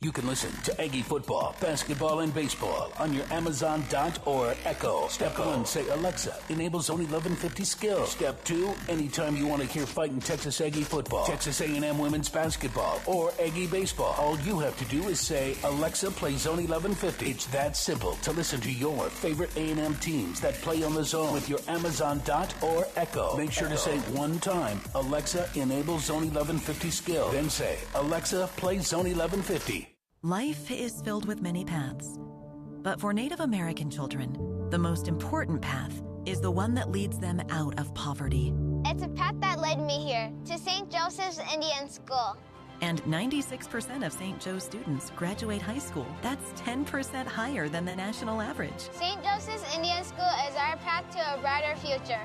You can listen to Aggie football, basketball, and baseball on your Amazon Dot or Echo. Step 1, say, Alexa, enable Zone 1150 skill. Step 2, anytime you want to hear fighting Texas Aggie football, Texas A&M women's basketball, or Aggie baseball, all you have to do is say, Alexa, play Zone 1150. It's that simple to listen to your favorite A&M teams that play on the Zone with your Amazon Dot or Echo. Make sure to say one time, Alexa, enable Zone 1150 skill. Then say, Alexa, play Zone 1150. Life is filled with many paths, but for Native American children, the most important path is the one that leads them out of poverty. It's a path that led me here, to St. Joseph's Indian School. And 96% of St. Joe's students graduate high school. That's 10% higher than the national average. St. Joseph's Indian School is our path to a brighter future.